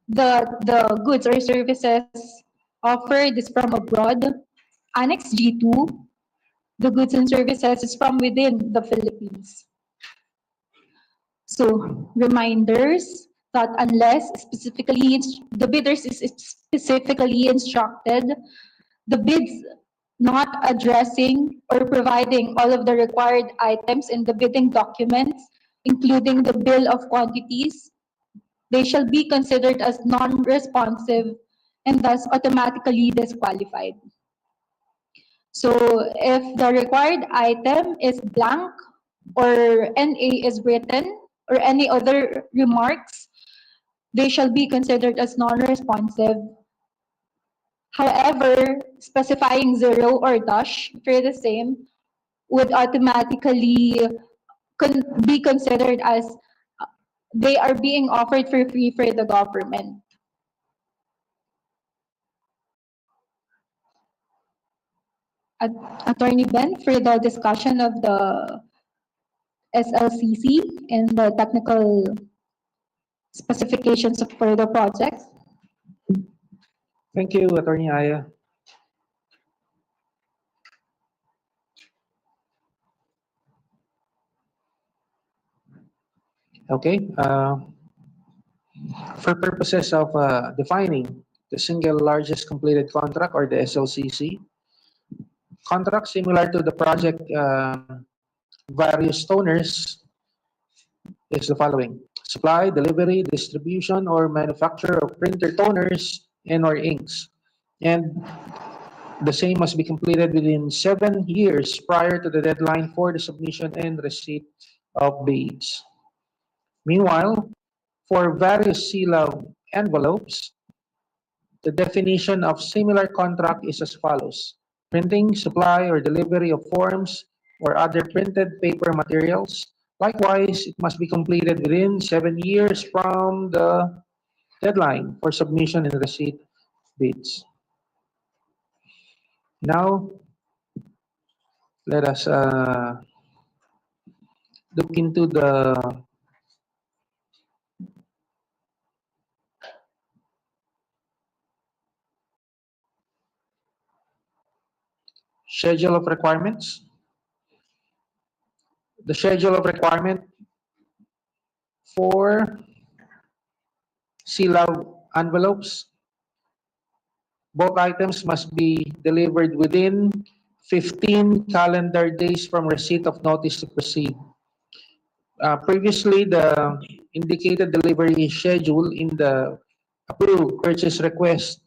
[SPEAKER 3] the goods or services offered is from abroad. Annex G2, the goods and services is from within the Philippines. So reminders that unless specifically the bidders is specifically instructed, the bids not addressing or providing all of the required items in the bidding documents, including the bill of quantities, they shall be considered as non-responsive and thus automatically disqualified. So if the required item is blank or NA is written or any other remarks, they shall be considered as non-responsive. However, specifying zero or dash for the same would automatically be considered as they are being offered for free for the government. Attorney Ben, for the discussion of the SLCC and the technical specifications for the project.
[SPEAKER 2] Thank you, Attorney Aya. Okay, for purposes of defining the single largest completed contract, or the SLCC, contract similar to the project various toners is the following: supply, delivery, distribution, or manufacture of printer toners and/or inks. And the same must be completed within 7 years prior to the deadline for the submission and receipt of bids. Meanwhile, for various seal envelopes, the definition of similar contract is as follows: printing, supply, or delivery of forms or other printed paper materials. Likewise, it must be completed within 7 years from the deadline for submission and receipt bids. Now, let us look into the schedule of requirements. The schedule of requirement for seal envelopes. Both items must be delivered within 15 calendar days from receipt of notice to proceed. Previously, the indicated delivery schedule in the approved purchase request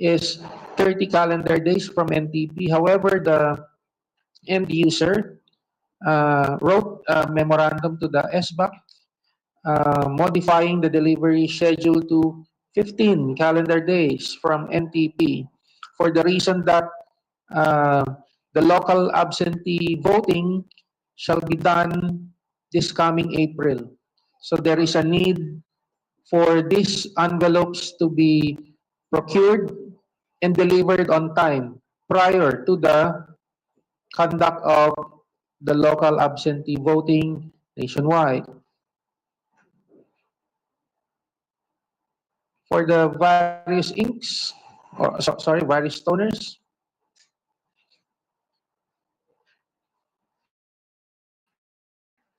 [SPEAKER 2] is 30 calendar days from NTP. However, the end user wrote a memorandum to the SBAC modifying the delivery schedule to 15 calendar days from NTP, for the reason that uh, the local absentee voting shall be done this coming April. So there is a need for these envelopes to be procured and delivered on time prior to the conduct of the local absentee voting nationwide. For the various inks, or sorry, various toners,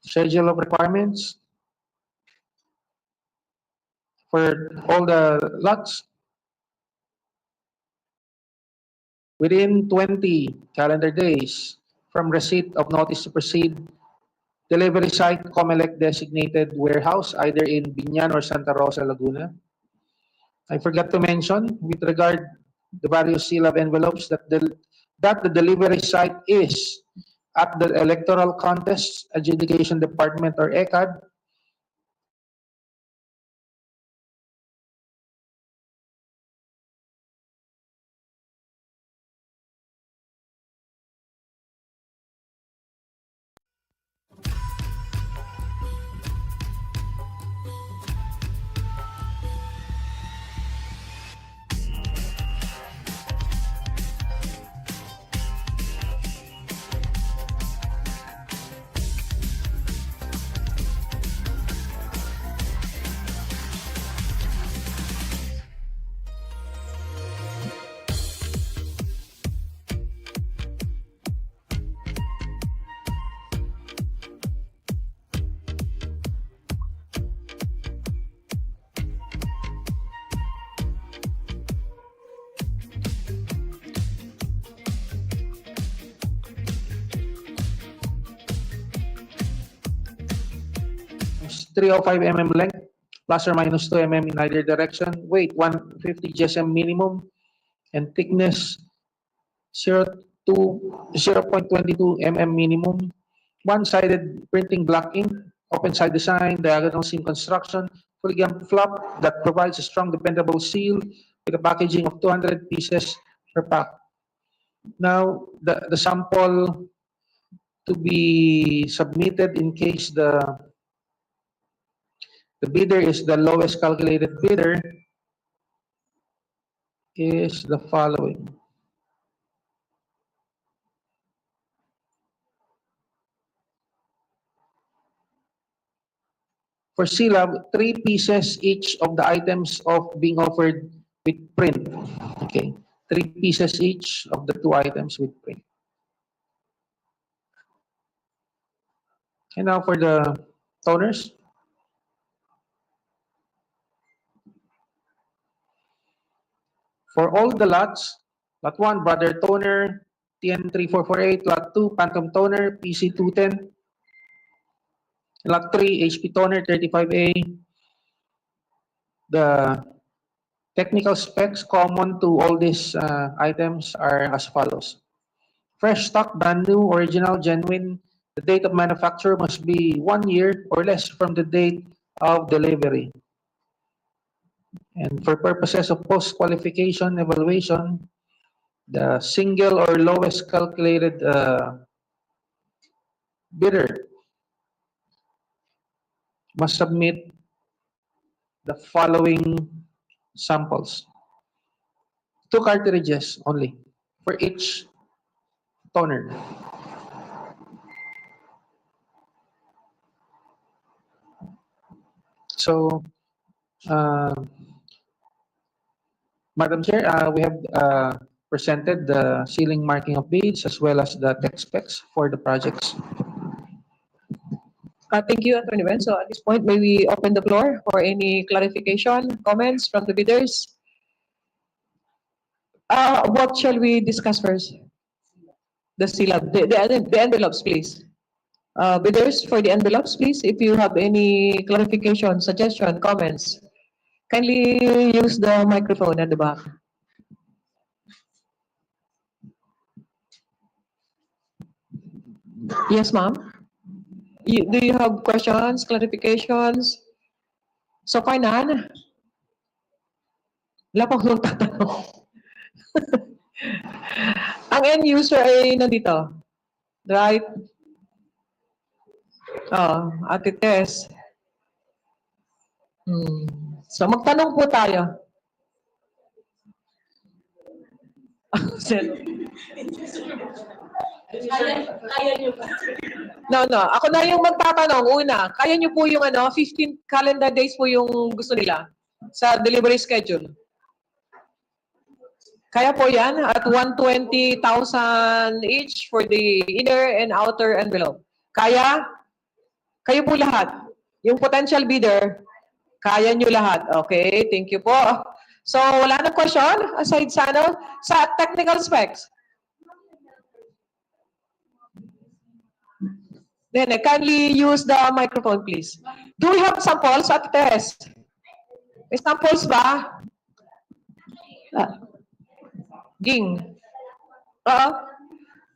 [SPEAKER 2] schedule of requirements for all the lots within 20 calendar days from receipt of notice to proceed. Delivery site, COMELEC designated warehouse, either in Binyan or Santa Rosa, Laguna. I forgot to mention, with regard the various seal of envelopes, that the delivery site is at the Electoral Contest Adjudication Department, or ECAD. Is 305 mm length, plus or minus 2 mm in either direction. Weight 150 GSM minimum, and thickness 0.22 mm minimum. One-sided printing block ink, open side design, diagonal seam construction, polygon flap that provides a strong, dependable seal with a packaging of 200 pieces per pack. Now, the sample to be submitted in case the bidder is the lowest calculated bidder is the following. For CLAB, 3 pieces each of the items of being offered with print. Okay, 3 pieces each of the 2 items with print. And now for the toners. For all the lots, lot 1, Brother Toner, TN3448, lot 2, Phantom Toner, PC210, lot 3, HP Toner 35A. The technical specs common to all these items are as follows. Fresh stock, brand new, original, genuine. The date of manufacture must be 1 year or less from the date of delivery. And for purposes of post-qualification evaluation, the single or lowest calculated bidder must submit the following samples. 2 cartridges only for each toner. So, Madam Chair, we have presented the ceiling marking of beads as well as the tech specs for the projects.
[SPEAKER 1] Thank you, Attorney Ben. So at this point, may we open the floor for any clarification, comments from the bidders? What shall we discuss first? The CLAB, the envelopes, please. Bidders for the envelopes, please, if you have any clarification, suggestion, comments, kindly use the microphone at the back. Yes, ma'am. Do you have questions, clarifications? So far, none? Wala pa akong tatanong. Ang end user ay nandito. Right? Ate Tess. So magtanong po tayo.
[SPEAKER 10] Kaya niyo ba?
[SPEAKER 1] No. Ako na yung magtatanong. Una, kaya niyo po yung 15 calendar days po yung gusto nila sa delivery schedule. Kaya po yan at 120,000 each for the inner and outer envelope. Kaya? Kayo po lahat. Yung potential bidder, kaya nyo lahat. Okay, thank you po. So, wala na question aside sa technical specs. Then, kindly use the microphone, please. Do we have samples at test? May samples ba? Ging.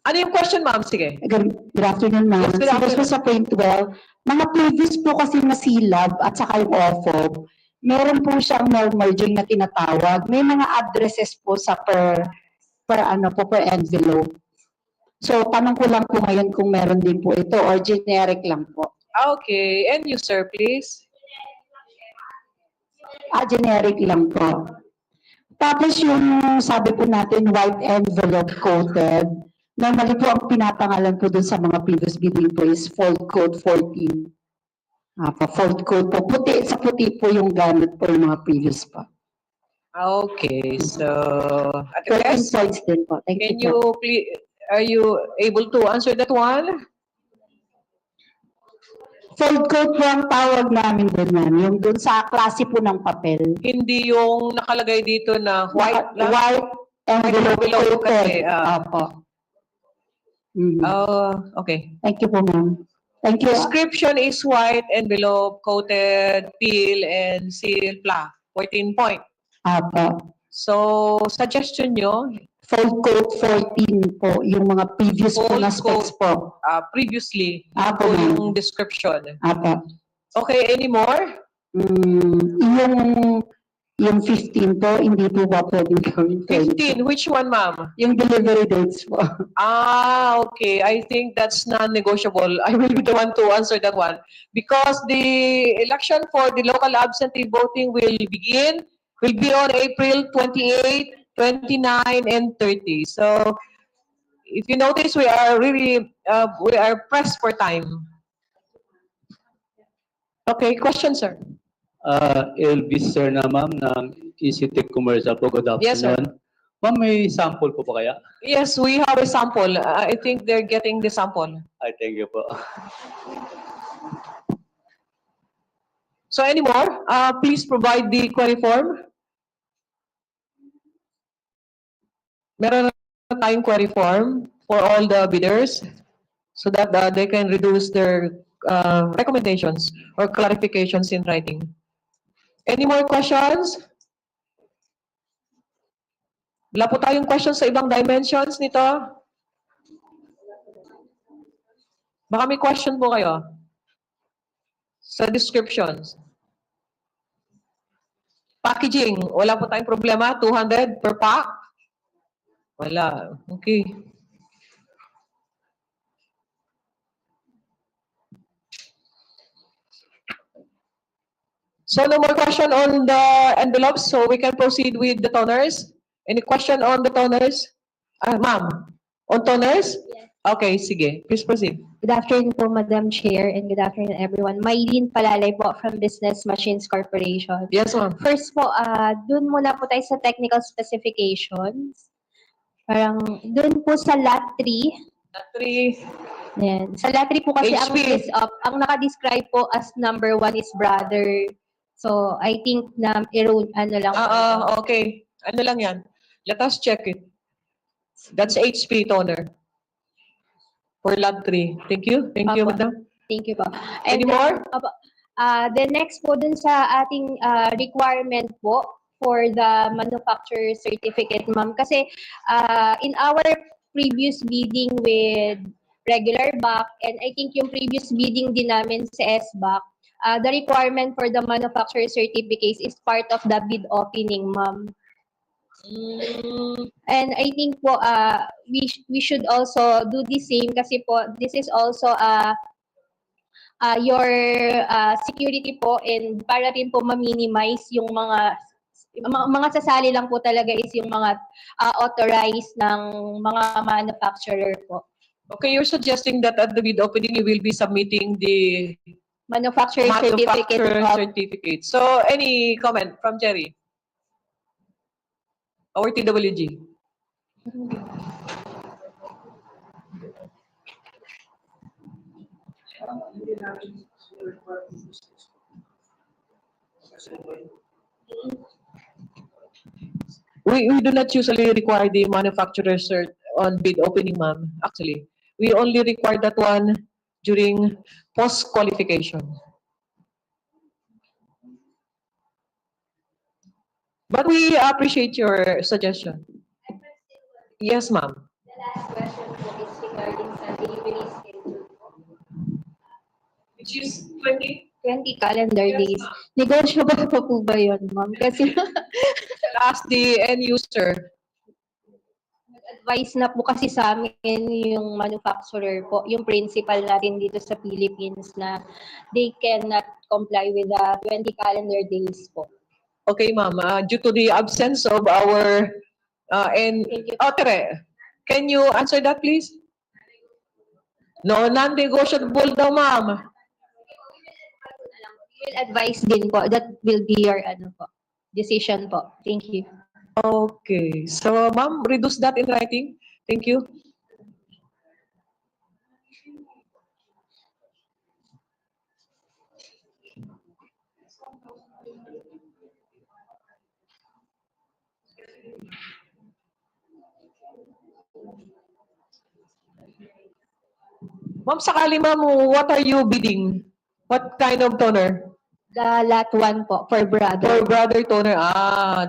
[SPEAKER 1] Ano yung question, ma'am? Sige.
[SPEAKER 11] Good afternoon, ma'am.
[SPEAKER 1] Yes, good
[SPEAKER 11] Suppose po
[SPEAKER 1] afternoon.
[SPEAKER 11] sa point 12, mga previous po kasi na silab at saka yung OFOB, meron po siyang merging na tinatawag. May mga addresses po sa per envelope. So, tanong ko lang po ngayon kung meron din po ito or generic lang po.
[SPEAKER 1] Okay. And you, sir, please.
[SPEAKER 11] Generic lang po. Tapos yung sabi po natin, white envelope coated, normally po ang pinapangalan po dun sa mga previous bidding po is fold code 14. Fold code po. Puti, sa puti po yung gamit po yung mga previous po.
[SPEAKER 1] Okay. So, at
[SPEAKER 11] 13
[SPEAKER 1] test,
[SPEAKER 11] points din po. Thank
[SPEAKER 1] can
[SPEAKER 11] you po.
[SPEAKER 1] you please, are you able to answer that one?
[SPEAKER 11] Fold code po ang tawag namin dun, ma'am. Yung dun sa klase po ng papel.
[SPEAKER 1] Hindi yung nakalagay dito na white lang?
[SPEAKER 11] White envelope
[SPEAKER 1] envelope kasi,
[SPEAKER 11] coated. Opo.
[SPEAKER 1] Okay.
[SPEAKER 11] Thank you po, ma'am. Thank you.
[SPEAKER 1] Description is white envelope coated, peel, and seal pla. 14 point.
[SPEAKER 11] Opo.
[SPEAKER 1] So, suggestion nyo,
[SPEAKER 11] Fold code 14 po, yung mga previous po na specs po.
[SPEAKER 1] previously,
[SPEAKER 11] Apo,
[SPEAKER 1] po
[SPEAKER 11] ma'am.
[SPEAKER 1] yung description.
[SPEAKER 11] Apo.
[SPEAKER 1] Okay, any more?
[SPEAKER 11] Yung 15 po, hindi po ba pwedeng gawin
[SPEAKER 1] 15, which one, ma'am?
[SPEAKER 11] Yung delivery dates po.
[SPEAKER 1] Okay. I think that's non-negotiable. I will be the one to answer that one. Because the election for the local absentee voting will be on April 28, 29, and 30. So, if you notice, we are really, we are pressed for time. Okay, question, sir.
[SPEAKER 12] Elvis sir na ma'am ng EasyTech Commercial po. Good
[SPEAKER 1] Yes, sir.
[SPEAKER 12] afternoon. Ma'am, may sample po pa kaya?
[SPEAKER 1] Yes, we have a sample. I think they're getting the sample.
[SPEAKER 12] Ay, thank you po.
[SPEAKER 1] So any more? Please provide the query form. Meron na tayong query form for all the bidders so that they can reduce their recommendations or clarifications in writing. Any more questions? Wala po tayong questions sa ibang dimensions nito. Baka may question po kayo sa descriptions. Packaging, wala po tayong problema. 200 per pack? Wala. Okay. So no more question on the envelopes, so we can proceed with the toners. Any question on the toners? Ma'am, on toners?
[SPEAKER 13] Yes.
[SPEAKER 1] Okay, sige. Please proceed.
[SPEAKER 13] Good afternoon po, Madam Chair, and good afternoon, everyone. Maylene Palalay po from Business Machines Corporation.
[SPEAKER 1] Yes, ma'am.
[SPEAKER 13] First po, dun muna po tayo sa technical specifications. Parang dun po sa lot 3.
[SPEAKER 1] Lot 3.
[SPEAKER 13] Yan. Sa lot 3 po kasi
[SPEAKER 1] HP.
[SPEAKER 13] ang naka-describe po as number 1 is brother. So, I think na ano lang po.
[SPEAKER 1] Okay. Ano lang yan? Let us check it. That's HP toner. For lot 3. Thank you. Thank you,
[SPEAKER 13] Apo.
[SPEAKER 1] madam.
[SPEAKER 13] Thank you po.
[SPEAKER 1] Any more?
[SPEAKER 13] The next po dun sa ating requirement po for the manufacturer certificate, ma'am. Kasi in our previous bidding with regular BAC, and I think yung previous bidding din namin sa SBAC, the requirement for the manufacturer certificates is part of the bid opening, ma'am. And I think po, we should also do the same kasi po, this is also your security po, and para rin po ma-minimize yung mga sasali lang po talaga is yung mga authorized ng mga manufacturer po.
[SPEAKER 1] Okay, you're suggesting that at the bid opening, you will be submitting the
[SPEAKER 13] Manufacturer
[SPEAKER 1] certificate. So, any comment from Jerry? Or TWG? We do not usually require the manufacturer cert on bid opening, ma'am. Actually, we only require that one during post-qualification. But we appreciate your suggestion. Yes, ma'am.
[SPEAKER 13] The last question po is regarding sa delivery schedule.
[SPEAKER 1] Which is 20?
[SPEAKER 13] 20 calendar days. Negotiable pa po ba yun, ma'am? Kasi
[SPEAKER 1] Ask the end user.
[SPEAKER 13] advice na po kasi sa amin yung manufacturer po, yung principal natin dito sa Philippines na they cannot comply with the 20 calendar days po.
[SPEAKER 1] Okay, ma'am. Due to the absence of our
[SPEAKER 13] Thank you.
[SPEAKER 1] Tere, can you answer that, please? No, non-negotiable daw, ma'am.
[SPEAKER 13] We will advise din po. That will be your decision po. Thank you.
[SPEAKER 1] Okay. So, ma'am, reduce that in writing. Thank you. Ma'am, sakali ma'am, what are you bidding? What kind of toner?
[SPEAKER 13] The lot 1 po, for brother.
[SPEAKER 1] For brother toner.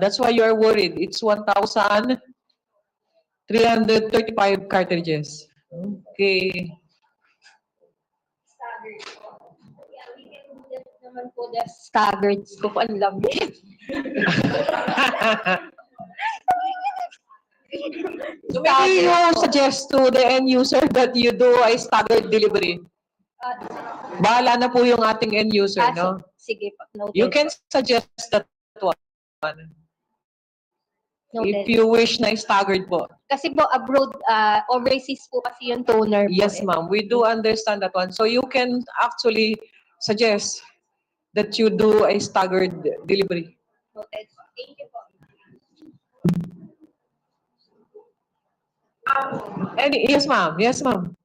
[SPEAKER 1] That's why you are worried. It's 1,335 cartridges. Okay.
[SPEAKER 13] Staggered po. Yeah, we can do that naman po, the staggered scope. Ang lamig.
[SPEAKER 1] So maybe you suggest to the end user that you do a staggered delivery. Bahala na po yung ating end user, no?
[SPEAKER 13] Sige po. Noted.
[SPEAKER 1] You can suggest that one. If
[SPEAKER 13] Noted.
[SPEAKER 1] you wish na staggered po.
[SPEAKER 13] Kasi po abroad, overseas po kasi yung toner po.
[SPEAKER 1] Yes, ma'am. We do understand that one. So you can actually suggest that you do a staggered delivery.
[SPEAKER 13] Noted. Thank you po.
[SPEAKER 1] Yes, ma'am. Yes, ma'am.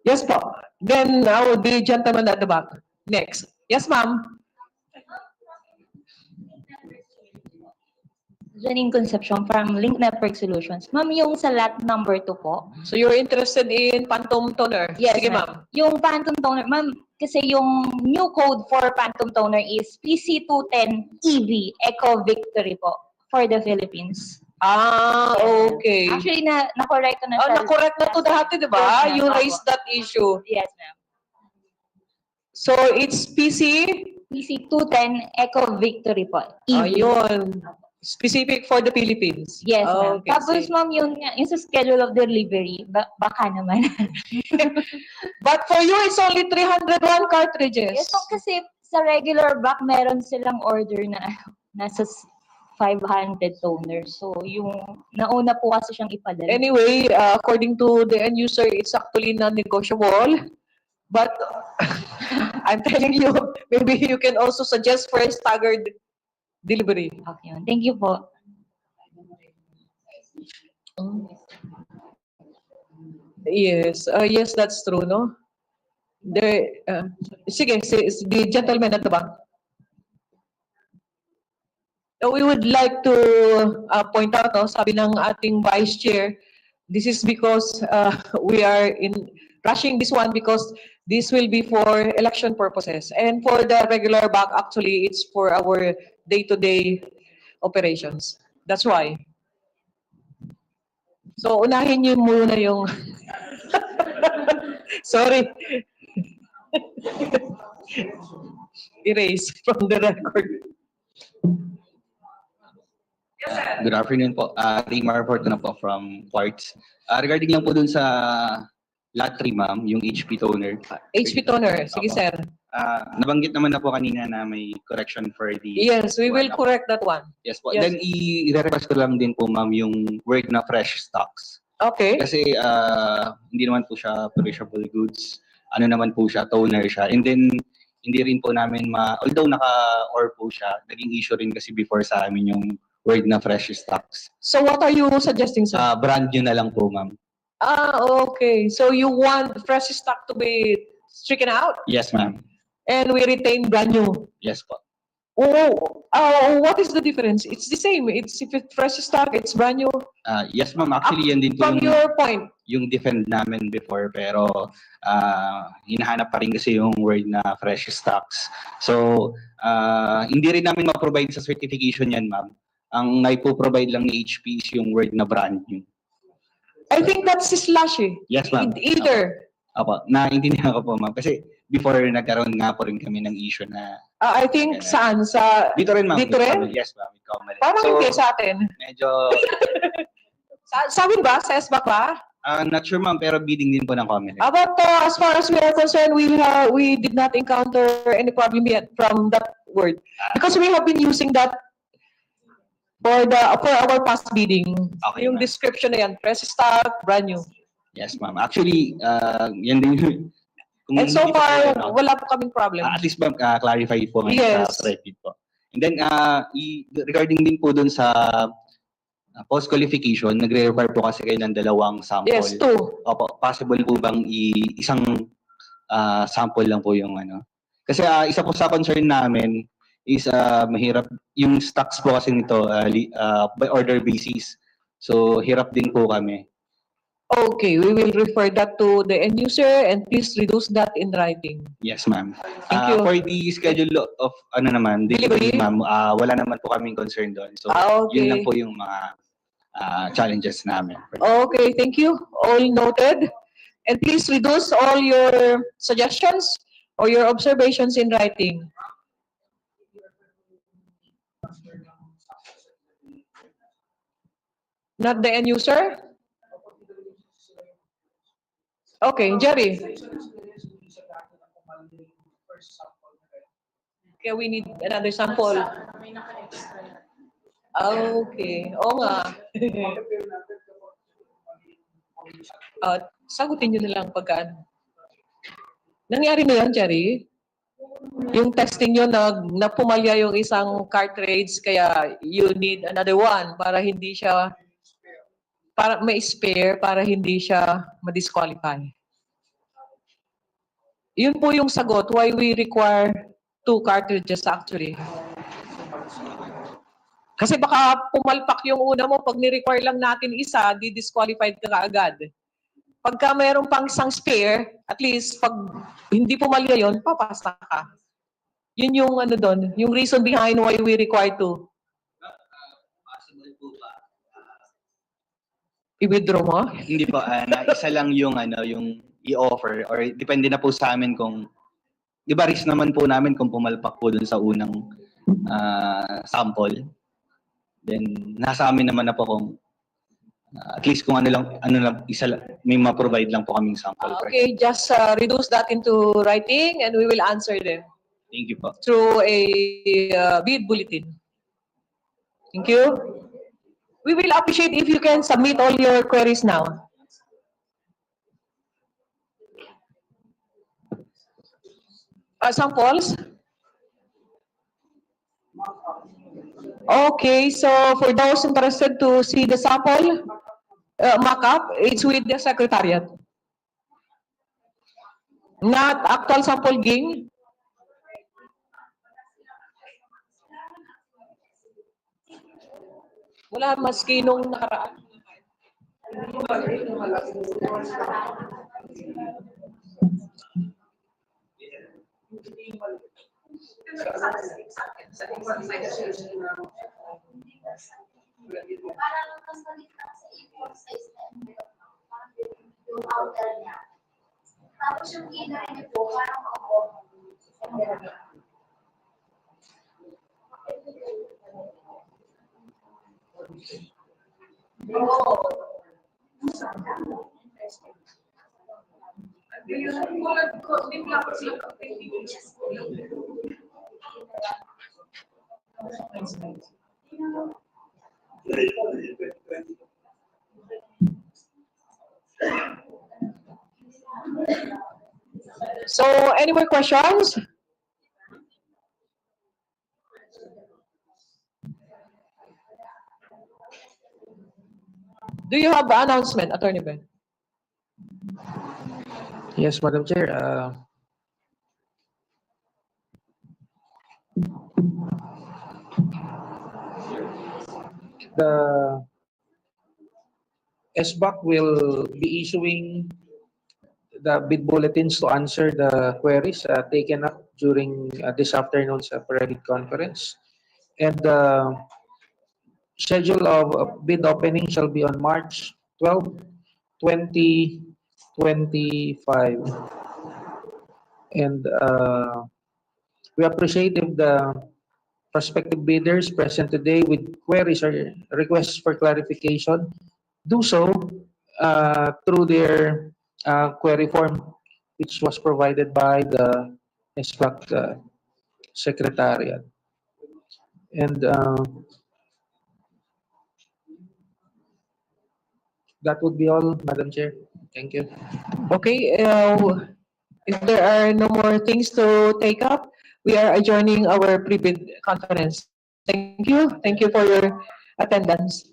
[SPEAKER 1] Yes, po. Then, the gentleman at the back. Next. Yes, ma'am.
[SPEAKER 10] Janine Concepcion from Link Network Solutions. Ma'am, yung sa lot number 2 po.
[SPEAKER 1] So, you're interested in Phantom Toner?
[SPEAKER 10] Yes,
[SPEAKER 1] Sige,
[SPEAKER 10] ma'am.
[SPEAKER 1] ma'am.
[SPEAKER 10] Yung Phantom Toner, ma'am, kasi yung new code for Phantom Toner is PC210 EV Eco Victory po for the Philippines.
[SPEAKER 1] Ah, okay.
[SPEAKER 10] Actually, na-correct ko na siya.
[SPEAKER 1] Na-correct na to dati, di ba?
[SPEAKER 10] Yes, ma'am.
[SPEAKER 1] You
[SPEAKER 10] Opo.
[SPEAKER 1] raised that issue.
[SPEAKER 10] Yes, ma'am.
[SPEAKER 1] So, it's PC?
[SPEAKER 10] PC210 Eco Victory po.
[SPEAKER 1] Ayun. Specific for the Philippines.
[SPEAKER 10] Yes, ma'am.
[SPEAKER 1] Okay,
[SPEAKER 10] Tapos,
[SPEAKER 1] sige.
[SPEAKER 10] ma'am, yung sa schedule of delivery, baka naman.
[SPEAKER 1] But for you, it's only 301 cartridges.
[SPEAKER 10] Yes, ma'am, kasi sa regular back, meron silang order na nasa 500 toners. So, yung nauna po kasi siyang ipadala.
[SPEAKER 1] Anyway, according to the end user, it's actually non-negotiable. But I'm telling you, maybe you can also suggest for a staggered delivery.
[SPEAKER 10] Okay, thank you po.
[SPEAKER 1] Yes, yes, that's true, no? Sige, the gentleman at the back. We would like to point out, no, sabi ng ating vice chair, this is because we are rushing this one because this will be for election purposes. And for the regular back, actually, it's for our day-to-day operations. That's why. So, unahin niyo muna yung... Sorry. Erase from the record.
[SPEAKER 14] Good afternoon po. Rimar Fortuna po from Quartz. Regarding lang po dun sa lot 3, ma'am, yung HP toner.
[SPEAKER 1] HP toner. Sige, sir.
[SPEAKER 14] Nabanggit naman na po kanina na may correction for the...
[SPEAKER 1] Yes, we will correct that one.
[SPEAKER 14] Yes po.
[SPEAKER 1] Yes.
[SPEAKER 14] Then, i-request ko lang din po, ma'am, yung word na fresh stocks.
[SPEAKER 1] Okay.
[SPEAKER 14] Kasi hindi naman po siya perishable goods. Ano naman po siya, toner siya. And then, hindi rin po namin although naka-or po siya, naging issue rin kasi before sa amin yung word na fresh stocks.
[SPEAKER 1] So what are you suggesting, sir?
[SPEAKER 14] Brand new na lang po, ma'am.
[SPEAKER 1] Okay. So you want fresh stock to be stricken out?
[SPEAKER 14] Yes, ma'am.
[SPEAKER 1] And we retain brand new?
[SPEAKER 14] Yes po.
[SPEAKER 1] What is the difference? It's the same. If it's fresh stock, it's brand new.
[SPEAKER 14] Yes, ma'am. Actually, yan din po
[SPEAKER 1] From your point.
[SPEAKER 14] Yung defend namin before, pero hinahanap pa rin kasi yung word na fresh stocks. So, hindi rin namin ma-provide sa certification yan, ma'am. Ang naipo-provide lang ni HP is yung word na brand new.
[SPEAKER 1] I think that's slash eh.
[SPEAKER 14] Yes, ma'am.
[SPEAKER 1] Either.
[SPEAKER 14] Apo, naintindihan ko po, ma'am. Kasi before nagkaroon nga po rin kami ng issue na...
[SPEAKER 1] I think saan?
[SPEAKER 14] Dito rin, ma'am.
[SPEAKER 1] Dito rin?
[SPEAKER 14] Yes, ma'am. Ikaw mali.
[SPEAKER 1] Parang hindi sa atin.
[SPEAKER 14] Medyo...
[SPEAKER 1] Sa amin ba? Sa SBAC ba?
[SPEAKER 14] Not sure, ma'am, pero bidding din po ng Comelec.
[SPEAKER 1] But as far as we are concerned, we did not encounter any problem yet from that word. Because we have been using that for our past bidding.
[SPEAKER 14] Okay,
[SPEAKER 1] yung description na yan, fresh stock, brand new.
[SPEAKER 14] Yes, ma'am. Actually, yan din yun.
[SPEAKER 1] And so far, wala po kaming problem.
[SPEAKER 14] At least, ma'am, clarify po ngayon
[SPEAKER 1] Yes.
[SPEAKER 14] sa credit po. And then, regarding din po dun sa post-qualification, nagre-require po kasi kayo ng 2 sample.
[SPEAKER 1] Yes, 2.
[SPEAKER 14] Opo, possible po bang isang sample lang po yung ano? Kasi isa po sa concern namin is mahirap, yung stocks po kasi nito by order basis. So, hirap din po kami.
[SPEAKER 1] Okay, we will refer that to the end user and please reduce that in writing.
[SPEAKER 14] Yes, ma'am.
[SPEAKER 1] Thank you.
[SPEAKER 14] For the schedule of delivery, ma'am, wala naman po kaming concern doon. So,
[SPEAKER 1] okay.
[SPEAKER 14] Yun lang po yung mga challenges namin.
[SPEAKER 1] Okay, thank you. All noted. And please reduce all your suggestions or your observations in writing. Not the end user? Okay, Jerry. Okay, we need another sample. Okay, oo nga. Sagutin nyo na lang pagkaan. Nangyari na yan, Jerry? Yung testing nyo na pumalya yung isang cartridge, kaya you need another one para hindi siya, para may spare, para hindi siya ma-disqualify. Yun po yung sagot, why we require 2 cartridges actually. Kasi baka pumalpak yung una mo, pag ni-require lang natin isa, di-disqualified ka kaagad. Pagka mayroon pang isang spare, at least pag hindi pumalya yon, papasa ka. Yun yung ano doon, yung reason behind why we require to.
[SPEAKER 14] Possible po ba?
[SPEAKER 1] I-withdraw mo?
[SPEAKER 14] Hindi po, na isa lang yung yung i-offer or depende na po sa amin kung, di ba risk naman po namin kung pumalpak po dun sa unang sample. Then nasa amin naman na po kung at least kung ano lang isa lang, may ma-provide lang po kaming sample.
[SPEAKER 1] Okay, just reduce that into writing and we will answer them.
[SPEAKER 14] Thank you po.
[SPEAKER 1] Through a bid bulletin. Thank you. We will appreciate if you can submit all your queries now. Samples? Okay, so for those interested to see the sample mock-up, it's with the Secretariat. Not actual sample ging. Wala maski nung nakaraan.
[SPEAKER 15] Tapos yung inner niyo po, parang
[SPEAKER 1] So, any more questions? Do you have an announcement, Attorney Ben?
[SPEAKER 2] Yes, Madam Chair. The SBAC will be issuing the bid bulletins to answer the queries taken up during this afternoon's pre-bid conference. And the schedule of bid opening shall be on March 12, 2025. And we appreciate if the prospective bidders present today with queries or requests for clarification do so through their query form, which was provided by the SBAC Secretariat. And that would be all, Madam Chair. Thank you.
[SPEAKER 1] Okay, if there are no more things to take up, we are adjourning our pre-bid conference. Thank you. Thank you for your attendance.